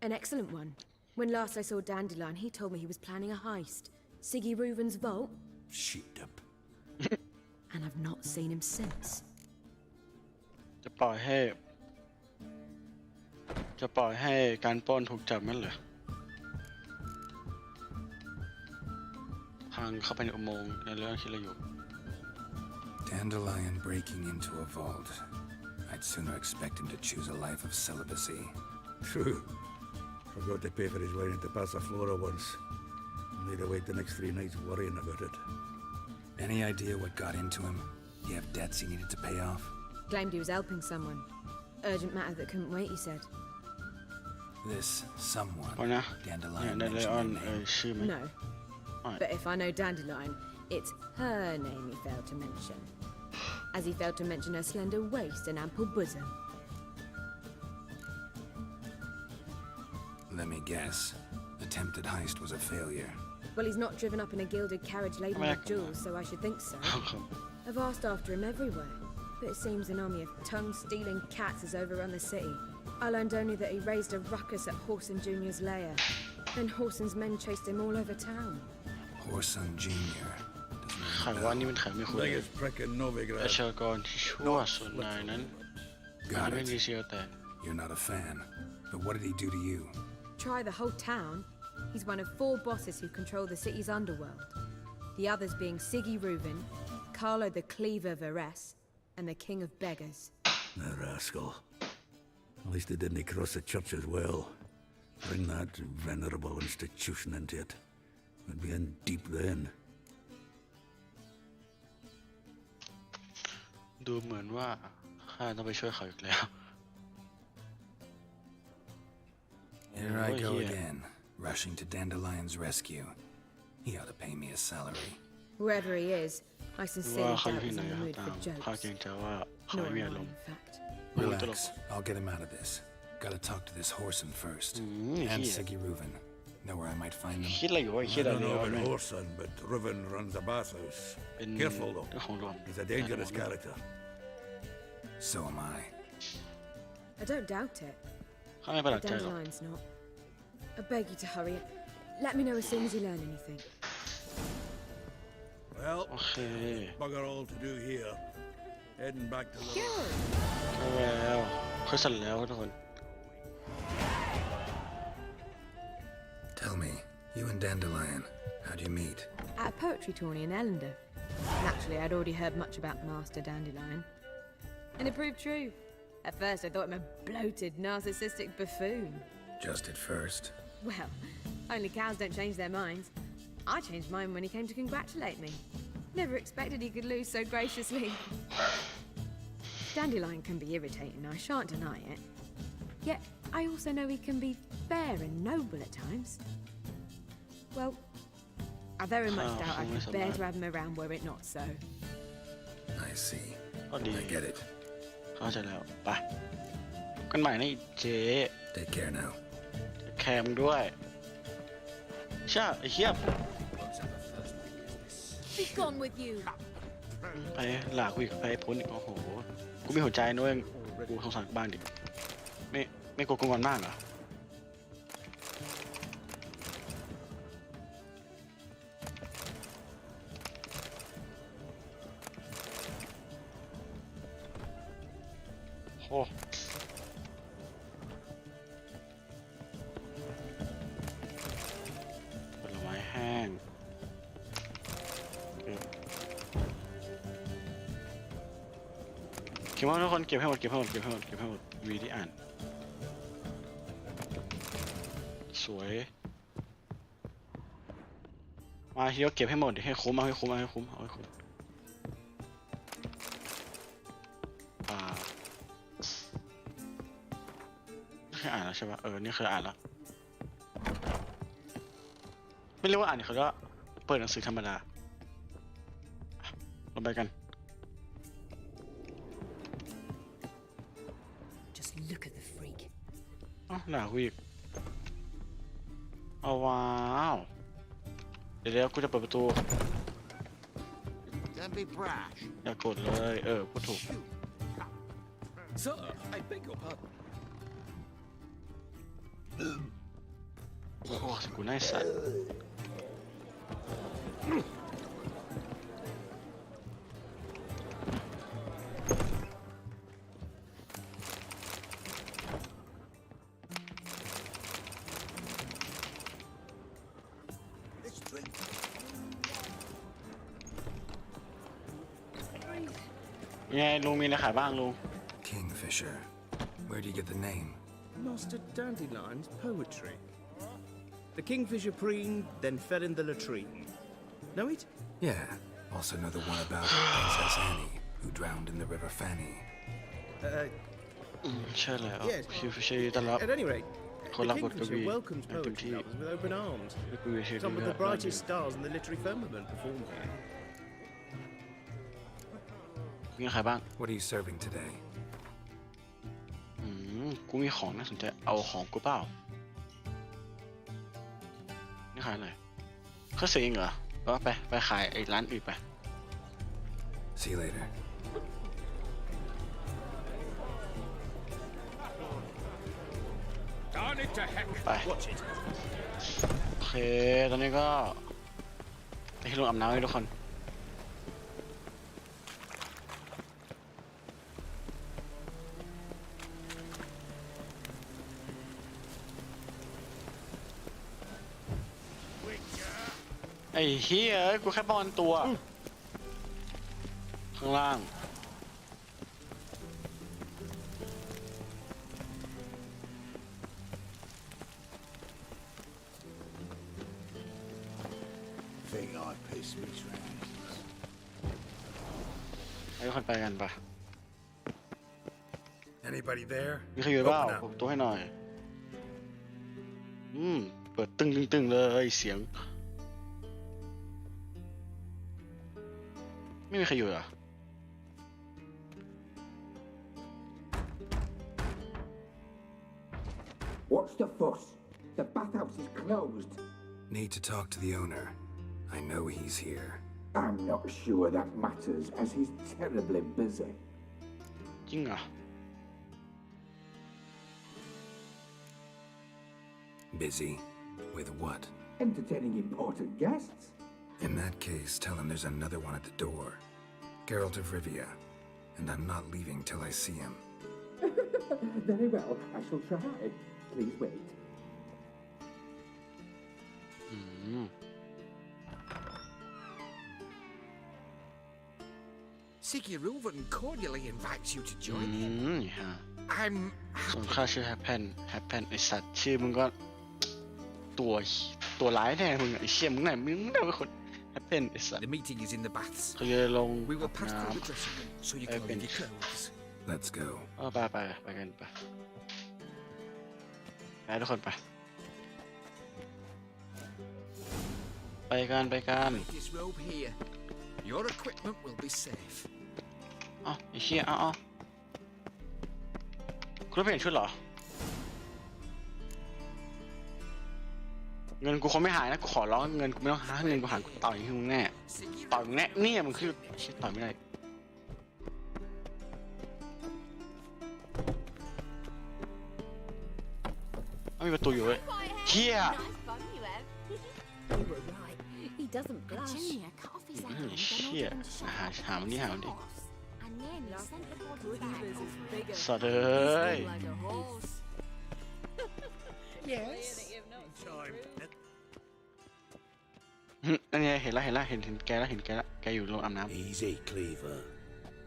An excellent one. When last I saw Dandelion, he told me he was planning a heist. Siggy Reuven's vault. Sheeped up. And I've not seen him since. จะปล่อยให้การปล้นถูกจับมั้นเหรอพังเข้าไปในอุโมงค์ในเรื่องคิดอะไรอยู่ Dandelion breaking into a vault. I'd sooner expect him to choose a life of celibacy. True. Forgot to pay for his wine to Passaflora once. Made her wait the next 3 nights worrying about it. Any idea what got into him? He have debts he needed to pay off? Claimed he was helping someone. Urgent matter that couldn't wait, he said. This someone, นะ Dandelion เดล mentioned ออน their name. ชื่อไหม No. But if I know Dandelion, it's her name he failed to mention. As he failed to mention her slender waist and ample bosom. Let me guess. Attempted heist was a failure. Well, he's not driven up in a gilded carriage laden with jewels, so I should think so. I've asked after him everywhere, but it seems an army of tongue-stealing cats has overrun the city. I learned only that he raised a ruckus at Whoreson Jr.'s lair. Then Whoreson's men chased him all over town. Whoreson Jr. Doesn't ring ข่าวว่านี่เป็นข่าวไม่คุ้น Biggest prick in ประ Novigrad. ชากรที่ชั่วส่วนนายนั้น Got ไม่ it. ดีเชียวแต่ You're not a fan. But what did he do to you? Try the whole town. He's one of 4 bosses who control the city's underworld. The others being Siggy Reuben, Carlo the Cleaver Varese, and the King of Beggars. The rascal. At least he didn't cross the church as well. Bring that venerable institution into it. We'd be in deep then. ดูเหมือนว่าข้าต้องไปช่วยเขาอีกแล้ว Here I go again, rushing to Dandelion's rescue. He ought to pay me a salary. Whoever he is, I ว่า sincerely เขาอยู่ doubt ที่ he's ไหน in the ครับ mood ตา for มข้า jokes. เกรงใจว่าเขา Nor ไม่มี am อา I, รมณ์ in fact. Relax. I'll get him out of this. Gotta talk to this Horson first. And Siggy Reuven. Know where I might find them? คิดอะไรอยู่วะ I คิดอะไร don't อยู่ know วะ about Orson, but Reuven runs a bathhouse. เป็น Careful though. เรื่องของหลวง He's a dangerous character. So am I. I don't doubt it. ข้าไม่ประหลาด But ใจหรอก Dandelion's not. I beg you to hurry. Let me know as soon as you learn anything. Well, โอเค bugger all to do here. Heading back to the... เข้าแล้วเขาสั่นแล้วทุกคน Tell me, you and Dandelion, how'd you meet? At a poetry tourney in Ellender. Naturally, I'd already heard much about Master Dandelion. And it proved true. At first, I thought him a bloated, narcissistic buffoon. Just at first. Well, only cows don't change their minds. I changed mine when he came to congratulate me. Never expected he could lose so graciously. Dandelion can be irritating, I shan't deny it. Yet, I also know he can be fair and noble at times. Well, I very much doubt I could bear to have him around were it not so. I see. ก็ดี I get it. เข้าใจแล้วไปกันใหม่นะเจ๊ Take care now. แคมด้วยใช่ไอ้เหี้ย Be gone with you. ไปหลากคุยกับไปพ้นอีกโอ้โหกูมีหัวใจนะเว้ยกูสงสารบ้างดิไม่กลัวกูงอนมากเหรอโอ้ผลไม้แห้งคิดว่าทุกคนเก็บให้หมดวีที่อ่านสวยมาเฮียเก็บให้หมดให้คุ้มเอาให้คุ้มนี่เคยอ่านแล้วใช่ปะนี่เคยอ่านแล้วไม่เรียกว่าอ่านเขาก็เปิดหนังสือธรรมดาลงไปกัน Just look at the freak. หนาวีกว้าวเดี๋ยวกูจะเปิดประตู Don't be brash. อย่ากดเลยพูดถูก Sir, I beg your pardon. โอ้สกูน่าสั่นไงลุงมีอะไรขายบ้างลุง Kingfisher. Where do you get the name? Master Dandelion's poetry. The kingfisher preened, then fell in the latrine. Know it? Yeah. Also know the one about Princess Annie, who drowned in the River Fanny. ใช่แล้ว Yes. คิวฟิชเชอร์ต้อนรับ At any rate, คน the รับบทกวี kingfisher welcomes เต็ม poetry ที่ lovers with open arms. กวีเชียร์ Some of the brightest stars in the literary firmament perform here. มีใครบ้าง What are you serving today? กูมีของน่าสนใจเอาของกูเปล่านี่ขายอะไรเขาเสียงเหรอไปขายไอ้ร้านอื่นไป See you later. ไปโอเคตอนนี้ก็ไปให้ลุงอาบน้ำให้ทุกคน ไอ้เฮียกูแค่ป้องกันตัวข้างล่าง Think I pissed me tracks. ให้ทุกคนไปกันปะ Anybody there? มีใครอยู่เปล่าเปิดตัวให้หน่อยเปิดตึงเลยเสียงไม่มีใครอยู่เหรอ What's the fuss? The bathhouse is closed. Need to talk to the owner. I know he's here. I'm not sure that matters, as he's terribly busy. จริงเหรอ Busy? With what? Entertaining important guests. In that case, tell him there's another one at the door. Geralt of Rivia. And I'm not leaving till I see him. Very well, I shall try. Please wait. Siggy Reuven cordially invites you to join him. I'm ส่วนข้าชื่อแฮปเพนไอสัตว์ชื่อมึงก็ตัวร้ายแน่มึงไอเชี่ยมึงไหนเป็นคนแฮปเพนไอสัตว์ The meeting is in the baths. เขาจะลง We will pass through the dressing room, so you can leave your clothes. Let's go. ไปกันไปทุกคนไปกัน Take this robe here. Your equipment will be safe. ไอเชี่ยคุณต้องเปลี่ยนชุดเหรอเงินกูคงไม่หายนะกูขอร้องเงินกูไม่ต้องหาเงินกูหายกูต่อยมึงแน่เนี่ยมึงคือต่อยไม่ได้มีประตูอยู่เลยเฮีย You were right. He doesn't blush. Junior cut off his hand, เชี่ยหามันนี่ and then he sent the body back. สัตว์เอ้ย Like a horse. Yes. Time. นั่นไงเห็นแกแล้วแกอยู่โรงอาบน้ำ Easy, Cleaver.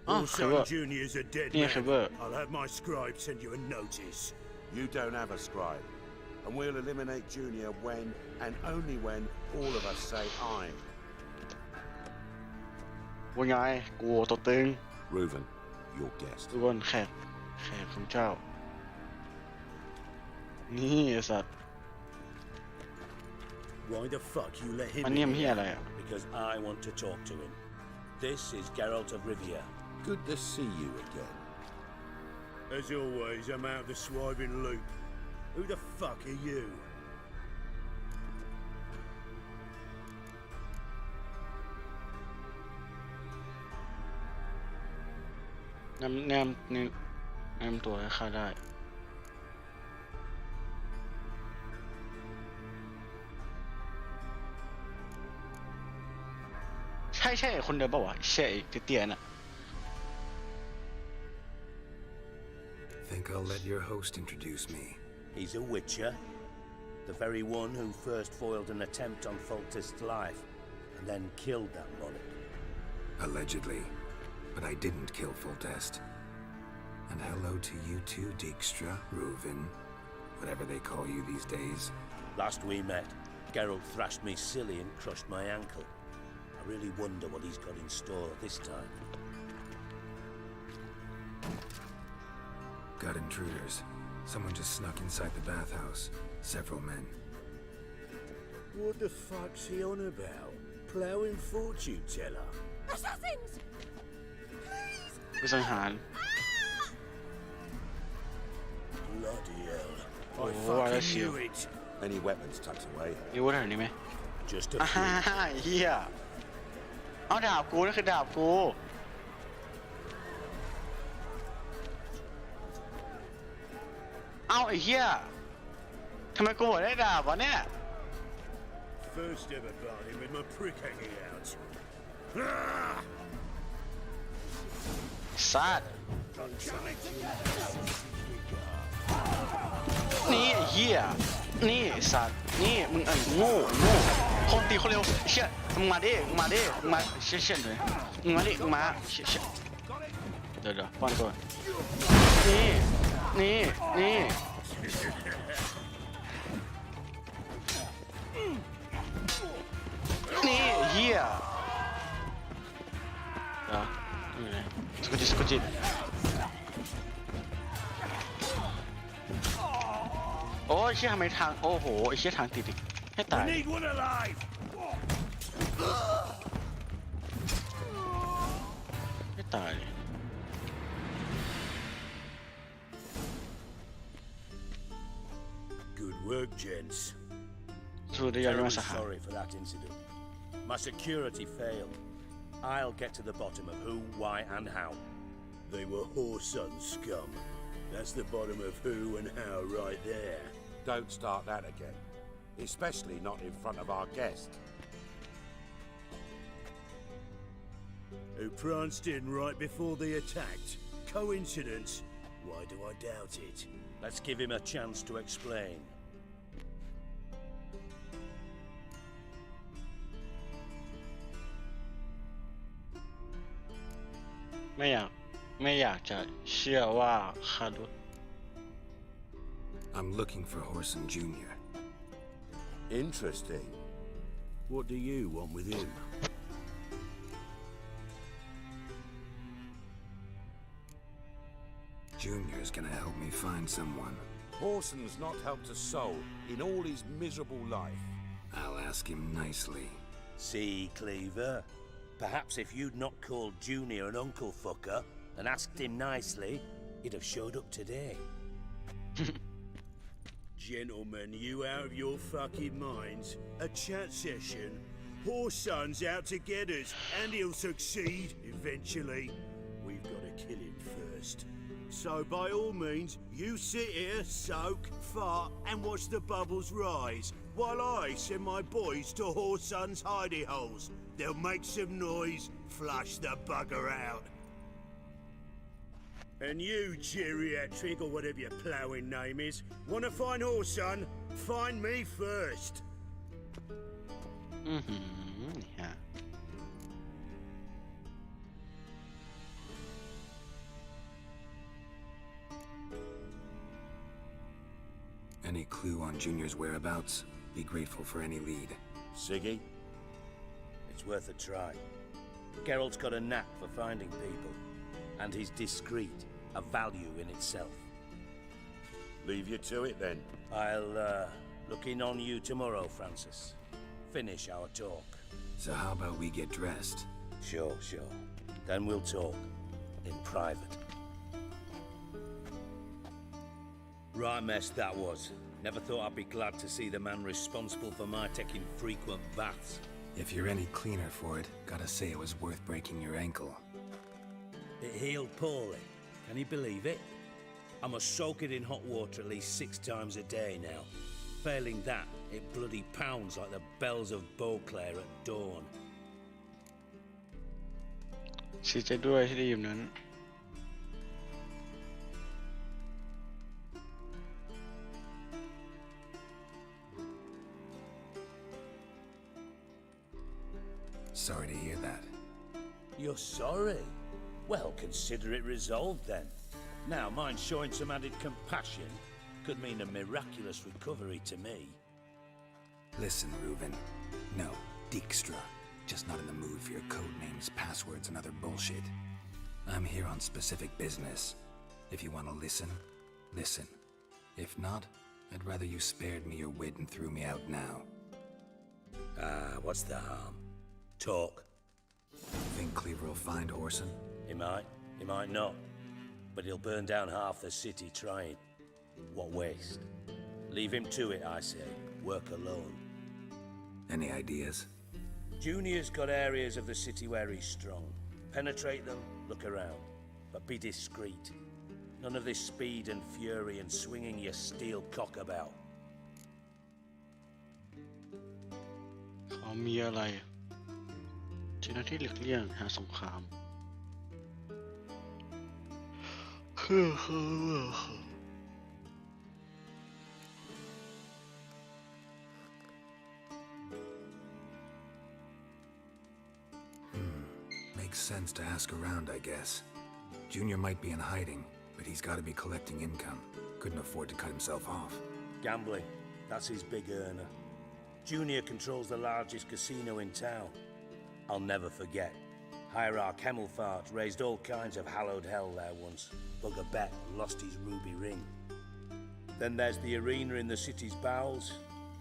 อ๋อ Your คือว่า son Junior's a dead นี่ man. คือว่า I'll have my scribe send you a notice. You don't have a scribe. And we'll eliminate Junior when, and only when, all of us say aye. ว่าไงกูตัวตึง Reuven, your guest. ทุกคนแขกของเจ้านี่ไอ้สัตว์ Why the fuck you let him มัน in เนี่ยมันเฮีย here? อะไรอ่ะ Because I want to talk to him. This is Geralt of Rivia. Good to see you again. As always, I'm out of the swiving loop. Who the fuck are you? แนมตัวให้ข้าได้ใช่คนเดียวป่าวะใช่เตี้ยน่ะ Think I'll let your host introduce me. He's a witcher. The very one who first foiled an attempt on Foltest's life and then killed that monarch. Allegedly. But I didn't kill Foltest. And hello to you too, Dijkstra, Reuven, whatever they call you these days. Last we met, Geralt thrashed me silly and crushed my ankle. I really wonder what he's got in store this time. Got intruders. Someone just snuck inside the bathhouse. Several men. What the fuck's he on about? Ploughing fortune teller? Assassins! ผู้สังหาร Bloody hell. Oh, I what a fucking shield. knew it. Any weapons tucked away? มีวุฒิอะไรนี่ไหม Just a เฮียเอาดาบกูนั่นคือดาบกูเอาไอ้เฮียทำไมกูบอกได้ดาบวะเนี่ย First ever bargain with my prick hanging out. สัตว์นี่ไอ้เฮียนี่ไอ้สัตว์นี่มึงไอ้โง่ คนตีคนเร็วเชี่ยมึงมาดิมึงมาดิมึงมาเชี่ยเลยมึงมาดิมึงมาเชี่ยเดี๋ยวป้อนก่อนนี่เฮียสกุจิโอ้ยเชี่ยทำไมทางโอ้โหไอ้เชี่ยทางติดอีกให้ตายให้ตาย Good work, gents. สู้ได้ยังไม่สหาย Sorry for that incident. My security failed. I'll get to the bottom of who, why, and how. They were whoreson scum. That's the bottom of who and how right there. Don't start that again. Especially not in front of our guest. Who pranced in right before they attacked. Coincidence? Why do I doubt it? Let's give him a chance to explain. ไม่อยากจะเชื่อว่าข้ารู้ I'm looking for Horson Jr. Interesting. What do you want with him? Junior's gonna help me find someone. Horson's not helped a soul in all his miserable life. I'll ask him nicely. See, Cleaver? Perhaps if you'd not called Junior an uncle fucker and asked him nicely, he'd have showed up today. Gentlemen, you out of your fucking minds? A chat session? Horson's out to get us, and he'll succeed eventually. We've got to kill him first. So by all means, you sit here, soak, fart, and watch the bubbles rise, while I send my boys to Horson's hidey holes. They'll make some noise, flush the bugger out. And you, geriatric, or whatever your ploughing name is, want to find Horson? Find me first. Yeah. Any clue on Junior's whereabouts? Be grateful for any lead. Siggy? It's worth a try. Geralt's got a knack for finding people, and he's discreet, a value in itself. Leave you to it then. I'll look in on you tomorrow, Francis. Finish our talk. So how about we get dressed? Sure. Then we'll talk in private. Right mess that was. Never thought I'd be glad to see the man responsible for my taking frequent baths. If you're any cleaner for it, gotta say it was worth breaking your ankle. It healed poorly. Can you believe it? I must soak it in hot water at least 6 times a day now. Failing that, it bloody pounds like the bells of Beauclair at dawn. เสียใจด้วยที่ได้ยินนั้น Sorry to hear that. You're sorry? Well, consider it resolved then. Now, mind showing some added compassion could mean a miraculous recovery to me. Listen, Reuben. No, Dijkstra. Just not in the mood for your code names, passwords, and other bullshit. I'm here on specific business. If you want to listen, listen. If not, I'd rather you spared me your wit and threw me out now. What's the harm? Talk. Think Cleaver will find Horson? He might not. But he'll burn down half the city trying. What waste? Leave him to it, I say. Work alone. Any ideas? Junior's got areas of the city where he's strong. Penetrate them, look around. But be discreet. None of this speed and fury and swinging your steel cock about. เขามีอะไรเจ้าหน้าที่หลีกเลี่ยงหาสงคราม Makes sense to ask around, I guess. Junior might be in hiding, but he's got to be collecting income. Couldn't afford to cut himself off. Gambling. That's his big earner. Junior controls the largest casino in town. I'll never forget. Hierarch Hemmelfart raised all kinds of hallowed hell there once. Bugger Bet lost his ruby ring. Then there's the arena in the city's bowels.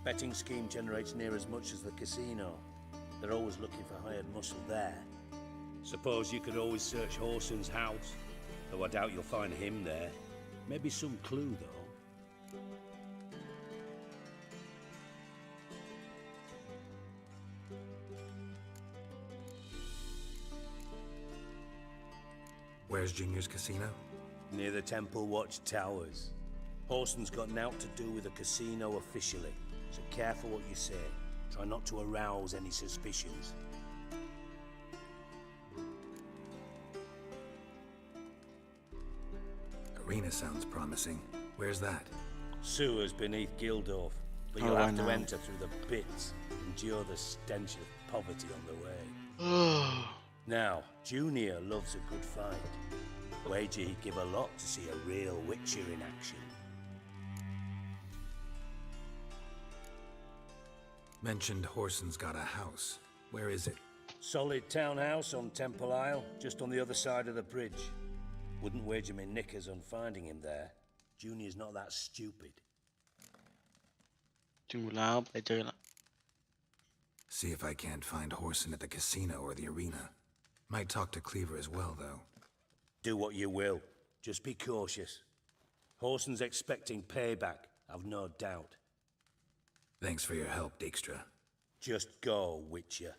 Betting scheme generates near as much as the casino. They're always looking for hired muscle there. Suppose you could always search Horson's house, though I doubt you'll find him there. Maybe some clue, though. Where's Junior's casino? Near the Temple Watch Towers. Horson's got naught to do with the casino officially, so careful what you say. Try not to arouse any suspicions. Arena sounds promising. Where's that? Sewers beneath Gildorf, but you'll have to enter through the pits, endure the stench of poverty on the way. Now, Junior loves a good fight. Wager he'd give a lot to see a real Witcher in action. Mentioned Horson's got a house. Where is it? Solid townhouse on Temple Isle, just on the other side of the bridge. Wouldn't wager me knickers on finding him there. Junior's not that stupid. See if I can't find Horson at the casino or the arena. Might talk to Cleaver as well, though. Do what you will. Just be cautious. Horson's expecting payback, I've no doubt. Thanks for your help, Dijkstra. Just go, Witcher.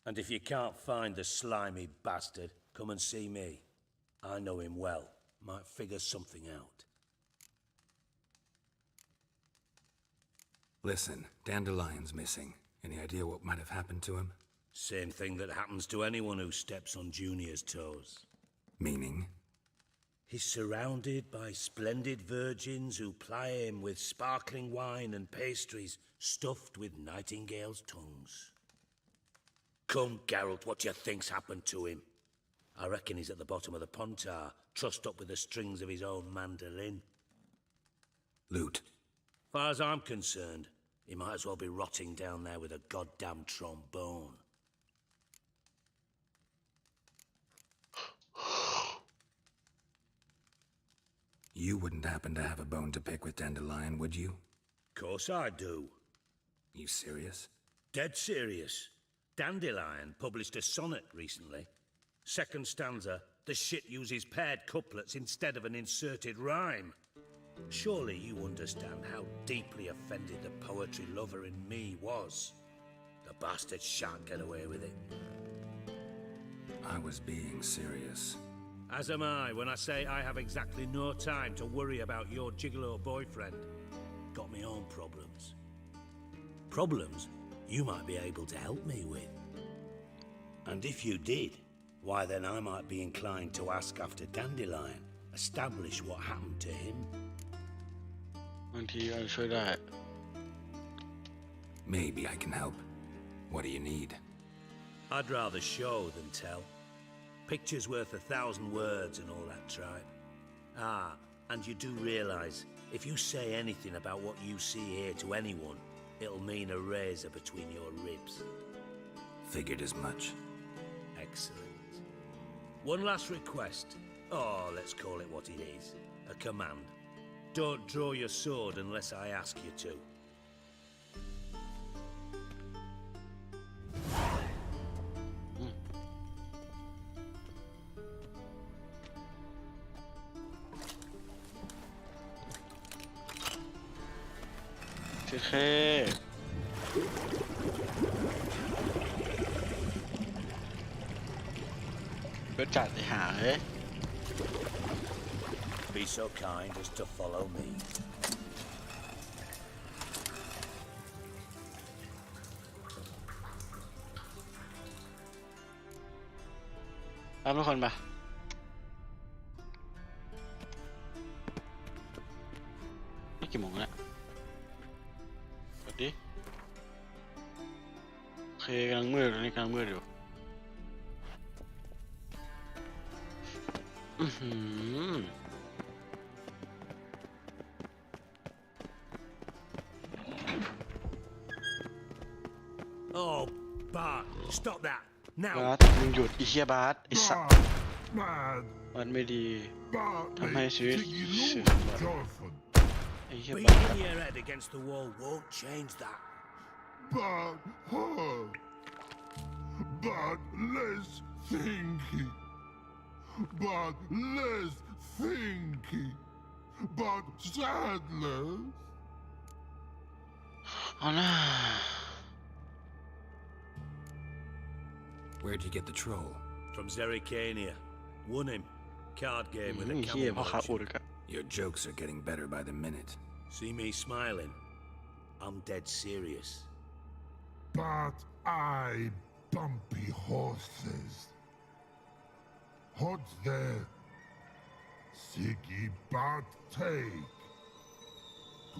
And if you can't find the slimy bastard, come and see me. I know him well. Might figure something out. Listen, Dandelion's missing. Any idea what might have happened to him? Same thing that happens to anyone who steps on Junior's toes. Meaning? He's surrounded by splendid virgins who ply him with sparkling wine and pastries stuffed with nightingales' tongues. Come, Geralt, what do you think's happened to him? I reckon he's at the bottom of the Pontar, trussed up with the strings of his own mandolin. Loot. Far as I'm concerned, he might as well be rotting down there with a goddamn trombone. You wouldn't happen to have a bone to pick with Dandelion, would you? Course I do. You serious? Dead serious. Dandelion published a sonnet recently. Second stanza, the shit uses paired couplets instead of an inserted rhyme. Surely you understand how deeply offended the poetry lover in me was. The bastard shan't get away with it. I was being serious. As am I when I say I have exactly no time to worry about your gigolo boyfriend. Got me own problems. Problems you might be able to help me with. And if you did, why then I might be inclined to ask after Dandelion, establish what happened to him. Maybe I can help. What do you need? I'd rather show than tell. Picture's worth 1,000 words and all that tripe. Ah, and you do realise, if you say anything about what you see here to anyone, it'll mean a razor between your ribs. Figured as much. Excellent. One last request. Oh, let's call it what it is. A command. Don't draw your sword unless I ask you to. Okay. Be so kind as to follow me. รับทุกคนปะนี่กี่โมงแล้วสวัสดีโอเคกำลังมืดตอนนี้กำลังมืดอยู่ Oh, Bart, stop that บา now. สมึงหยุดไอ้เหี้ยบาสไอ้สัสมันไม่ดีทำให้ชีวิตเสื่อมไอ้เหี้ยบาส Beating your head against the wall won't change that. But less thinky. But less thinky. But sadless. เอาล่ะ Where'd you get the troll? From Zerikania. Won him. Card game with a เหี้ย camel พ่อค้าอุด merchant. กัน Your jokes are getting better by the minute. See me smiling? I'm dead serious. But I bumpy horses. What's there? Siggy but take.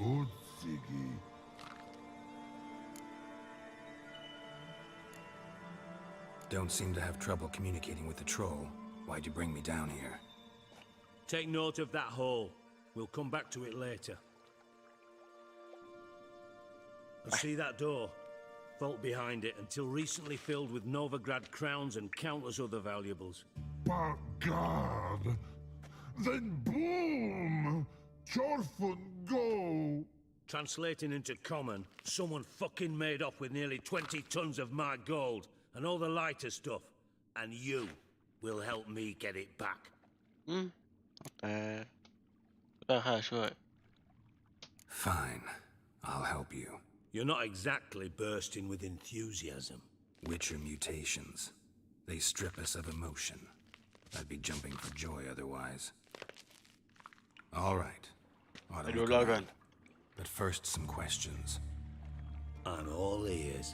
Good Siggy. Don't seem to have trouble communicating with the troll. Why'd you bring me down here? Take note of that hole. We'll come back to it later. And see that door? Vault behind it, until recently filled with Novigrad crowns and countless other valuables. But God, then boom! Chorfun go! Translating into common, someone fucking made off with nearly 20 tons of my gold and all the lighter stuff, and you will help me get it back. แต่ข้าช่วย Fine. I'll help you. You're not exactly bursting with enthusiasm. Witcher mutations. They strip us of emotion. I'd be jumping for joy otherwise. All right. Ought to ไปดู look เรากัน around. But first, some questions. I'm all ears.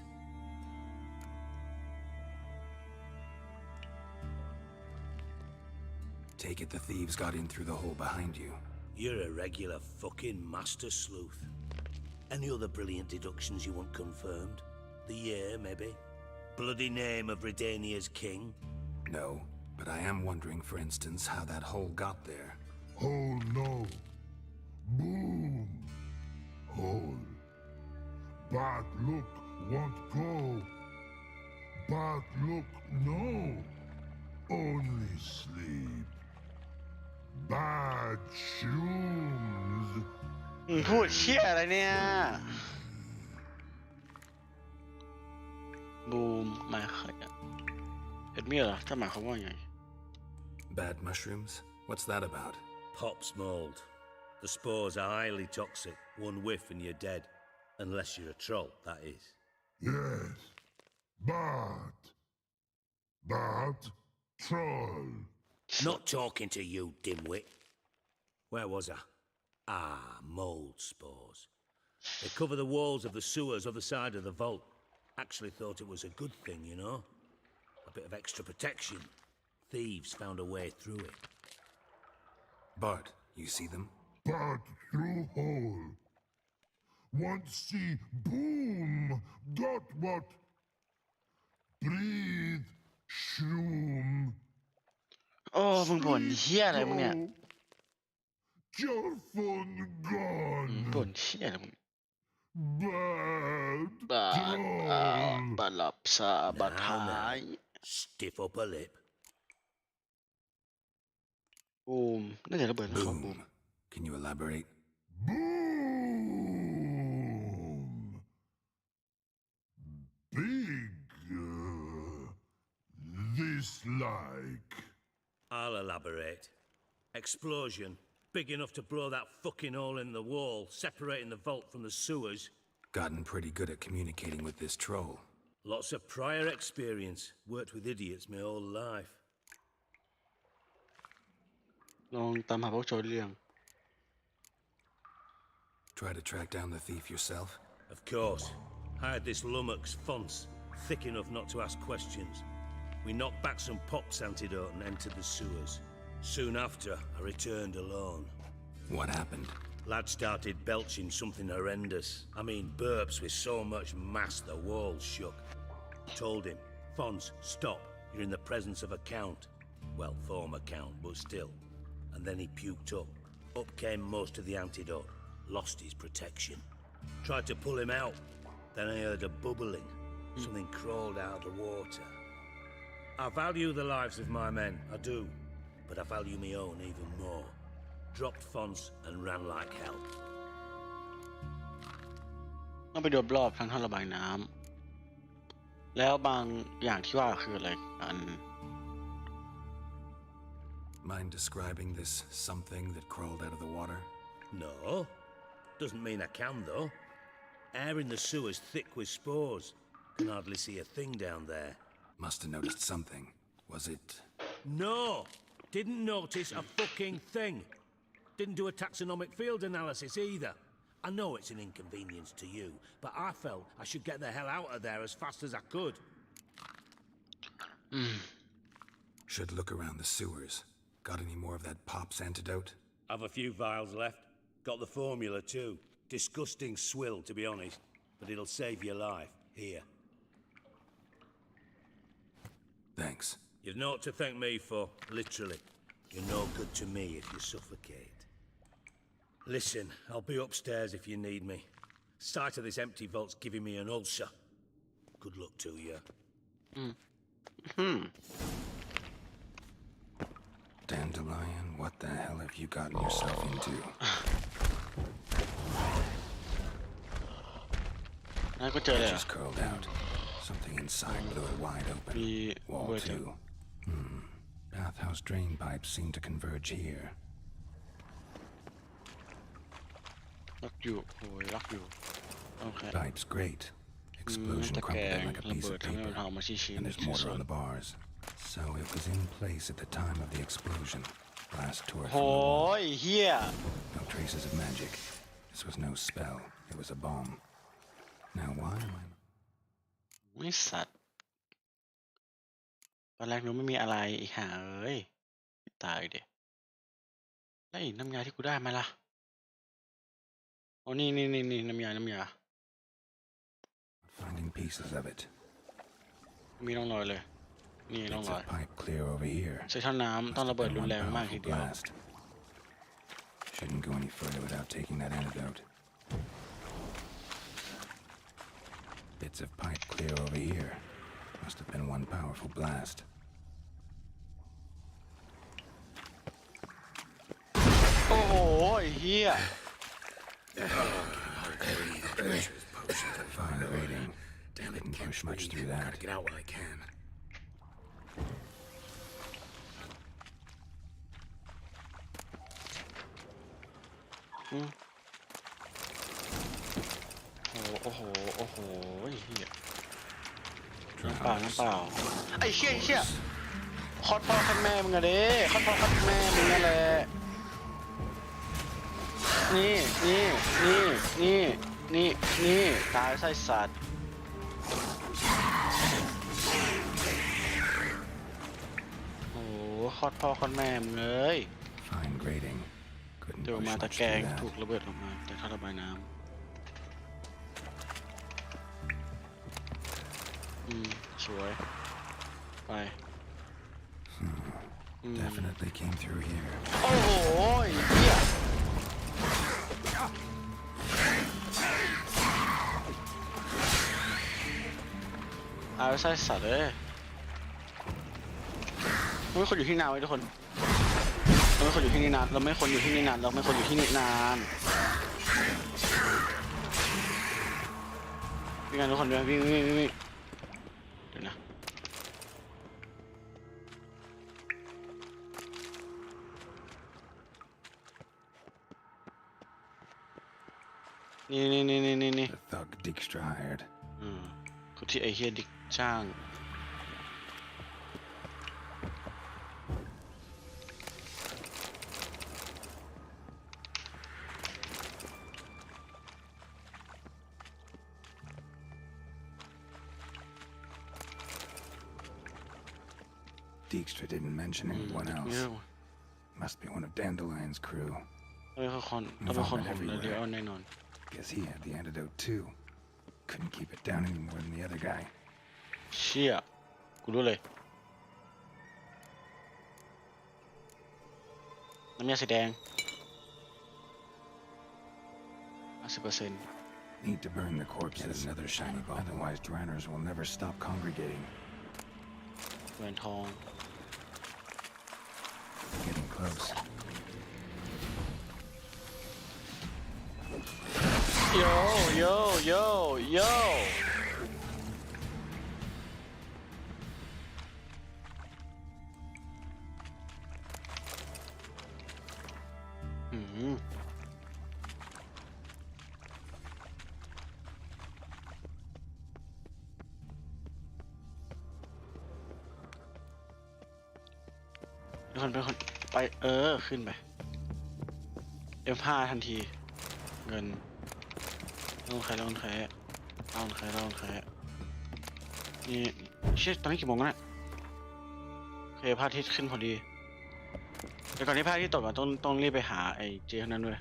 Take it the thieves got in through the hole behind you. You're a regular fucking master sleuth. Any other brilliant deductions you want confirmed? The year, maybe? Bloody name of Redania's king? No, but I am wondering, for instance, how that hole got there. Hole no. Boom! Hole. But look, won't go. But look, no. Only sleep. Bad shoes. พูดเชี่ยอะไรเนี่ยบูมมาเคยเห็นมีเหรอจะหมายความว่าไง Bad mushrooms? What's that about? Pop's mold. The spores are highly toxic. One whiff and you're dead. Unless you're a troll, that is. Yes. But troll. Not talking to you, dimwit. Where was I? Ah, mold spores. They cover the walls of the sewers other side of the vault. Actually thought it was a good thing, you know? A bit of extra protection. Thieves found a way through it. Bart, you see them? But through hole. Want see boom. Got what? Breathe. Shroom. โอ้มึงบ่นเชี่ยอะไรมึงเนี่ย Your phone gone. บ่นเชี่ยอะไรมึง Bad บาดหลับซาบาดหาย Stiff up a lip. บูมน่าจะระเบิดนะครับบูม Can you elaborate? Boom. Big. This like. I'll elaborate. Explosion. Big enough to blow that fucking hole in the wall, separating the vault from the sewers. Gotten pretty good at communicating with this troll. Lots of prior experience. Worked with idiots my whole life. ลองตามหาพวกโจรเรื่อง Try to track down the thief yourself? Of course. Hired this lummox, Fonce, thick enough not to ask questions. We knocked back some pop's antidote and entered the sewers. Soon after, I returned alone. What happened? Lad started belching something horrendous. I mean, burps with so much mass the walls shook. Told him, Fonce, stop. You're in the presence of a count. Well, former count, but still. And then he puked up. Up came most of the antidote. Lost his protection. Tried to pull him out. Then I heard a bubbling. Something crawled out of the water. I value the lives of my men, I do. But I value my own even more. Dropped fonts and ran like hell. ต้องไปดูรอบทั้งท่อระบายน้ำแล้วบางอย่างที่ว่าคืออะไรกัน Mind describing this something that crawled out of the water? No. Doesn't mean I can, though. Air in the sewer's thick with spores. Can hardly see a thing down there. Must have noticed something. Was it? No! Didn't notice a fucking thing. Didn't do a taxonomic field analysis either. I know it's an inconvenience to you, but I felt I should get the hell out of there as fast as I could. Should look around the sewers. Got any more of that pop's antidote? I've a few vials left. Got the formula too. Disgusting swill, to be honest, but it'll save your life. Here. Thanks. You've naught to thank me for, literally. You're no good to me if you suffocate. Listen, I'll be upstairs if you need me. Sight of this empty vault's giving me an ulcer. Good luck to you. Dandelion, what the hell have you gotten yourself into? นั่นก็เจอเลย Just curled out. Something inside blew it wide open. Wall too. Bathhouse drain pipes seem to converge here. ล็อกอยู่โอ้ยล็อกอยู่โอเค Pipes great. Explosion crumpled it like a piece of paper. And there's mortar on the bars. So it was in place at the time of the explosion. Blast tore it from the wall. No traces of magic. This was no spell. It was a bomb. Now why am I... ไม่สัตว์ตอนแรกนึกไม่มีอะไรอีกหาเอ้ยตายเด็กแล้วอีกน้ำยาที่กูได้มาล่ะโอ้นี่น้ำยาFinding pieces of it. มีร่องรอยเลยนี่ร่องรอย Pipe clear over here. ใช้ท่อน้ำต้องระเบิดรุนแรงมากทีเดียว Shouldn't go any further without taking that antidote. Bits of pipe clear over here. Must have been one powerful blast. Oh, yeah. Fine rating. Didn't push much through that. Gotta get out while I can.โอ้โหเฮียน้ำเปล่าไอ้เชี่ยคอดพ่อคัดแม่มึงอะเด้คอดพ่อคัดแม่มึงนั่นแหละนี่ตายไส้สัตว์โอ้คอดพ่อคัดแม่มึงเลย Fine grading. เดี๋ยวมาตะแกรงถูกระเบิดออกมาแต่ท่อระบายน้ำสวยไป Definitely came through here. โอ้โหเฮียเอาไส้สัตว์เลยเราไม่ควรอยู่ที่นานไว้ทุกคนเราไม่ควรอยู่ที่นี่นานวิ่งกันทุกคนวิ่งเดี๋ยวนะนี่ The thug Dijkstra hired. คือที่ไอเฮียดิกจ้าง Dijkstra didn't mention anyone else. Must be one of Dandelion's crew. ต้องเป็นคนของเรดิโอแน่นอน Guess he had the antidote too. Couldn't keep it down any more than the other guy. เชี่ยกูรู้เลย น้ำยาสีแดง 50% Need to burn the corpses. Another shiny ball. Otherwise, dranners will never stop congregating. แหวนทอง Getting close. Yo yo yo yo เป็นคนไปขึ้นไป F5 ทันทีเงินลงใครนี่เชี่ยตอนนี้กี่โมงแล้วเนี่ยโอเคพระอาทิตย์ขึ้นพอดีแต่ก่อนที่พระอาทิตย์ตกอ่ะต้องรีบไปหาไอ้เจคนนั้นด้วย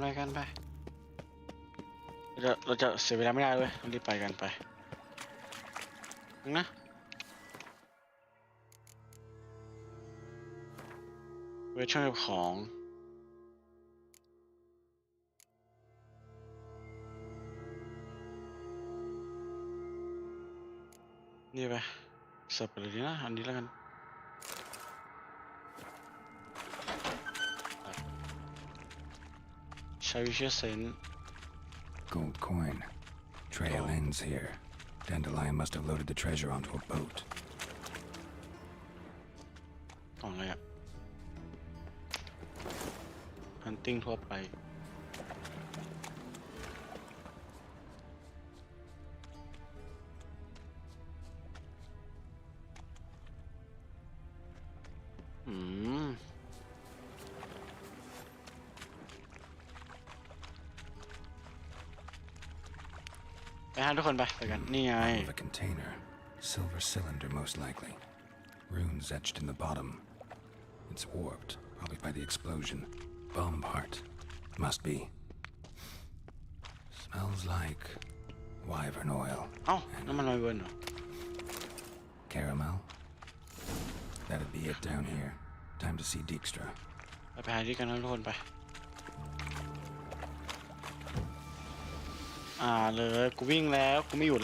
ไปกันไปเราจะเสียเวลาไม่ได้เลยต้องรีบไปกันไปนะเวทช่องของนี่ไปสับไปเลยนะอันนี้แล้วกันใช้วิเชียรเซน Gold coin. Trail ends here. Dandelion must have loaded the treasure onto a boat. ของอะไรอะ Hunting ทั่วไปไปหาทุกคนไปกันนี่ไง A container. Silver cylinder, most likely. Runes etched in the bottom. It's warped, probably by the explosion. Bomb part. Must be. Smells like wyvern oil. น้ำมันลอยเวิร์นเหรอ Caramel. That'd be it down here. Time to see Dijkstra. ไปหาที่กันนะทุกคนไปเลยกูวิ่งแล้วกูไม่อยู่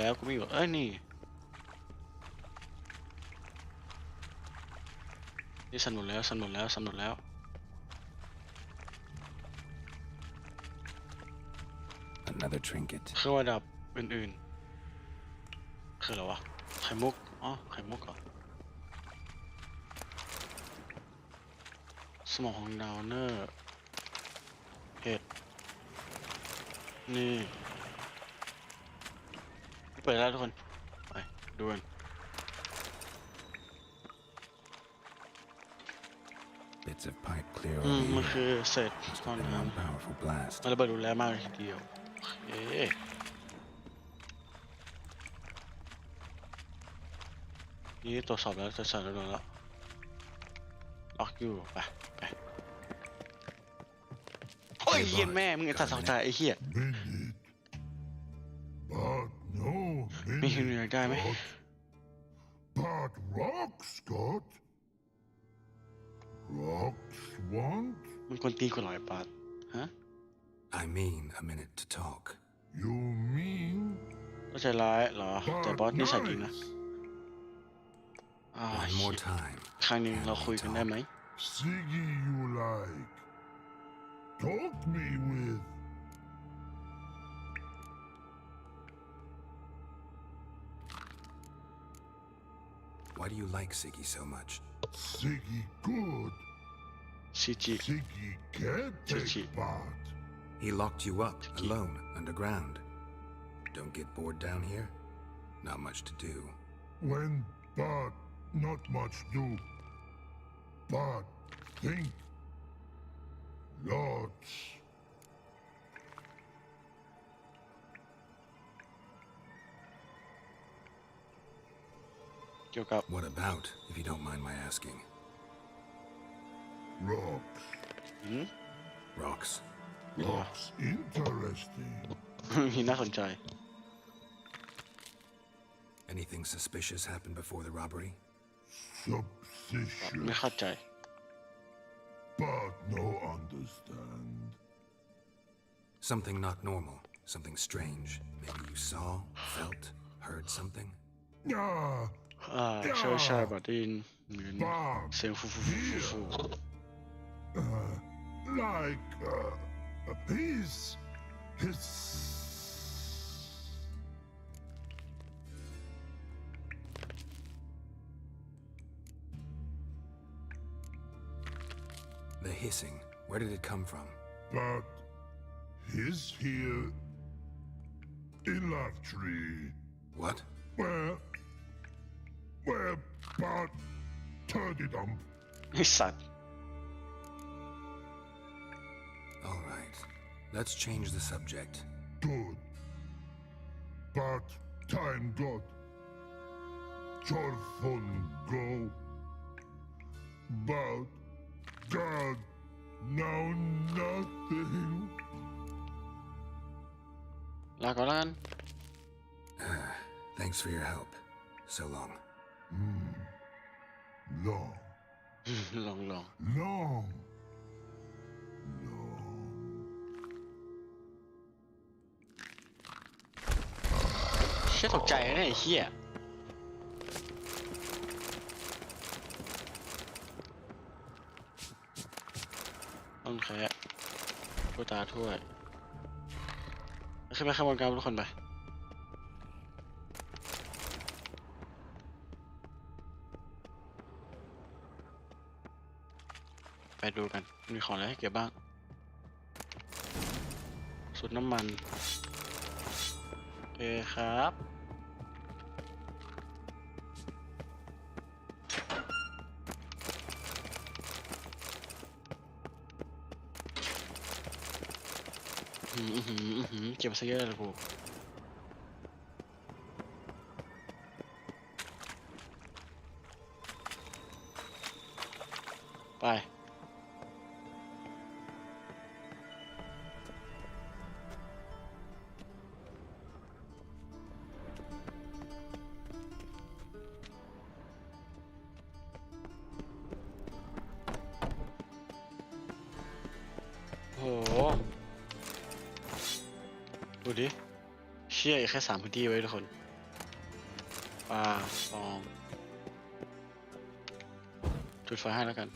นี่สนุกแล้ว Another trinket. คือว่าดับอื่นๆคืออะไรวะไข่มุกเหรอสมองของดาวเนอร์เห็ดนี่เปิดแล้วทุกคนไปดูกัน Bits of pipe clear มัน over คือ here. เศษก้อนน้ Powerful blast. ำมันระเบิดรุนแรงมากเลยทีเดียวนี่ตรวจสอบแล้วโดนแล้วล็อกอยู่ไปโอ้ยเหี้ยแม่มึงไอ้สัตว์สองใจไอ้เหี้ยมีหินเหนือได้ไหม But rocks, Scott. Rocks want? มันคนตีกูหน่อยปาดฮะ I mean a minute to talk. You mean? ก็ใจร้ายเหรอแต่บอสนี่ใส่ดีนะOne more time. ครั้งหนึ่งเราคุยกันได้ไหม Siggy you like. Talk me with. Why do you like Siggy so much? Siggy good. Siggy can't take part. He locked you up alone underground. Don't get bored down here? Not much to do. But not much do. But think. Lots. What about, if you don't mind my asking? Rocks. Rocks. Looks interesting. มีน่าสนใจ Anything suspicious happened before the robbery? ไม่ Suspicious, เข้าใจ but no understand. Something not normal. Something strange. Maybe you saw, felt, heard something? Ah, ใช่บัดดินเหมือนเสียงฟู like his. The hissing. Where did it come from? But he's here in Love Tree. What? Where Bart turned it on. ไอ้สัตว์ All right. Let's change the subject. Good. But time got. Your phone go. But God, now nothing. ลาก่อนแล้วกัน Thanks for your help. So long. Long, ลอง long. เชี่ยตกใจนะเนี่ยไอ้เหี้ยต้องแค่ผู้ตาถ้วยขึ้นไปข้างบนกันทุกคนไปดูกันมีของอะไรให้เก็บบ้างสูตรน้ำมันโอเคครับเก็บซะเยอะเลยกูไปโอ้โหดูดิเชี่ยอีกแค่3 พื้นที่ไว้ทุกคนปลาฟองจุดไฟให้แล้วกัน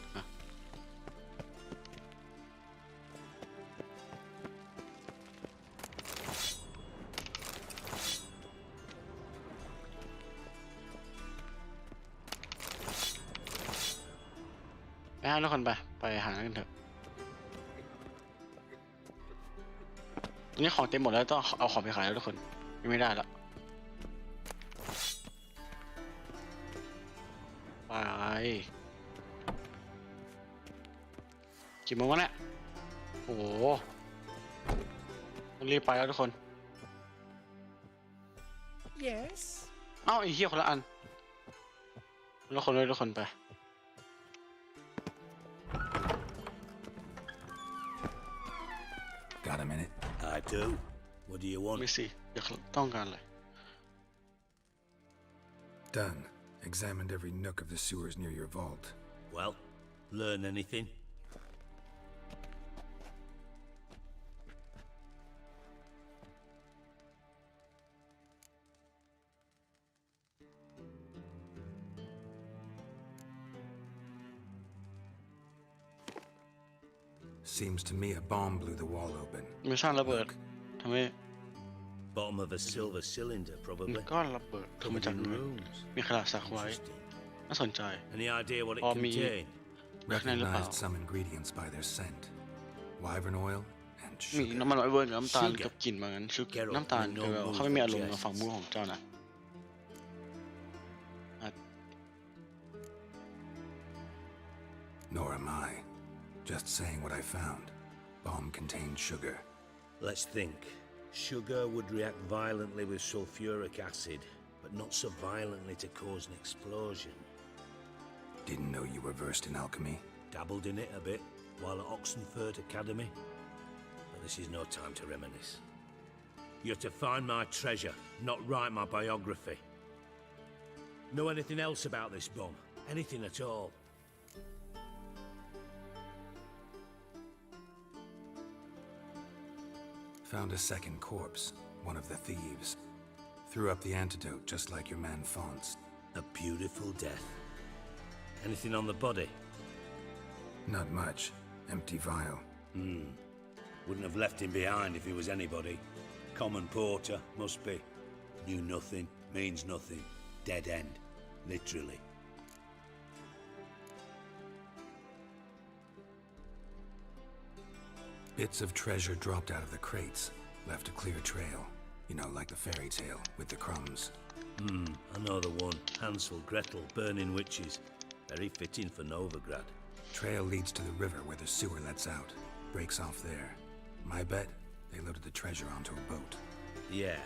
ไปหาทุกคนไปหากันเถอะตอนนี้ของเต็มหมดแล้วต้องเอาของไปขายแล้วทุกคนยังไม่ได้แล้วไปกี่โมงวะเนี่ยโอ้โหต้องรีบไปแล้วทุกคน Yes. เอ้าไอ้เหี้ยคนละอันทุกคนเลยทุกคนไปGot a minute? I do. What do you want? ไม่สิอยากต้องการอะไร Done. Examined every nook of the sewers near your vault. Well, learn anything? Seems to me a bomb blew the wall open. ไม่ใช่ระเบิดทำให้ Bottom of a silver cylinder, probably. ก้อนระเบิดทำมาจากเนื้อมีขนาดสักไว้น่าสนใจ Any idea what it พอมี contained? แบกในหรือเปล่า Recognized some ingredients by their scent. Wyvern oil and มี sugar. น้ำมันไอเวิร์นกับน้ำตาลกับกลิ่นมางั้นชุกน้ำตาลเกลือเขาไม่มีอารมณ์กับฝั่งมือของเจ้านะ Nor am I. Just saying what I found. Bomb contained sugar. Let's think. Sugar would react violently with sulfuric acid, but not so violently to cause an explosion. Didn't know you were versed in alchemy. Dabbled in it a bit while at Oxenford Academy. this is no time to reminisce. You're to find my treasure, not write my biography. Know anything else about this bomb? Anything at all? Found a second corpse, one of the thieves. Threw up the antidote just like your man Fonz. A beautiful death. Anything on the body? Not much. Empty vial. Wouldn't have left him behind if he was anybody. Common porter, must be. Knew nothing, means nothing. Dead end. Literally. Bits of treasure dropped out of the crates. Left a clear trail. You know, like the fairy tale, with the crumbs. I know the one. Hansel, Gretel, burning witches. Very fitting for Novigrad. Trail leads to the river where the sewer lets out. Breaks off there. My bet, they loaded the treasure onto a boat. Yeah,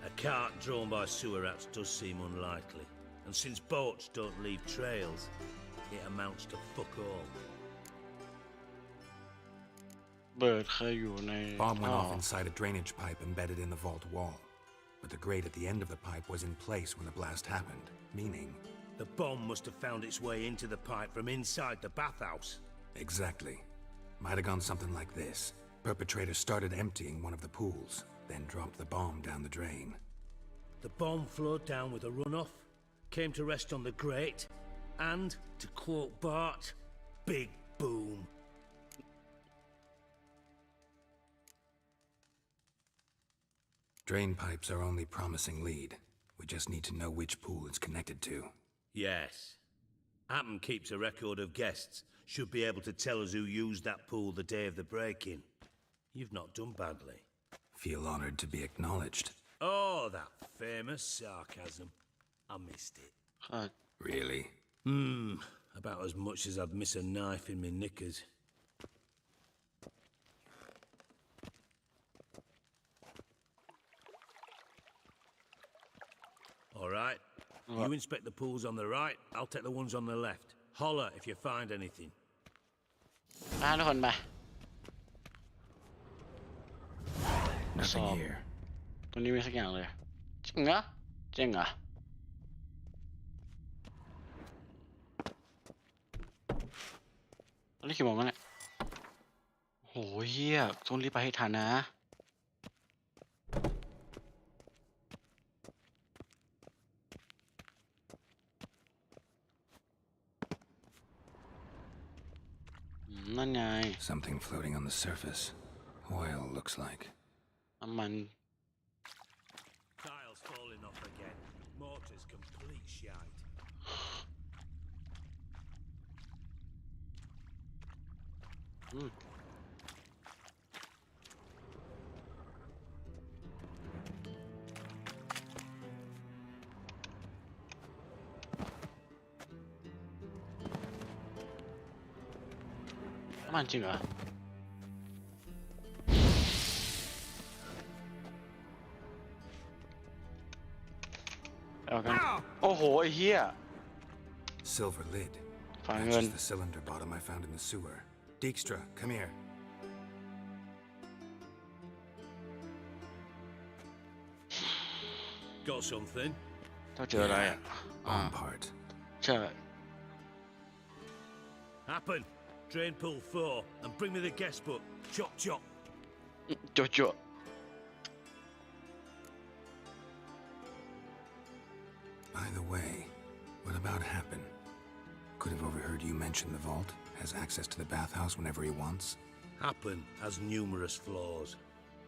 a cart drawn by sewer rats does seem unlikely. And since boats don't leave trails, it amounts to fuck all. เบิร์ดเคยอยู่ใน Bomb went off inside a drainage pipe embedded in the vault wall. But the grate at the end of the pipe was in place when the blast happened, meaning... The bomb must have found its way into the pipe from inside the bathhouse. Exactly. Might have gone something like this. Perpetrator started emptying one of the pools, then dropped the bomb down the drain. The bomb flowed down with a runoff, came to rest on the grate, and, to quote Bart, big boom. Drain pipes are only promising lead. We just need to know which pool it's connected to. Yes. Appen keeps a record of guests. Should be able to tell us who used that pool the day of the break-in. You've not done badly. Feel honored to be acknowledged. Oh, that famous sarcasm. I missed it. Really? About as much as I'd miss a knife in me knickers. All right. You inspect the pools on the right, I'll take the ones on the left. Holler if you find anything. ทุกคนไป Nothing here. ตรงนี้มีสักอย่างเลยจริงเหรอจริงเหรอตอนนี้กี่โมงแล้วเนี่ยโหเฮียต้องรีบไปให้ทันนะนั่นไง Something floating on the surface. Oil looks like. น้ำมัน Tiles falling off again. Mortar's complete shite.น้ำมันจริงเหรอเอากันโอ้โหไอ้เหี้ย Silver lid. ฝาเงิน Matches the cylinder bottom I found in the sewer. Dijkstra, come here. Got something? ต้องเจออะไรอ่ะ Arm part. ใช่ Happen. Drain pool 4 and bring me the guest book. Chop chop. โจโจ By the way, what about Happen? Could have overheard you mention the vault. Has access to the bathhouse whenever he wants. Happen has numerous flaws.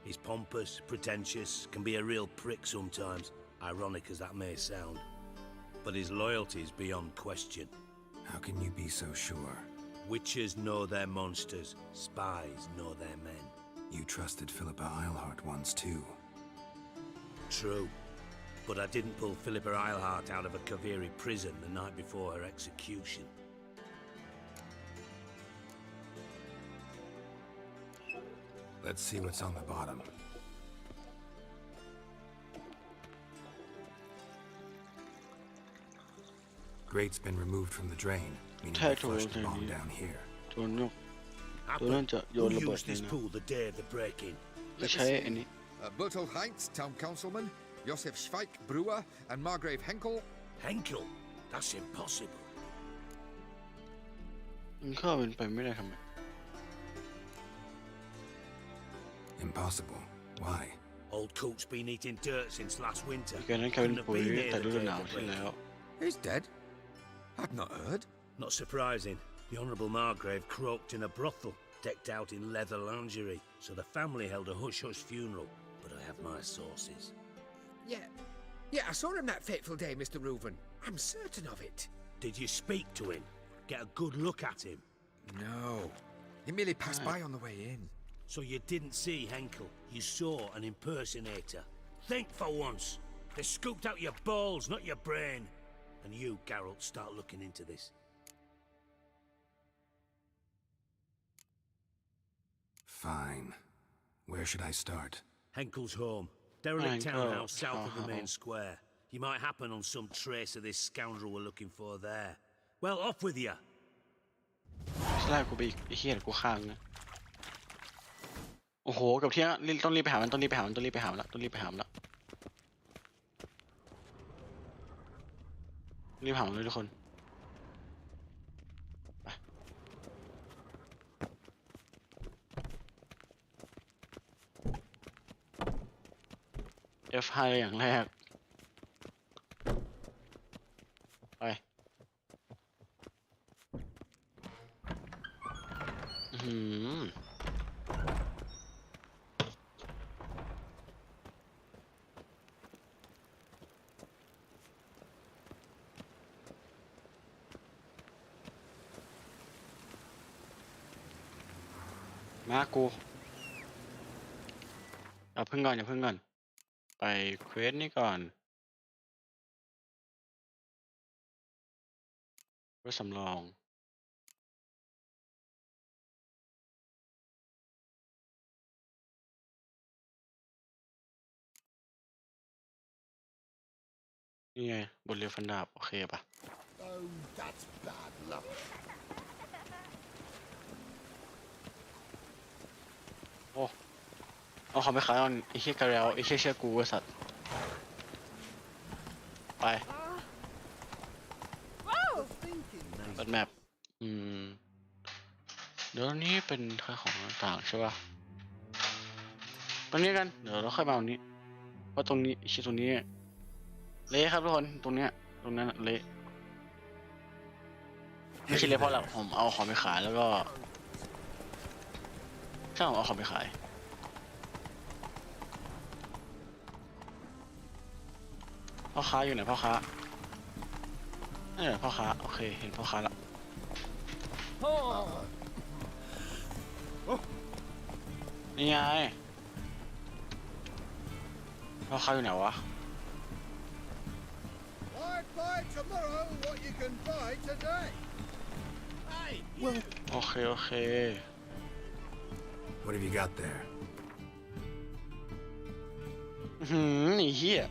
He's pompous, pretentious, can be a real prick sometimes, ironic as that may sound. But his loyalty is beyond question. How can you be so sure? Witches know their monsters, spies know their men. You trusted Philippa Eilhart once too. True. But I didn't pull Philippa Eilhart out of a Kaviri prison the night before her execution. Let's see what's on the bottom. Grate's been removed from the drain, meaning they flushed the bomb down here. ตัวนั้นจะโยน Who ระเบิด used เลย this นะ pool the day of the break-in? จะใช้อันนี้ Bertolt Heinz, town councilman, Josef Schweik, brewer, and Margrave Henkel. Henkel? That's impossible. มันเข้าเป็นไปไม่ได้ทำไม Impossible. Why? Old Coot's been eating dirt since last winter. แกนั้นแค่เป็น Couldn't have ปุ๋ย been here แต่ the ฤดู day หนาว of the ที่แล้ว break-in. He's dead? I've not heard. Not surprising. The Honourable Margrave croaked in a brothel, decked out in leather lingerie, so the family held a hush-hush funeral. But I have my sources. Yeah, I saw him that fateful day, Mr. Reuven. I'm certain of it. Did you speak to him? Get a good look at him? No. He merely passed by on the way in. So you didn't see Henkel. You saw an impersonator. Think for once. They scooped out your balls, not your brain. And you, Geralt, start looking into this. Fine. Where should I start? Henkel's home. Derelict Henkel. townhouse south of the main square. You might happen on some trace of this scoundrel we're looking for there. Well, off with you. ไล่กูไปอีกไอ้เหี้ยกูค้างนะโอ้โหกับเที่ยงต้องรีบไปหามันต้องรีบไปหามันต้องรีบไปหามันละต้องรีบไปหามันละรีบหามันเลยทุกคนไป F5 อย่างแรกไปมากูอย่าเพิ่งก่อนไปเควสนี่ก่อนเพื่อสำรองนี่ไงบทเรียนฟันดาบโอเคป่ะ Oh, that's bad luck. โอ้เอาเขาไปขายก่อนไอ้เชี่ยกระเรวไอ้เชี่ยเชื่อกูไอ้สัตว์ไปเปิดแมปเดี๋ยวนี้เป็นค่าของต่างๆใช่ป่ะตรงนี้กันเดี๋ยวเราค่อยมาตรงนี้เพราะตรงนี้ไอ้เชี่ยตรงนี้เละครับทุกคนตรงเนี้ยตรงนั้นเละไม่ใช่เละเพราะอะไรผมเอาของไปขายแล้วก็ใช่ผมเอาของไปขายพ่อค้าอยู่ไหนพ่อค้าพ่อค้าโอเคเห็นพ่อค้าละนี่ไงพ่อค้าอยู่ไหนวะ Why buy tomorrow what you can buy today? Hey, โอเค What have you got there? ไอ้เหี้ย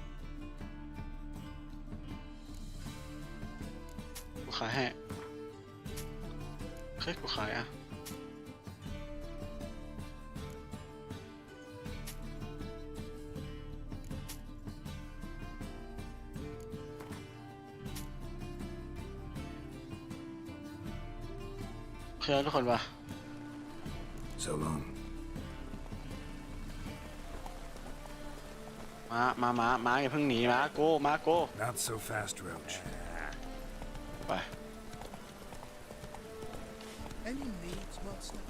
กูขายให้เฮ้ยกูขายอ่ะโอเคทุกคนป่ะ So long. มาอย่าเพิ่งหนีมาโก้ Not so fast, Roach. ไป any needs, master?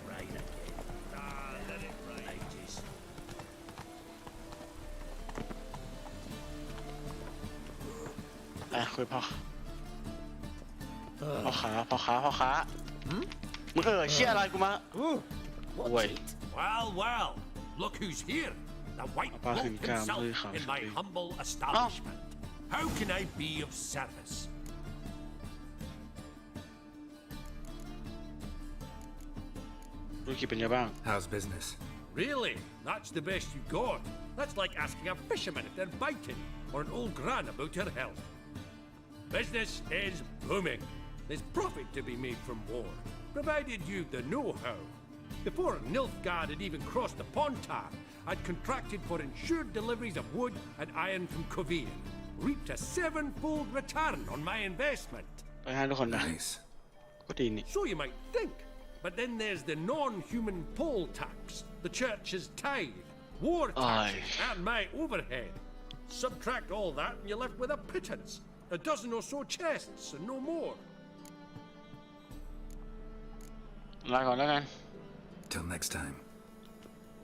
Rain again. Let it rain. Ages. ไปคุยพ่อค้ามึงเชี่ยอะไรกูมาโว้ย Well, look who's here. The white Apa bloke himself himself in my humble establishment. How can I be of service? ธุรกิจเป็นยังไงบ้าง How's business? Really? That's the best you got? That's like asking a fisherman if they're biting, or an old gran about her health. Business is booming. There's profit to be made from war, provided you've the know-how. Before Nilfgaard had even crossed the Pontar, I'd contracted for insured deliveries of wood and iron from Kovian, reaped a 7-fold return on my investment. Nice. So you might think, but then there's the non-human poll tax, the church's tithe, war taxes, and my overhead. Subtract all that and you're left with a pittance, a dozen or so chests and no more. ลาก่อนแล้วกัน Till next time.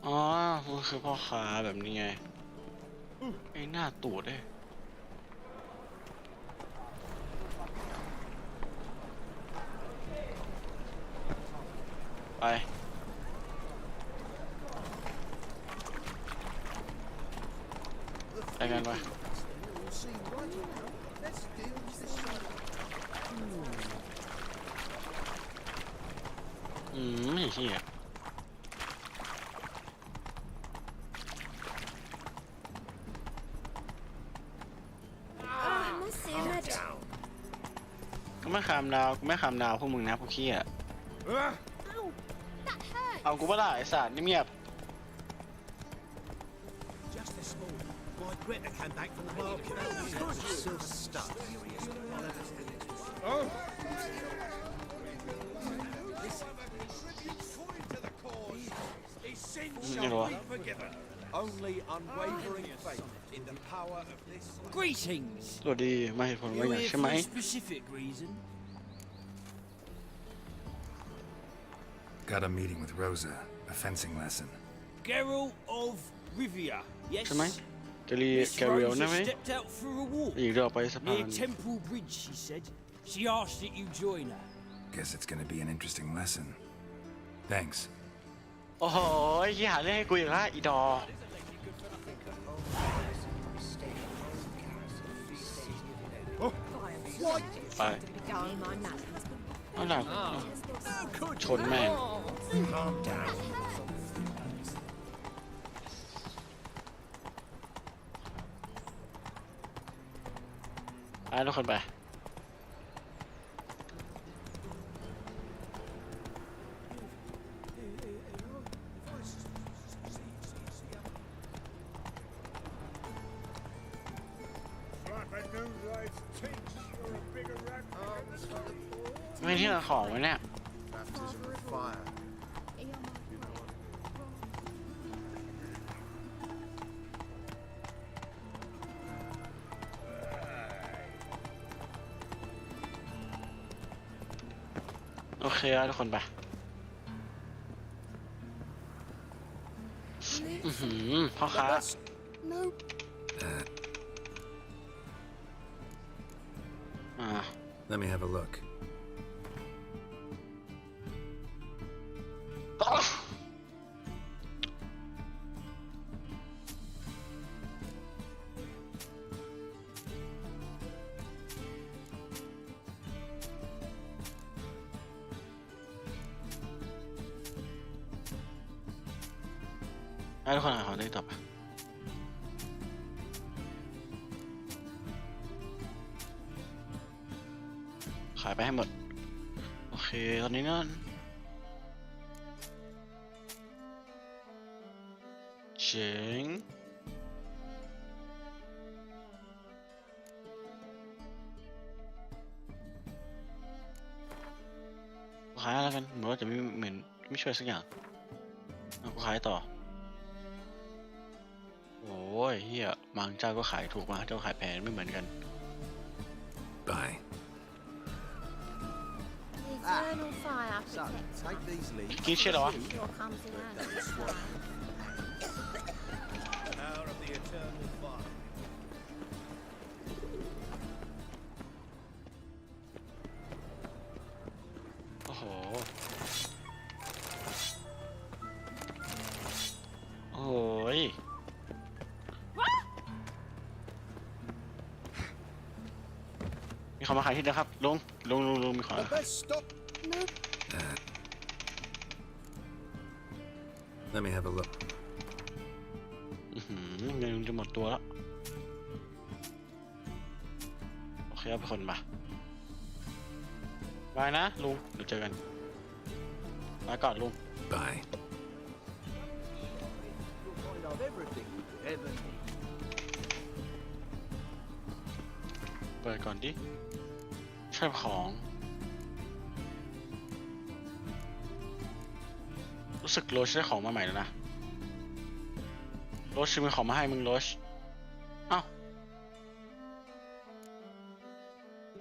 อ๋อมันคือพ่อค้าแบบนี้ไงไอ้หน้าตูดเลยไปไปกันไปไม่เหี้ยกูไม่ขามดาวพวกมึงนะพวกขี้อ่ะเอากูไม่ได้ไอ้สัตว์นี่เงียบ Just this morning, my Greta came back from the market. Silver stuff. Oh. Only unwavering faith in the power of this. Greetings. สวัสดีมาเหตุผลว่าอย่างใช่ไหม Specific reason. Got a meeting with Rosa, a fencing lesson. Geralt of Rivia. Yes. ใช่ไหมจะรีแกเรียลนะไหม Stepped out for a walk อีกรอบไปสะพาน near Temple Bridge. She said. She asked that you join her. Guess it's gonna be an interesting lesson. Thanks. โอ้โหยี่หาเรื่องให้กูอีกแล้วอีดอไปเอาหลังชนแม่งไปทุกคนไปไม่ที่เราของไว้เนี่ยโอเคแล้วทุกคนไปพ่อค้าLet me have a look. ให้ทุกคนหาของได้ต่อไปขายไปให้หมดโอเคตอนนี้นั่นเจ๋งขายแล้วกันเหมือนว่าจะไม่ช่วยสักอย่างกูขายต่อโอ้ยเฮียบางเจ้าก็ขายถูกบางเจ้าขายแพงไม่เหมือนกัน Bye. Eternal fire Take these leaves. กินเชี่ยเหรอวะ comes in handy. Power of the eternal fire. โอ้โหโอ้ยมีของมาขายที่นะครับลุงมีของ Let me have a look. เงินจะหมดตัวแล้วโอเค เอาไปคนมาบายนะลุงเดี๋ยวเจอกันมาก่อนลุง Bye. Find out everything you could ever need. เปิดก่อนดิใช่ของรู้สึกโรชได้ของมาใหม่แล้วนะโรชมีของมาให้มึงโรชเอ้า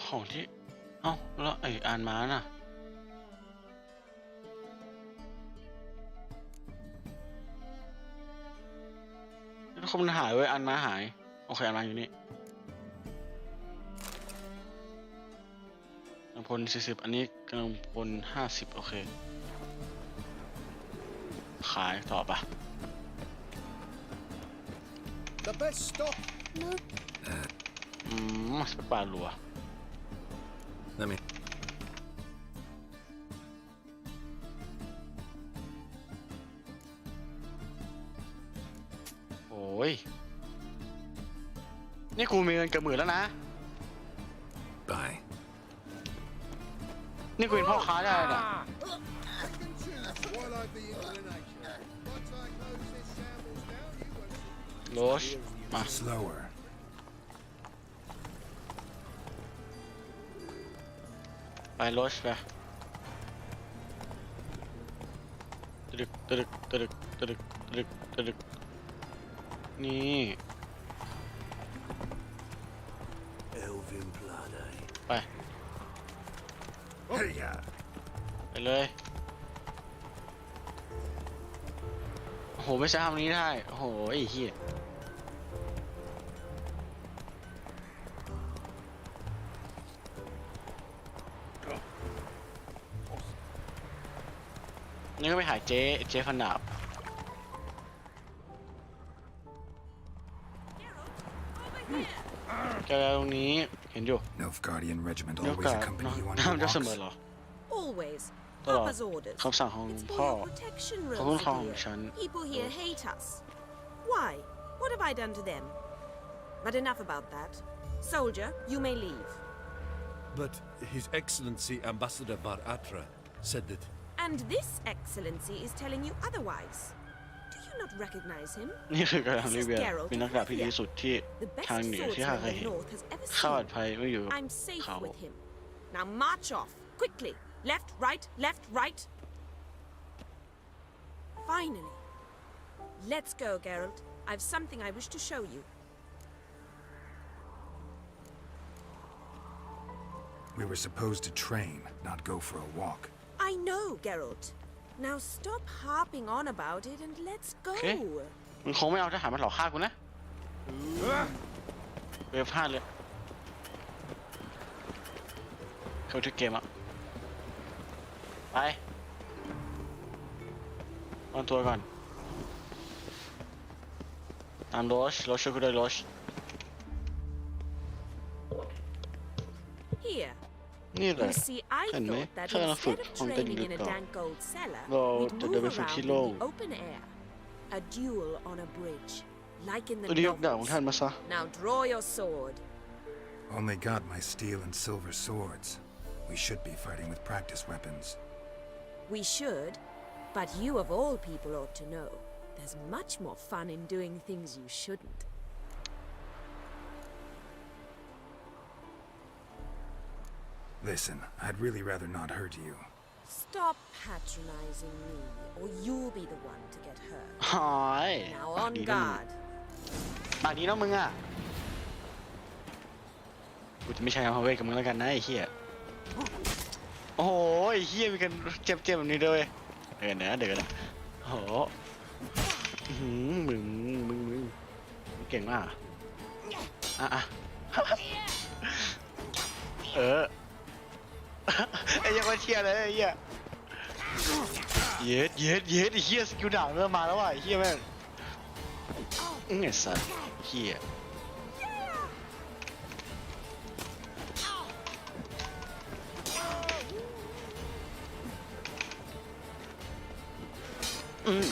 ของที่เอ้าแล้วไอ้อ่านมาน่ะแล้วคนมันหายเว้ยอ่านมาหายโอเคอ่านมาอยู่นี่กำลังพล40อันนี้กำลังพล50โอเคขายต่อปะ The best stock. สเปาลัว Let me. โอ้ยนี่กูมีเงินเกือบ10,000แล้วนะ Bye. นี่กูเป็นพ่อค้าได้น่ะ Pick and choose while I've the inclination. Once I close this shambles down, you won't. โรชมา Slower. ไปโรชไปตึกตึกตึกตึกตึกตึกนี่ Elvin blood, eh? ไป Hey, ya. ไปเลยโอ้โหไม่ใช่ทำนี้ได้โอ้โหไอ้เหี้ยนี่ก็ไปหาเจ๊ฟันดาบแกตรงนี้เห็นอยู่ Nilfgaardian regiment เดี๋ยว always กา accompany you on น้ำ your จะเสมอ walks. เหรอ Always. ตลอด Papa's orders. คำสั่งของ It's พ่อ for your protection, เขาคุ้มครอง Rosie ของ dear. ฉัน People here hate us. Why? What have I done to them? But enough about that. Soldier, you may leave. But His Excellency Ambassador Bar Atra said that. And this excellency is telling you otherwise. Do you not recognize him? นี่คือการทำลิเบียเป็นนักดาบที่ดีสุดที่ The best ทางเหนือที่ข้า swordsman เคย the เห็น North has ever ข้าปลอด seen. ภัยไม่อยู่ I'm safe เขา with him. Now march off, quickly. Left, right, left, right. Finally. Let's go, Geralt. I've something I wish to show you. We were supposed to train, not go for a walk. I know, Geralt. Now stop harping on about it and let's go. โอเคมึงคงไม่เอาทหารมาหลอกฆ่ากูนะเวฟ5เลยเข้าทุกเกมอ่ะไปวางตัวก่อนตามโรชช่วยกูด้วยโรช Here. นี่แหละ You see, I เห็นไหม thought that ถ้าเราฝึก instead of ห้องเต้น training ดี in a กว่า dank gold cellar, เรา we'd จะเดิน move ไปฝึก around ที่ in โล่ง the open air. A duel on a bridge, like in the ตัวนี้ยกดาบของท่าน novels. มาซะ Now draw your sword. Only got my steel and silver swords. We should be fighting with practice weapons. We should, but you of all people ought to know. There's much more fun in doing things you shouldn't. Listen, I'd really rather not hurt you. Stop patronizing me, or you'll be the one to get hurt. หาย Now ปาก on ดีนะมึง guard. ปากดีนะมึงอ่ะกูจะไม่ใช้คำพาเวทกับมึงแล้วกันนะไอ้เหี้ยโอ้โหไอ้เหี้ยมีกันเจ็บแบบนี้ด้วยเดี๋ยวนะโอ้โหมึงเก่งมากอ่ะไอ้ยังมาเชียร์เลยไอ้เหี้ยเย็ดไอ้เหี้ยสกิลดาบเริ่มมาแล้วว่ะไอ้เหี้ยแม่งไอ้สัสเหี้ย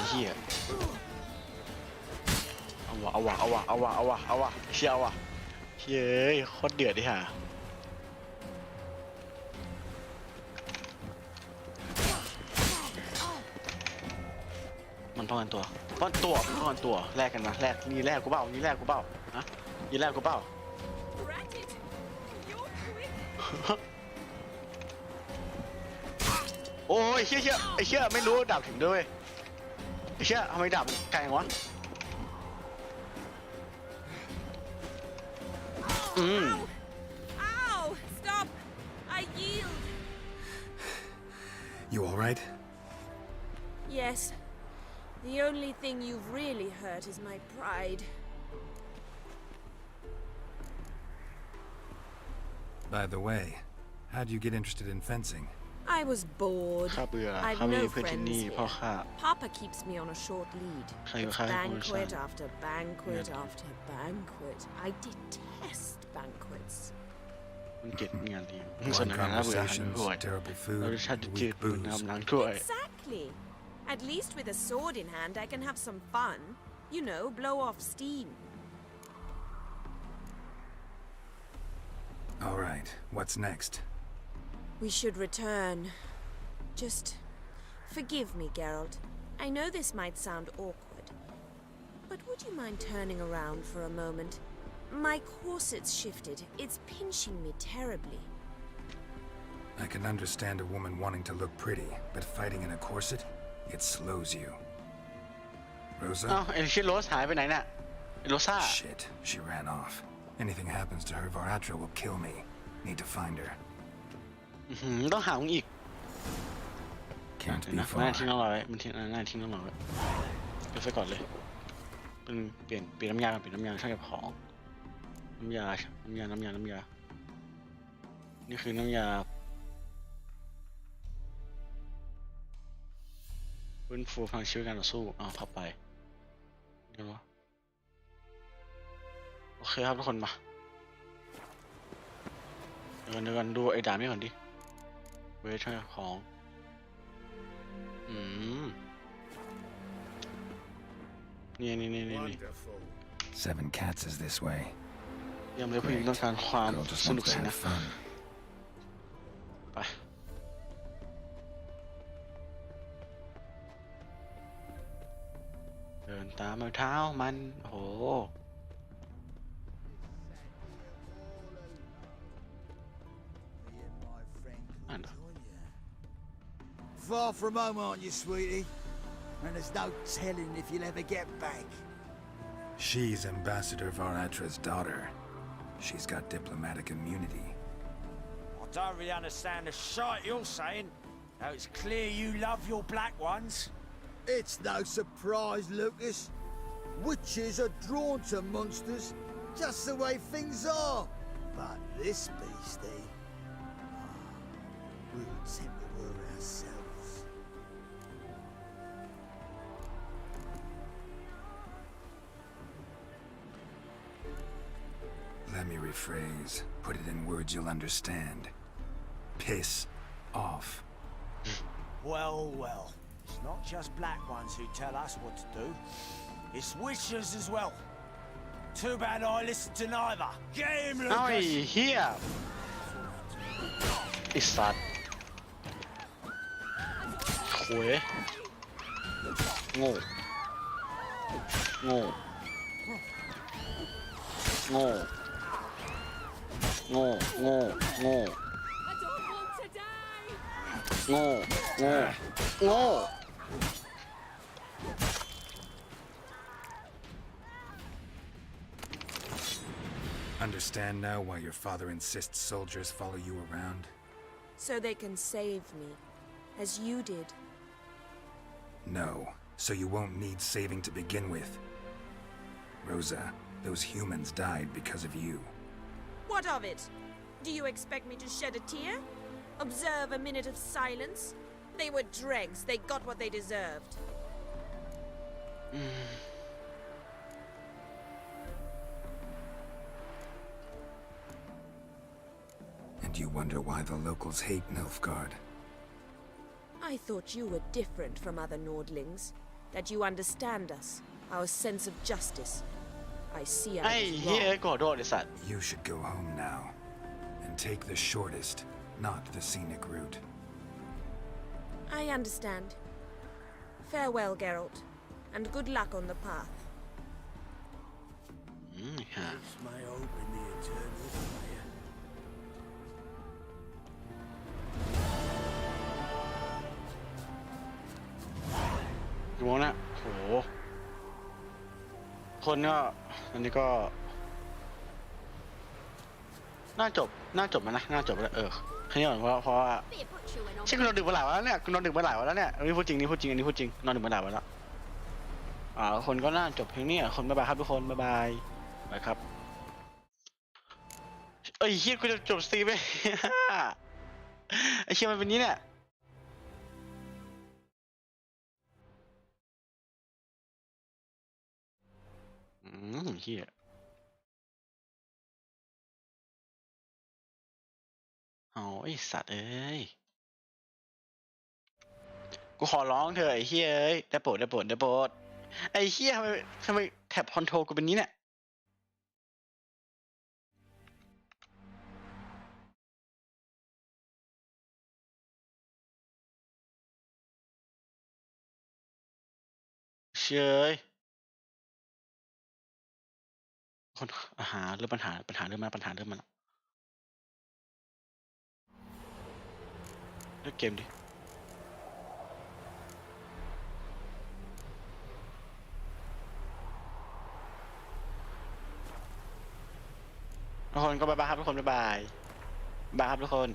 เหี้ยเอาวะเชี่ยเอาวะเฮ้ยโคตรเดือดดิฮะ ป้องกันตัวแลกกันมาแลกนี่แลกกูเปล่านี่แลกกูเปล่าฮะนี่แลกกูเปล่าโอ้ยเชี่ยไอ้เชี่ยไม่รู้ดาบถึงด้วยไอ้เชี่ยทำไมดาบไกลวะOw! Stop! I yield. You all right? Yes. The only thing you've really hurt is my pride. By the way, how'd you get interested in fencing? I was bored. ข้าเบื่อ I've ข้าไม่ no มีเพื่อนที่ friends นี่ here. พ่อข้า Papa keeps me on a short lead. ใครอยู่ It's ข้างคน banquet after banquet after banquet. I detest banquets. มันเก็บงานเลี้ยงสนามน่าเบื่อหันห่วยรสชาติจืดน้ำล้างถ้วย Exactly. At least with a sword in hand, I can have some fun. You know, blow off steam. All right, what's next? We should return. Just forgive me, Geralt. I know this might sound awkward, but would you mind turning around for a moment? My corset's shifted. It's pinching me terribly. I can understand a woman wanting to look pretty, but fighting in a corset, it slows you. Rosa? อ้าวไอ้ชิโรสหายไปไหนน่ะโรซ่า Shit, she ran off. Anything happens to her, Varatra will kill me. Need to find her. ต้องหาอีก Can't be น่า far. ทิ้งน้องเราไว้มันทิ้งน่าทิ้งน้องเราไว้เดี๋ยวไปก่อนเลยเป็นเปลี่ยนน้ำยากันเปลี่ยนน้ำยาช่างเก็บของน้ำยานี่คือน้ำยาฟื้นฟูพลังชีวิตการต่อสู้พับไปเดี๋ยวนะโอเคครับทุกคนมาเดี๋ยวกันดูไอ้ด่านนี้ก่อนดิเวทช่างเก็บของนี่ Wonderful. 7 cats is this way. ยังไม่ผู้หญิงต้องการความ Girl just สนุก wants สิ to นะ have fun. ไปเดินตามรอยเท้ามันโอ้โห Far from home, aren't you, sweetie? And there's no telling if you'll ever get back. She's Ambassador Varatra's daughter. She's got diplomatic immunity. I don't really understand the shite you're saying. Though it's clear you love your black ones. It's no surprise, Lucas. Witches are drawn to monsters, just the way things are. But this beastie, we would send the word ourselves. Let me rephrase. Put it in words you'll understand. Piss off. Well. It's not just black ones who tell us what to do. It's witches as well. Too bad I listened to neither. Get him, เอาไอ้ Lucas! เหี้ยไอ้สัตว์โขยโง่โง่โง่โง่โง่โง่โง่โง่โง่ Understand now why your father insists soldiers follow you around? So they can save me, as you did. No, so you won't need saving to begin with. Rosa, those humans died because of you. What of it? Do you expect me to shed a tear? Observe a minute of silence? They were dregs. They got what they deserved. And you wonder why the locals hate Nilfgaard. I thought you were different from other Nordlings. That you understand us, our sense of justice. I see I ไอ้เหี้ย was ขอโทษไอ้สัตว์ You should go home now. And take the shortest, not the scenic route. wrong. I understand. Farewell, Geralt. and good luck on the path. ฮะ This may open the eternal fire. ดูนะโหคนก็อันนี้ก็น่าจบมานะน่าจบแล้วแค่นี้ก่อนเพราะว่าใช่คุณนอนดึกมาหลายวันแล้วเนี่ยคุณนอนดึกมาหลายวันแล้วเนี่ยอันนี้พูดจริงอันนี้พูดจริงนอนดึกมาหลายวันแล้วคนก็น่าจบเพียงนี้คนบ๊ายบายครับทุกคนบ๊ายบายไปครับเอ้ยเฮียกูจะจบสตรีมไป ไอ้เชี่ยมันเป็นนี้เนี่ยเฮียเอาไอ้สัตว์เอ้ยกูขอร้องเธอไอ้เฮียเอ้ยได้โปรดไอ้เฮียทำไมแท็บคอนโทรลกูเป็นนี้เนี่ยเชยคนเริ่มปัญหาเริ่มมาเล่นเกมดิทุกคนก็บ๊ายบายครับทุกคนบ๊ายบายครับทุกคน